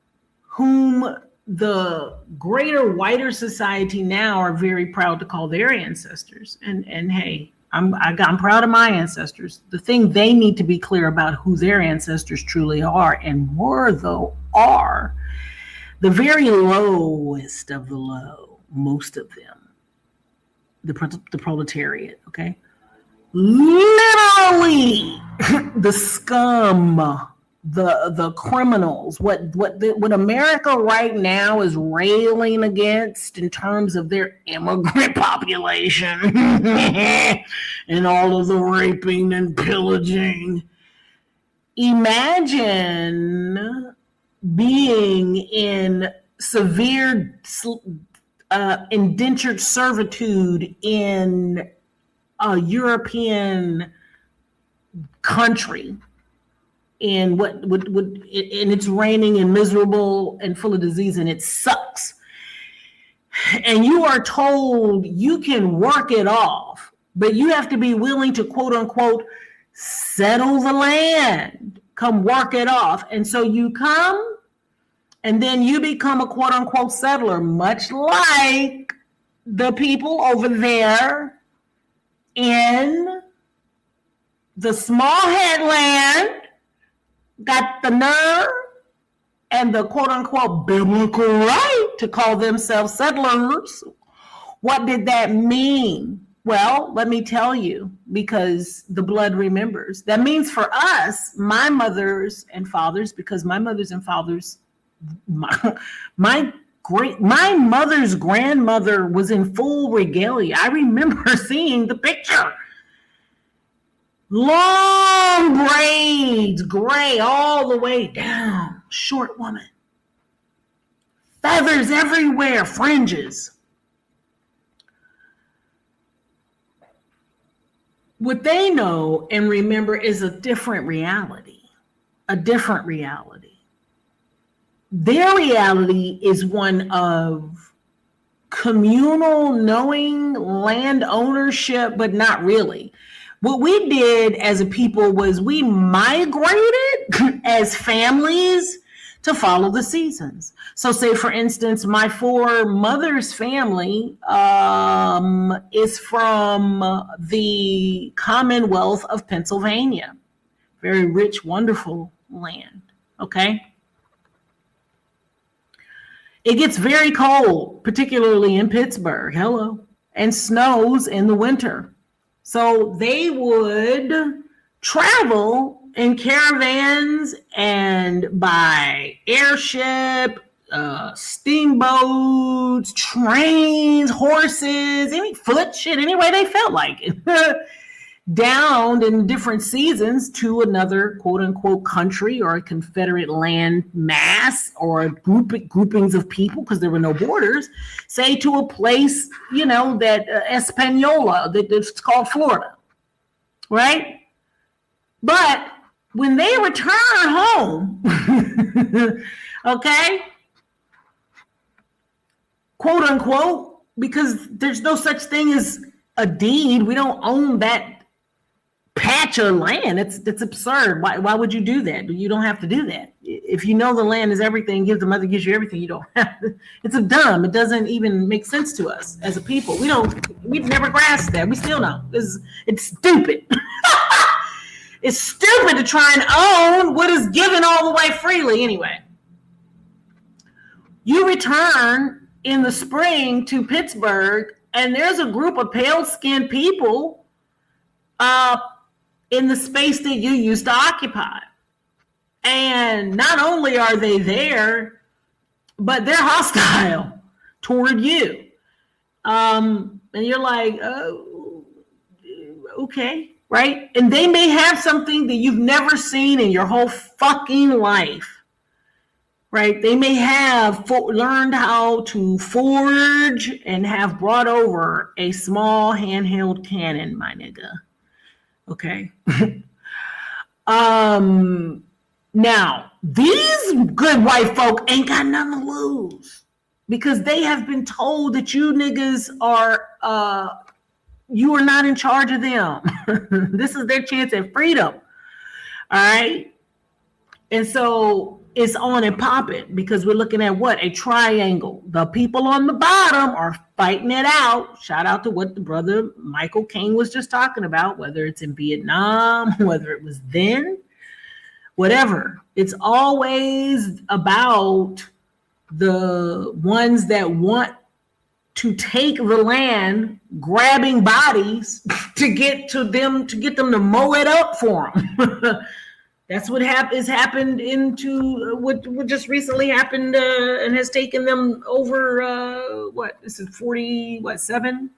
[SPEAKER 1] whom the greater, whiter society now are very proud to call their ancestors. And hey, I'm proud of my ancestors. The thing they need to be clear about who their ancestors truly are and were, though, are the very lowest of the low, most of them, the proletariat, okay? Literally the scum, the criminals, what America right now is railing against in terms of their immigrant population and all of the raping and pillaging. Imagine being in severe indentured servitude in a European country, and and it's raining and miserable and full of disease and it sucks. And you are told you can work it off, but you have to be willing to quote unquote settle the land, come work it off. And so you come and then you become a quote unquote settler, much like the people over there in the small headland got the nerve and the quote unquote biblical right to call themselves settlers. What did that mean? Well, let me tell you, because the blood remembers. That means for us, my mothers and fathers, because my mothers and fathers, my mother's grandmother was in full regalia. I remember seeing the picture. Long braids, gray all the way down, short woman. Feathers everywhere, fringes. What they know and remember is a different reality, a different reality. Their reality is one of communal knowing, land ownership, but not really. What we did as a people was we migrated as families to follow the seasons. So say, for instance, my foremothers family is from the Commonwealth of Pennsylvania. Very rich, wonderful land, okay? It gets very cold, particularly in Pittsburgh, hello, and snows in the winter. So they would travel in caravans and by airship, steamboats, trains, horses, any foot shit, any way they felt like it, down in different seasons to another quote unquote country or a Confederate land mass or groupings of people, because there were no borders, say to a place, you know, that Espanola, that's called Florida, right? But when they return home, okay, quote unquote, because there's no such thing as a deed. We don't own that patch of land. It's absurd. Why would you do that? You don't have to do that. If you know the land is everything, the mother gives you everything, you don't have to. It's dumb. It doesn't even make sense to us as a people. We've never grasped that. We still don't. It's stupid. It's stupid to try and own what is given all the way freely anyway. You return in the spring to Pittsburgh, and there's a group of pale-skinned people in the space that you used to occupy. And not only are they there, but they're hostile toward you. And you're like, oh, okay, right? And they may have something that you've never seen in your whole fucking life, right? They may have learned how to forge and have brought over a small handheld cannon, my nigga. Okay. Now, these good white folk ain't got nothing to lose because they have been told that you niggas are, you are not in charge of them. This is their chance at freedom. All right. And so it's on and popping because we're looking at what? A triangle. The people on the bottom are fighting it out. Shout out to what the brother Michael King was just talking about, whether it's in Vietnam, whether it was then, whatever. It's always about the ones that want to take the land, grabbing bodies to get them to mow it up for them. That's what happened into what just recently happened and has taken them over, this is 7?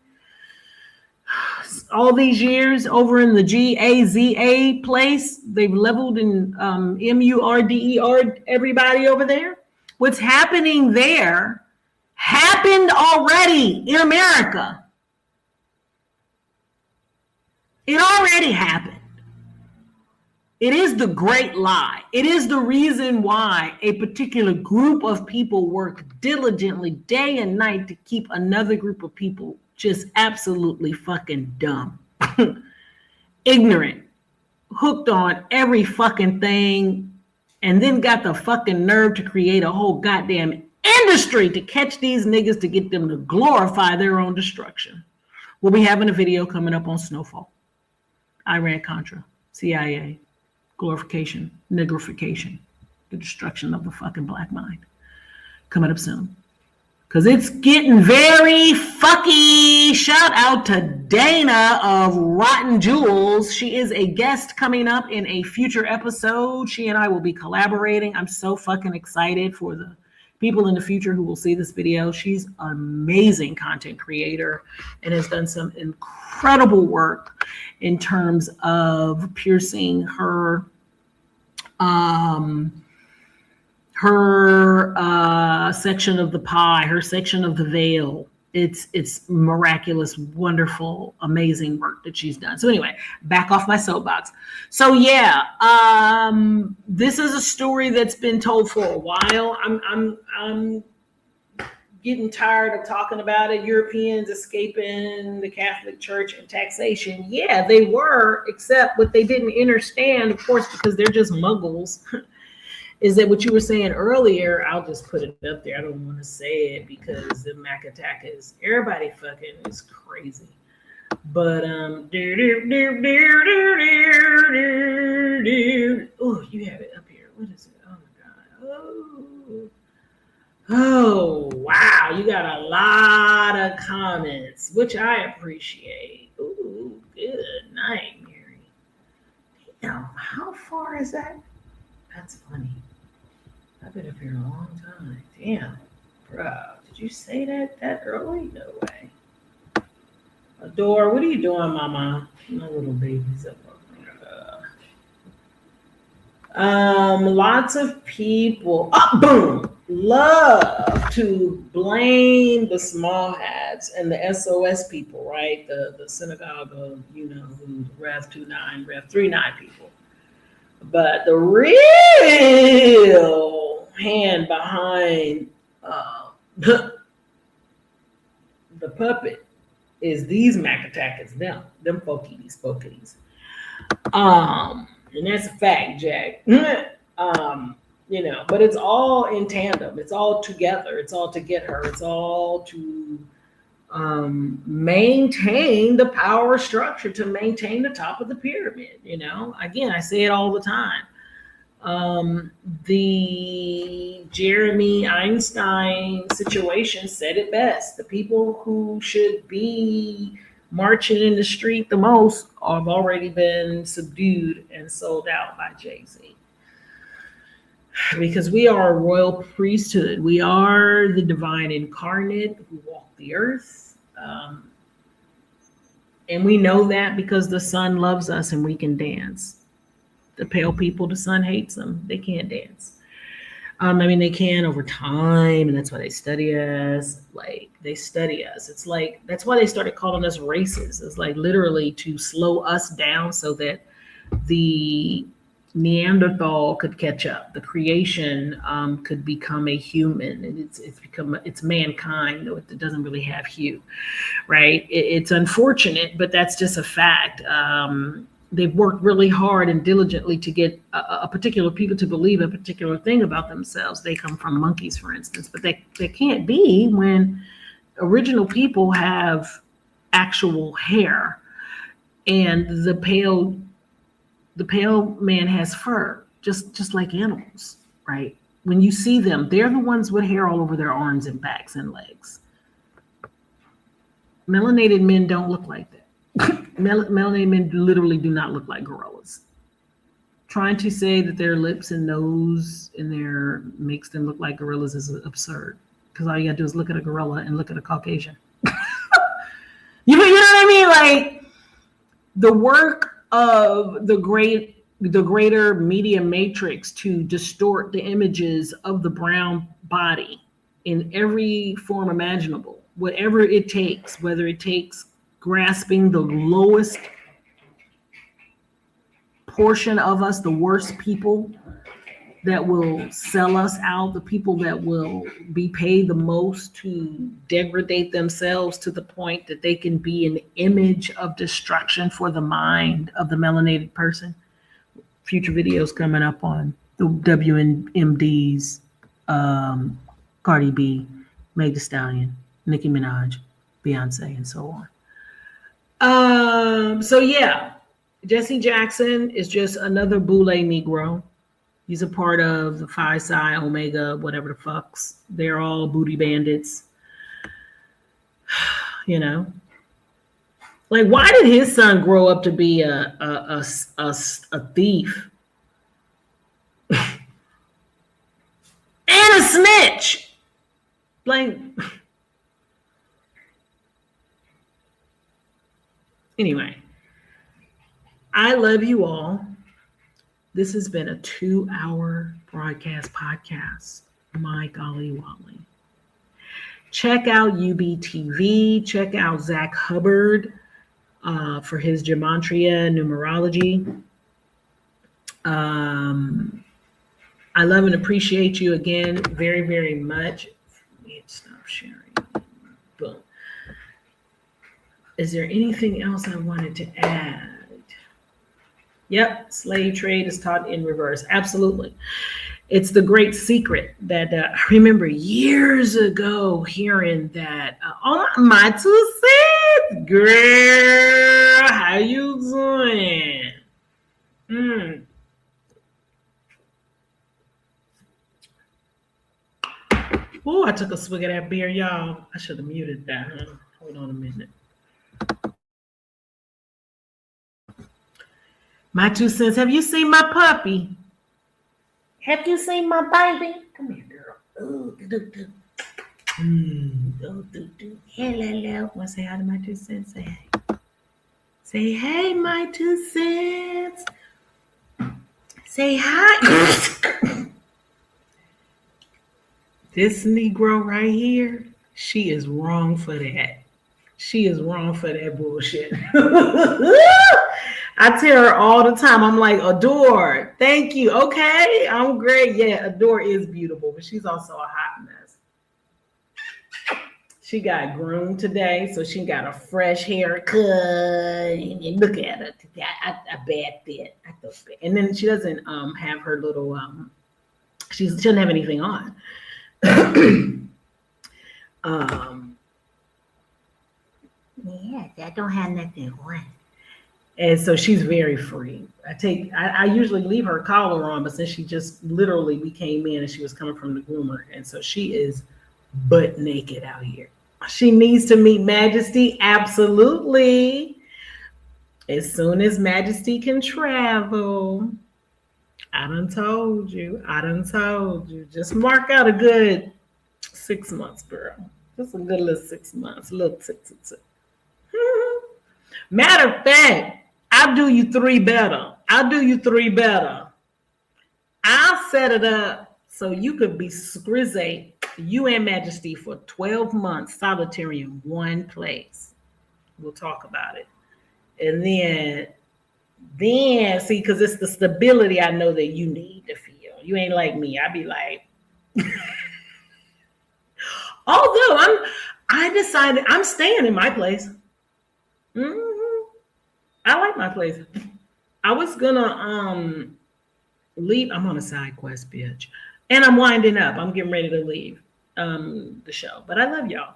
[SPEAKER 1] All these years over in the GAZA place. They've leveled in MURDER everybody over there. What's happening there happened already in America. It already happened. It is the great lie. It is the reason why a particular group of people work diligently day and night to keep another group of people just absolutely fucking dumb, ignorant, hooked on every fucking thing, and then got the fucking nerve to create a whole goddamn industry to catch these niggas to get them to glorify their own destruction. We'll be having a video coming up on Snowfall, Iran-Contra, CIA, glorification, negrification, the destruction of the fucking black mind. Coming up soon. Because it's getting very fucky. Shout out to Dana of Rotten Jewels. She is a guest coming up in a future episode. She and I will be collaborating. I'm so fucking excited for the people in the future who will see this video. She's an amazing content creator and has done some incredible work in terms of piercing her section of the pie, her section of the veil. It's miraculous, wonderful, amazing work that she's done. So anyway, back off my soapbox. So yeah, this is a story that's been told for a while. I'm getting tired of talking about it. Europeans escaping the Catholic Church and taxation. Yeah, they were, except what they didn't understand, of course, because they're just muggles, is that what you were saying earlier. I'll just put it up there. I don't want to say it because the Mac attack is, everybody fucking is crazy. But oh, you have it up here. What is it? Oh my God. Oh wow, you got a lot of comments, which I appreciate. Ooh, good night, Mary. Damn, how far is that? That's funny. I've been up here a long time. Damn, bro, did you say that early? No way. Adore, what are you doing, mama? My little baby's up. Lots of people, boom, love to blame the small hats and the SOS people, right? The synagogue of, you know, who, Rev 29, Rev 39 people. But the real hand behind the puppet is these Mac attackers, them folkies. And that's a fact, Jack. You know, but it's all in tandem. It's all together. It's all to get her. It's all to maintain the power structure, to maintain the top of the pyramid. You know, again, I say it all the time. The Jeremy Einstein situation said it best. The people who should be marching in the street the most have already been subdued and sold out by Jay-Z. Because we are a royal priesthood. We are the divine incarnate who walk the earth. And we know that because the sun loves us and we can dance. The pale people, the sun hates them. They can't dance. I mean, they can over time, and that's why they study us. Like, they study us. It's like, that's why they started calling us races. It's like literally to slow us down so that the Neanderthal could catch up. The creation could become a human, and it's mankind, though it doesn't really have hue, right? It's unfortunate, but that's just a fact. They've worked really hard and diligently to get a particular people to believe a particular thing about themselves. They come from monkeys, for instance, but they can't be when original people have actual hair, and the pale man has fur, just like animals, right? When you see them, they're the ones with hair all over their arms and backs and legs. Melanated men don't look like that. Melanated men literally do not look like gorillas. Trying to say that their lips and nose and their makes them look like gorillas is absurd, because all you gotta do is look at a gorilla and look at a Caucasian. You know what I mean? Like, the work of the greater media matrix to distort the images of the brown body in every form imaginable, whatever it takes, whether it takes grasping the lowest portion of us, the worst people that will sell us out, the people that will be paid the most to degrade themselves to the point that they can be an image of destruction for the mind of the melanated person. Future videos coming up on the WMDs, Cardi B, Meg Thee Stallion, Nicki Minaj, Beyonce, and so on. So yeah, Jessie Jackson is just another Boule Negro. He's a part of the Phi Psi Omega, whatever the fucks. They're all booty bandits. You know, like, why did his son grow up to be a thief and a snitch? Like. Anyway, I love you all. This has been a 2-hour broadcast podcast. My golly Wally. Check out UBTV. Check out Zach Hubbard for his gematria numerology. I love and appreciate you again very, very much. Let me Stop sharing. Boom. Is there anything else I wanted to add? Yep, slave trade is taught in reverse. Absolutely. It's the great secret that I remember years ago hearing that, oh, my 2 cents, girl, how you doing? Oh, I took a swig of that beer, y'all. I should have muted that, huh? Hold on a minute. My 2 cents. Have you seen my puppy? Have you seen my baby? Come here, girl. Oh, do. Oh, do. Hello. Want to say hi to my 2 cents? Say hey. Say hey, my 2 cents. Say hi. This Negro right here, she is wrong for that. She is wrong for that bullshit. I tell her all the time, I'm like, Adore, thank you. Okay, I'm great. Yeah, Adore is beautiful, but she's also a hot mess. She got groomed today, so she got a fresh haircut. And look at her, got a bad fit. And then she doesn't have her little, she doesn't have anything on. Yes, I don't have nothing on. And so she's very free. I usually leave her collar on, but since she just literally, we came in and she was coming from the groomer. And so she is butt naked out here. She needs to meet Majesty. Absolutely. As soon as Majesty can travel. I done told you. Just mark out a good 6 months, girl. Just a good little 6 months. Little 6. Matter of fact, I'll do you 3 better. I'll set it up so you could be Scrizzy, you and Majesty, for 12 months solitary in one place. We'll talk about it. And then see, because it's the stability I know that you need to feel. You ain't like me. I be like, although I decided I'm staying in my place. I like my place. I was gonna leave. I'm on a side quest, bitch. And I'm winding up. I'm getting ready to leave the show. But I love y'all.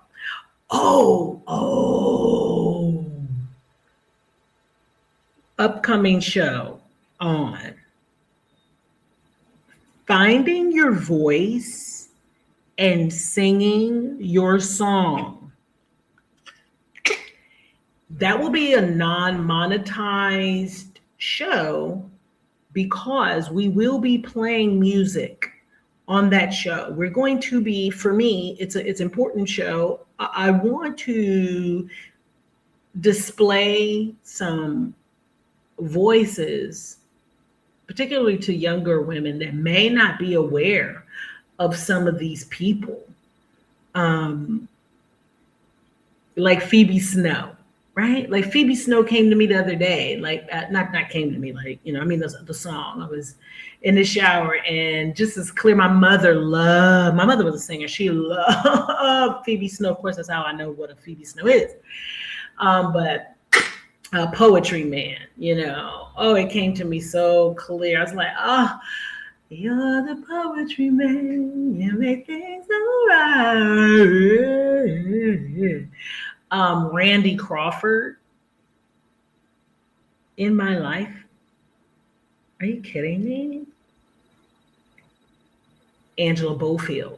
[SPEAKER 1] Oh. Upcoming show on finding your voice and singing your song. That will be a non-monetized show because we will be playing music on that show. We're going to be, for me, it's an important show. I want to display some voices, particularly to younger women that may not be aware of some of these people, like Phoebe Snow, right? Like Phoebe Snow came to me the other day, like not came to me, like, you know, I mean, the song. I was in the shower and just as clear, my mother was a singer. She loved Phoebe Snow. Of course, that's how I know what a Phoebe Snow is. But Poetry Man, you know, it came to me so clear. I was like, oh, you're the poetry man, you make things all right. Randy Crawford in my life. Are you kidding me? Angela Bofield.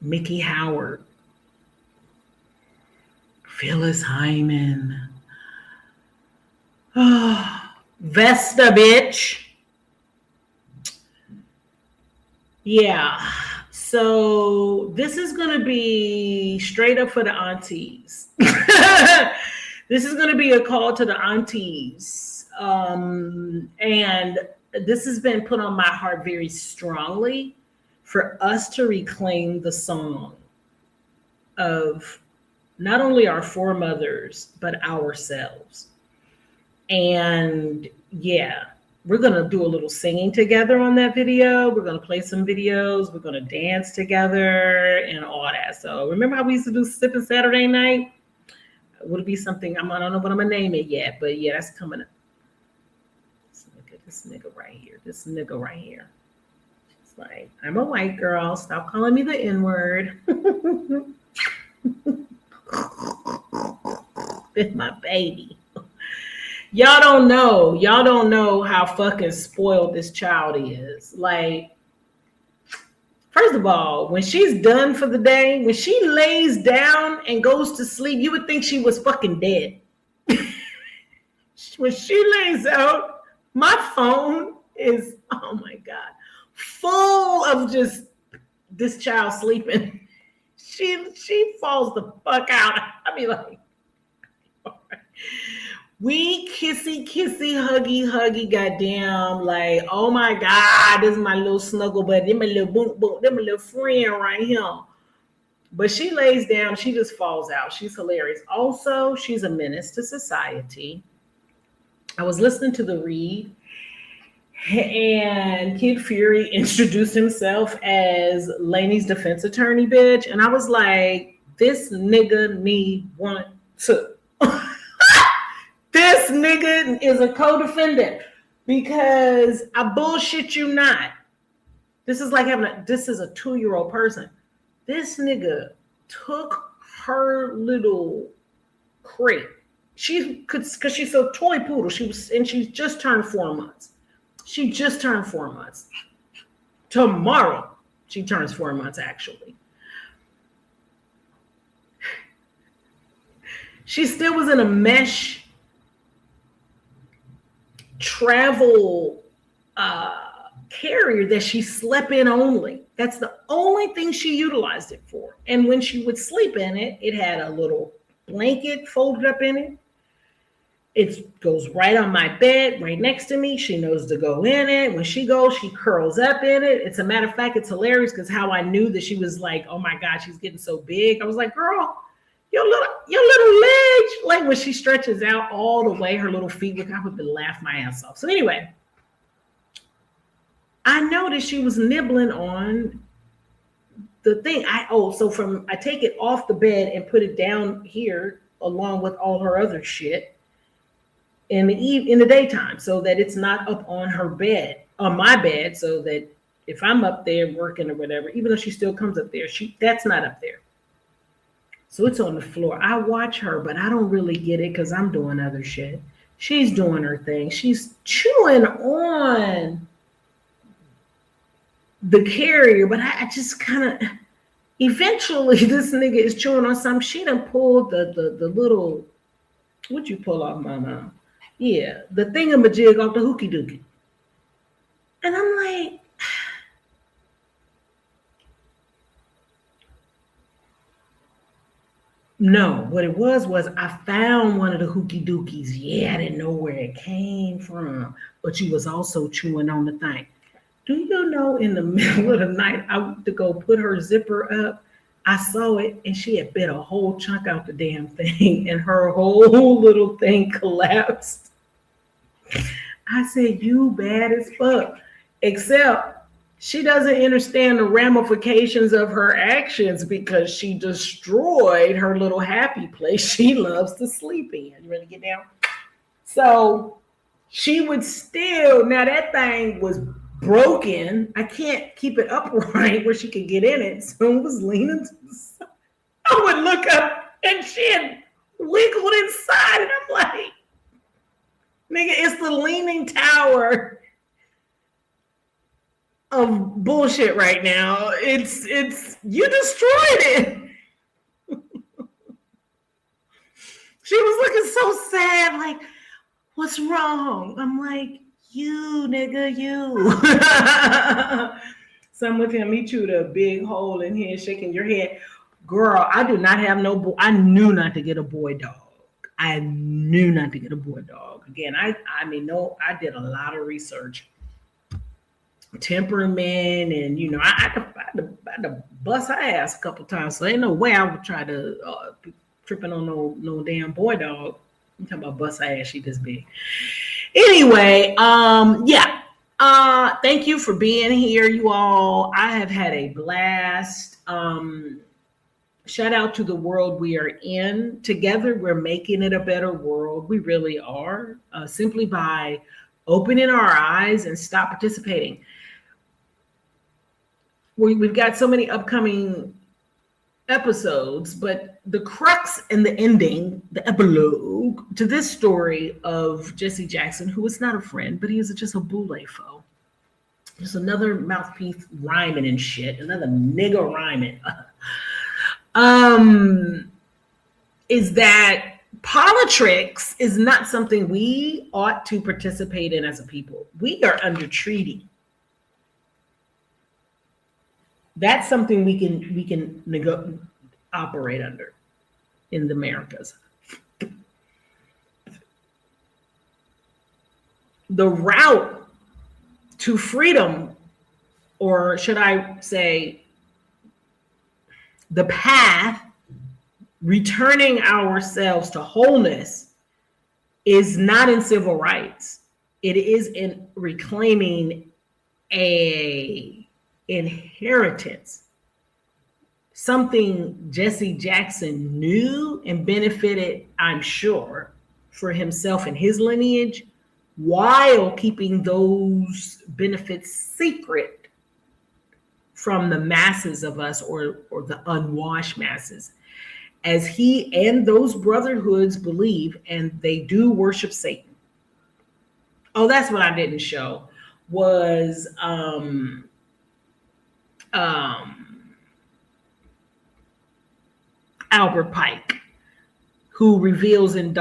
[SPEAKER 1] Mickey Howard. Phyllis Hyman. Oh, Vesta, bitch. Yeah. So this is going to be straight up for the aunties. This is going to be a call to the aunties. And this has been put on my heart very strongly for us to reclaim the song of not only our foremothers, but ourselves. And yeah, we're going to do a little singing together on that video. We're going to play some videos. We're going to dance together and all that. So remember how we used to do Sipping Saturday Night? Would it be something, I don't know what I'm going to name it yet, but yeah, that's coming up. Look at this nigga right here. This nigga right here. It's like, I'm a white girl. Stop calling me the N-word. It's my baby. Y'all don't know how fucking spoiled this child is. Like, first of all, when she's done for the day, when she lays down and goes to sleep, you would think she was fucking dead. When she lays out, my phone is, oh my God, full of just this child sleeping. She falls the fuck out. I be like, we kissy, huggy, goddamn, like, oh my God, this is my little snuggle buddy, this my little boom, this my little friend right here. But she lays down, she just falls out. She's hilarious. Also, she's a menace to society. I was listening to the read, and Kid Fury introduced himself as Lainey's defense attorney, bitch. And I was like, this nigga need one to. This nigga is a co-defendant because I bullshit you not. This is like this is a 2-year-old person. This nigga took her little crate. Cause she's a toy poodle. She's just turned 4 months. She just turned 4 months. Tomorrow, she turns 4 months, actually. She still was in a mesh travel carrier that she slept in only. That's the only thing she utilized it for. And when she would sleep in it, it had a little blanket folded up in it. It goes right on my bed, right next to me. She knows to go in it. When she goes, she curls up in it. It's a matter of fact, it's hilarious because how I knew that she was like, oh my God, she's getting so big. I was like, girl, your little legs, like when she stretches out all the way, her little feet, look, I would laugh my ass off. So anyway, I noticed she was nibbling on the thing. I take it off the bed and put it down here along with all her other shit in the daytime so that it's not up on her bed, on my bed, so that if I'm up there working or whatever, even though she still comes up there, that's not up there. So it's on the floor. I watch her, but I don't really get it because I'm doing other shit. She's doing her thing. She's chewing on the carrier, but I just kind of, eventually this nigga is chewing on something. She done pulled the little, what'd you pull off, mama? Yeah, the thingamajig off the hookie dookie. And I'm like, no, what it was I found one of the hookie dookies. Yeah, I didn't know where it came from, but she was also chewing on the thing. Do you know in the middle of the night, I went to go put her zipper up. I saw it and she had bit a whole chunk out the damn thing and her whole little thing collapsed. I said, you bad as fuck. Except she doesn't understand the ramifications of her actions because she destroyed her little happy place she loves to sleep in. You ready to get down? So she would still, now that thing was broken. I can't keep it upright where she could get in it. So it was leaning to the side. I would look up and she had wiggled inside and I'm like, nigga, it's the leaning tower of bullshit right now. It's you destroyed it. She was looking so sad, like, what's wrong? I'm like, you nigga, you. So I'm with him. He chewed a big hole in here, shaking your head. Girl, I do not have no boy. I knew not to get a boy dog. I knew not to get a boy dog. Again, I did a lot of research. Temperament, and you know, I had to bust her ass a couple times. So ain't no way I would try to be tripping on no damn boy dog. I'm talking about bust her ass, she this big. Anyway, yeah. Thank you for being here, you all. I have had a blast. Shout out to the world we are in. Together, we're making it a better world. We really are. Simply by opening our eyes and stop participating. We've got so many upcoming episodes, but the crux and the ending, the epilogue to this story of Jessie Jackson, who is not a friend, but he is just a Boule foe. Just another mouthpiece rhyming and shit, another nigger rhyming. Is that politics is not something we ought to participate in as a people. We are under treaty. That's something we can operate under in the Americas. The route to freedom, or should I say, the path returning ourselves to wholeness, is not in civil rights. It is in reclaiming a inheritance, something Jessie Jackson knew and benefited, I'm sure, for himself and his lineage, while keeping those benefits secret from the masses of us, or the unwashed masses, as he and those brotherhoods believe, and they do worship Satan. Oh, that's what I didn't show, was Albert Pike, who reveals in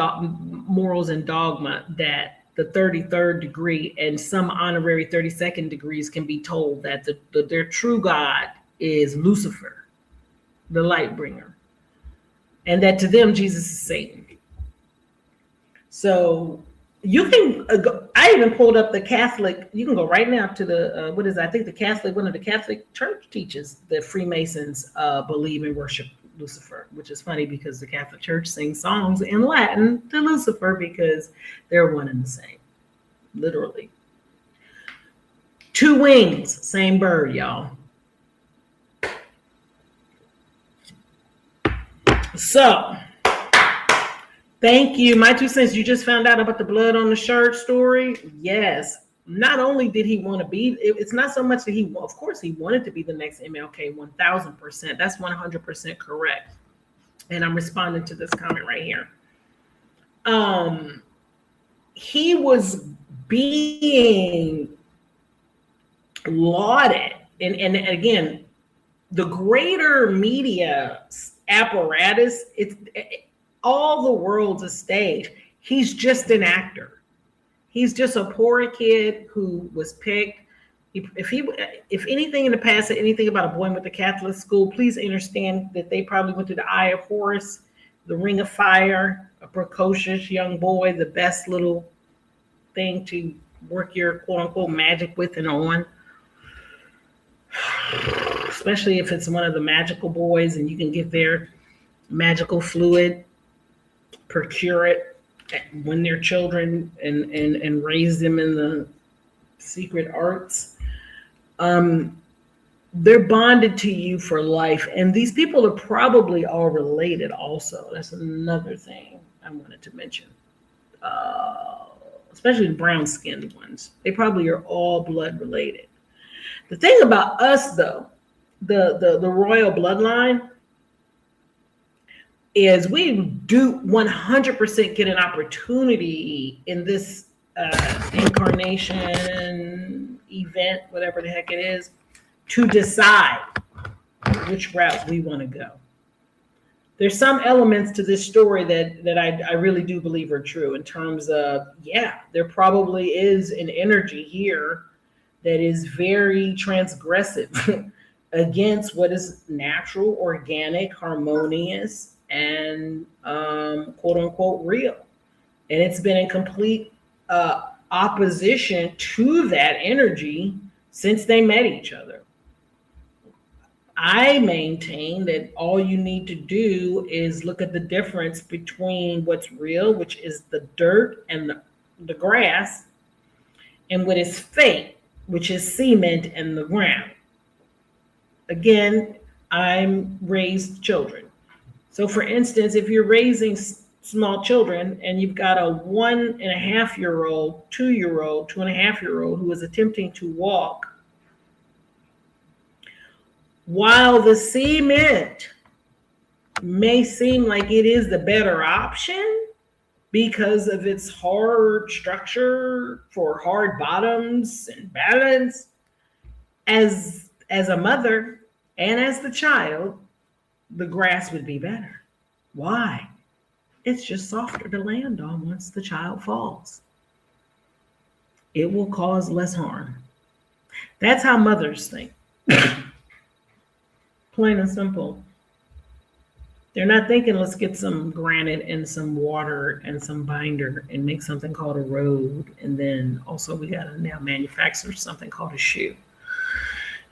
[SPEAKER 1] Morals and Dogma that the 33rd degree and some honorary 32nd degrees can be told that their true God is Lucifer, the light bringer, and that to them Jesus is Satan. So you can go, I even pulled up the Catholic, you can go right now to the one of the Catholic Church teaches that Freemasons believe and worship Lucifer, which is funny because the Catholic Church sings songs in Latin to Lucifer because they're one and the same, literally. Two wings, same bird, y'all. So, thank you. My 2 cents, you just found out about the blood on the shirt story? Yes. Not only did he want to be, it's not so much that of course he wanted to be the next MLK, 1000%. That's 100% correct. And I'm responding to this comment right here. He was being lauded. And again, the greater media apparatus, all the world's a stage. He's just an actor. He's just a poor kid who was picked. If anything in the past said anything about a boy went to Catholic school, please understand that they probably went to the Eye of Horus, the Ring of Fire, a precocious young boy, the best little thing to work your quote unquote magic with and on. Especially if it's one of the magical boys and you can get their magical fluid, procure it when they're children, and raise them in the secret arts. They're bonded to you for life. And these people are probably all related also. That's another thing I wanted to mention. Especially the brown-skinned ones. They probably are all blood related. The thing about us, though, the royal bloodline, is we do 100% get an opportunity in this incarnation event, whatever the heck it is, to decide which route we want to go. There's some elements to this story that I really do believe are true in terms of, yeah, there probably is an energy here that is very transgressive against what is natural, organic, harmonious, and quote unquote real. And it's been in complete opposition to that energy since they met each other. I maintain that all you need to do is look at the difference between what's real, which is the dirt and the grass, and what is fake, which is cement in the ground. Again, I'm raised children. So for instance, if you're raising small children and you've got a 1.5-year-old, 2-year-old, 2.5-year-old who is attempting to walk, while the cement may seem like it is the better option because of its hard structure for hard bottoms and balance, as a mother and as the child, the grass would be better. Why? It's just softer to land on once the child falls. It will cause less harm. That's how mothers think. Plain and simple. They're not thinking, let's get some granite and some water and some binder and make something called a road. And then also we got to now manufacture something called a shoe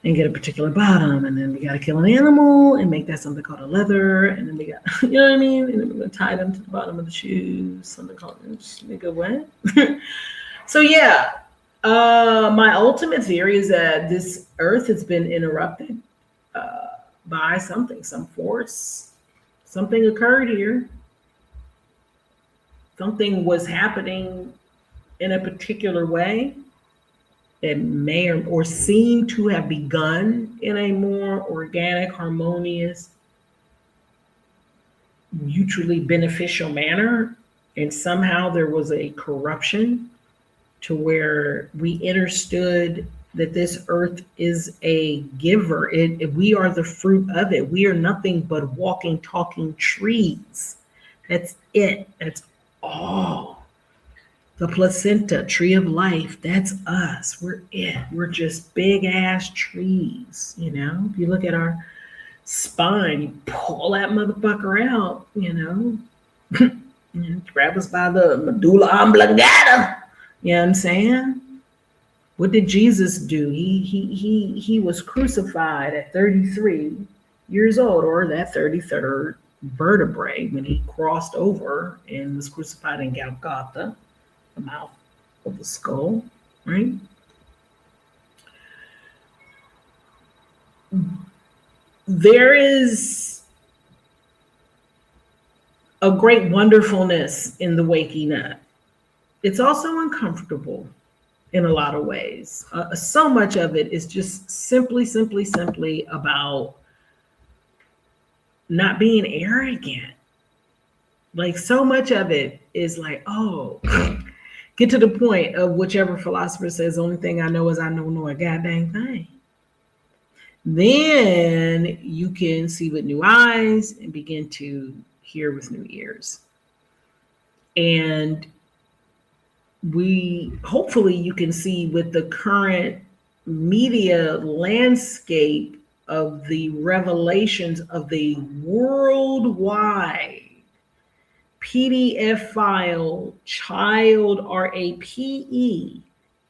[SPEAKER 1] and get a particular bottom. And then we got to kill an animal and make that something called a leather. And then we got, you know what I mean? And then we're going to tie them to the bottom of the shoes, something called, nigga, what? So yeah, my ultimate theory is that this earth has been interrupted by something, some force. Something occurred here. Something was happening in a particular way that may or seem to have begun in a more organic, harmonious, mutually beneficial manner. And somehow there was a corruption to where we understood that this earth is a giver. We are the fruit of it. We are nothing but walking, talking trees. That's it. That's all. The placenta, tree of life, that's us. We're it. We're just big ass trees. You know, if you look at our spine, you pull that motherfucker out, you know, and grab us by the medulla oblongata. You know what I'm saying? What did Jesus do? He was crucified at 33 years old, or that 33rd vertebrae, when he crossed over and was crucified in Golgotha, the mouth of the skull, right? There is a great wonderfulness in the waking up. It's also uncomfortable in a lot of ways. So much of it is just simply about not being arrogant. Like so much of it is like, oh, get to the point of whichever philosopher says, the only thing I know is I don't know a goddamn thing. Then you can see with new eyes and begin to hear with new ears. And hopefully you can see with the current media landscape of the revelations of the worldwide PDF file child RAPE,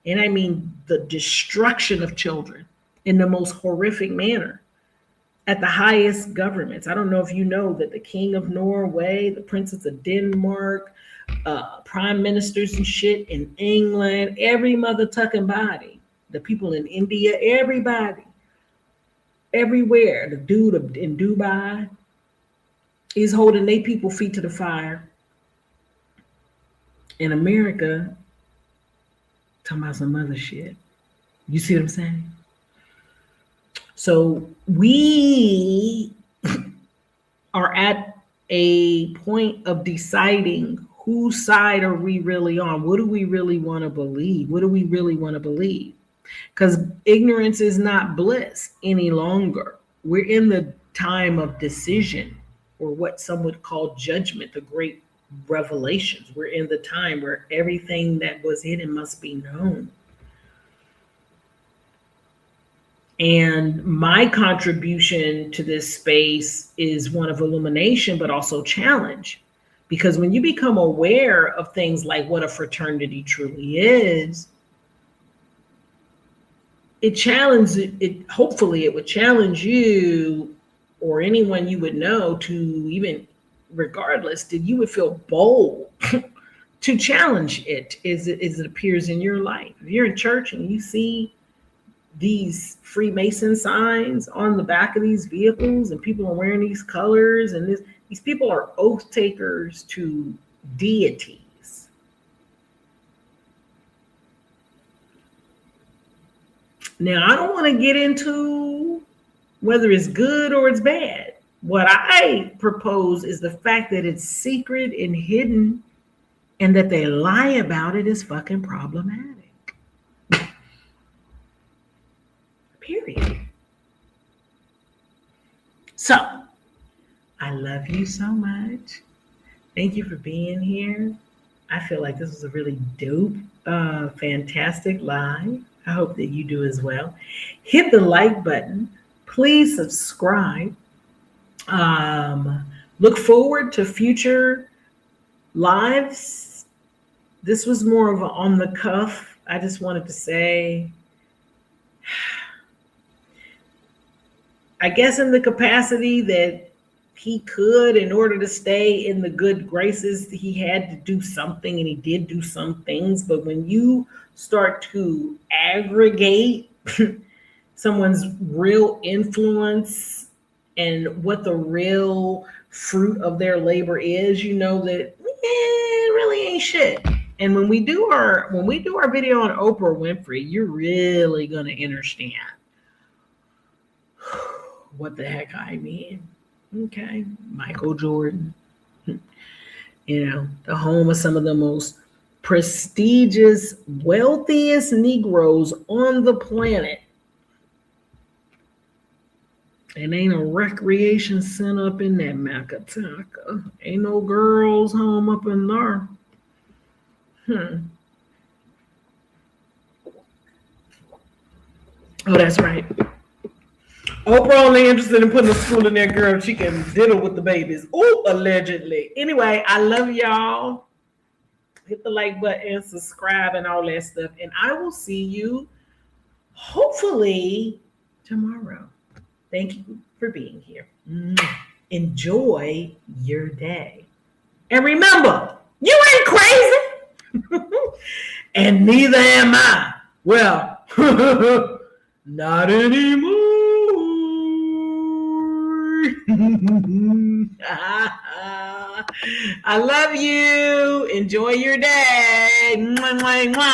[SPEAKER 1] and I mean the destruction of children in the most horrific manner at the highest governments. I don't know if you know that the King of Norway, the Princess of Denmark, prime ministers and shit in England, every mother tucking body, the people in India, everybody, everywhere. The dude in Dubai is holding their people feet to the fire. In America, talking about some other shit. You see what I'm saying? So we are at a point of deciding whose side are we really on? What do we really want to believe? What do we really want to believe? Because ignorance is not bliss any longer. We're in the time of decision, or what some would call judgment, the great revelations. We're in the time where everything that was hidden must be known. And my contribution to this space is one of illumination, but also challenge. Because when you become aware of things like what a fraternity truly is, hopefully it would challenge you or anyone you would know to, even regardless, that you would feel bold to challenge it as it appears in your life. If you're in church and you see these Freemason signs on the back of these vehicles and people are wearing these colors, and these people are oath takers to deities. Now, I don't want to get into whether it's good or it's bad. What I propose is the fact that it's secret and hidden, and that they lie about it is fucking problematic. Period. So, I love you so much. Thank you for being here. I feel like this was a really dope, fantastic live. I hope that you do as well. Hit the like button. Please subscribe. Look forward to future lives. This was more of an on the cuff. I just wanted to say, I guess in the capacity that he could, in order to stay in the good graces, he had to do something, and he did do some things. But when you start to aggregate someone's real influence and what the real fruit of their labor is, you know that it really ain't shit. And when we do our video on Oprah Winfrey, you're really gonna understand what the heck I mean. Okay, Michael Jordan, you know, the home of some of the most prestigious, wealthiest Negroes on the planet. And ain't a recreation center up in that Macataca. Ain't no girls home up in there. Oh, that's right. Oprah only interested in putting a school in there, girl. She can diddle with the babies. Oh, allegedly. Anyway, I love y'all. Hit the like button, subscribe, and all that stuff. And I will see you hopefully tomorrow. Thank you for being here. Enjoy your day. And remember, you ain't crazy. And neither am I. Well, not anymore. I love you. Enjoy your day. Mwah, mwah, mwah.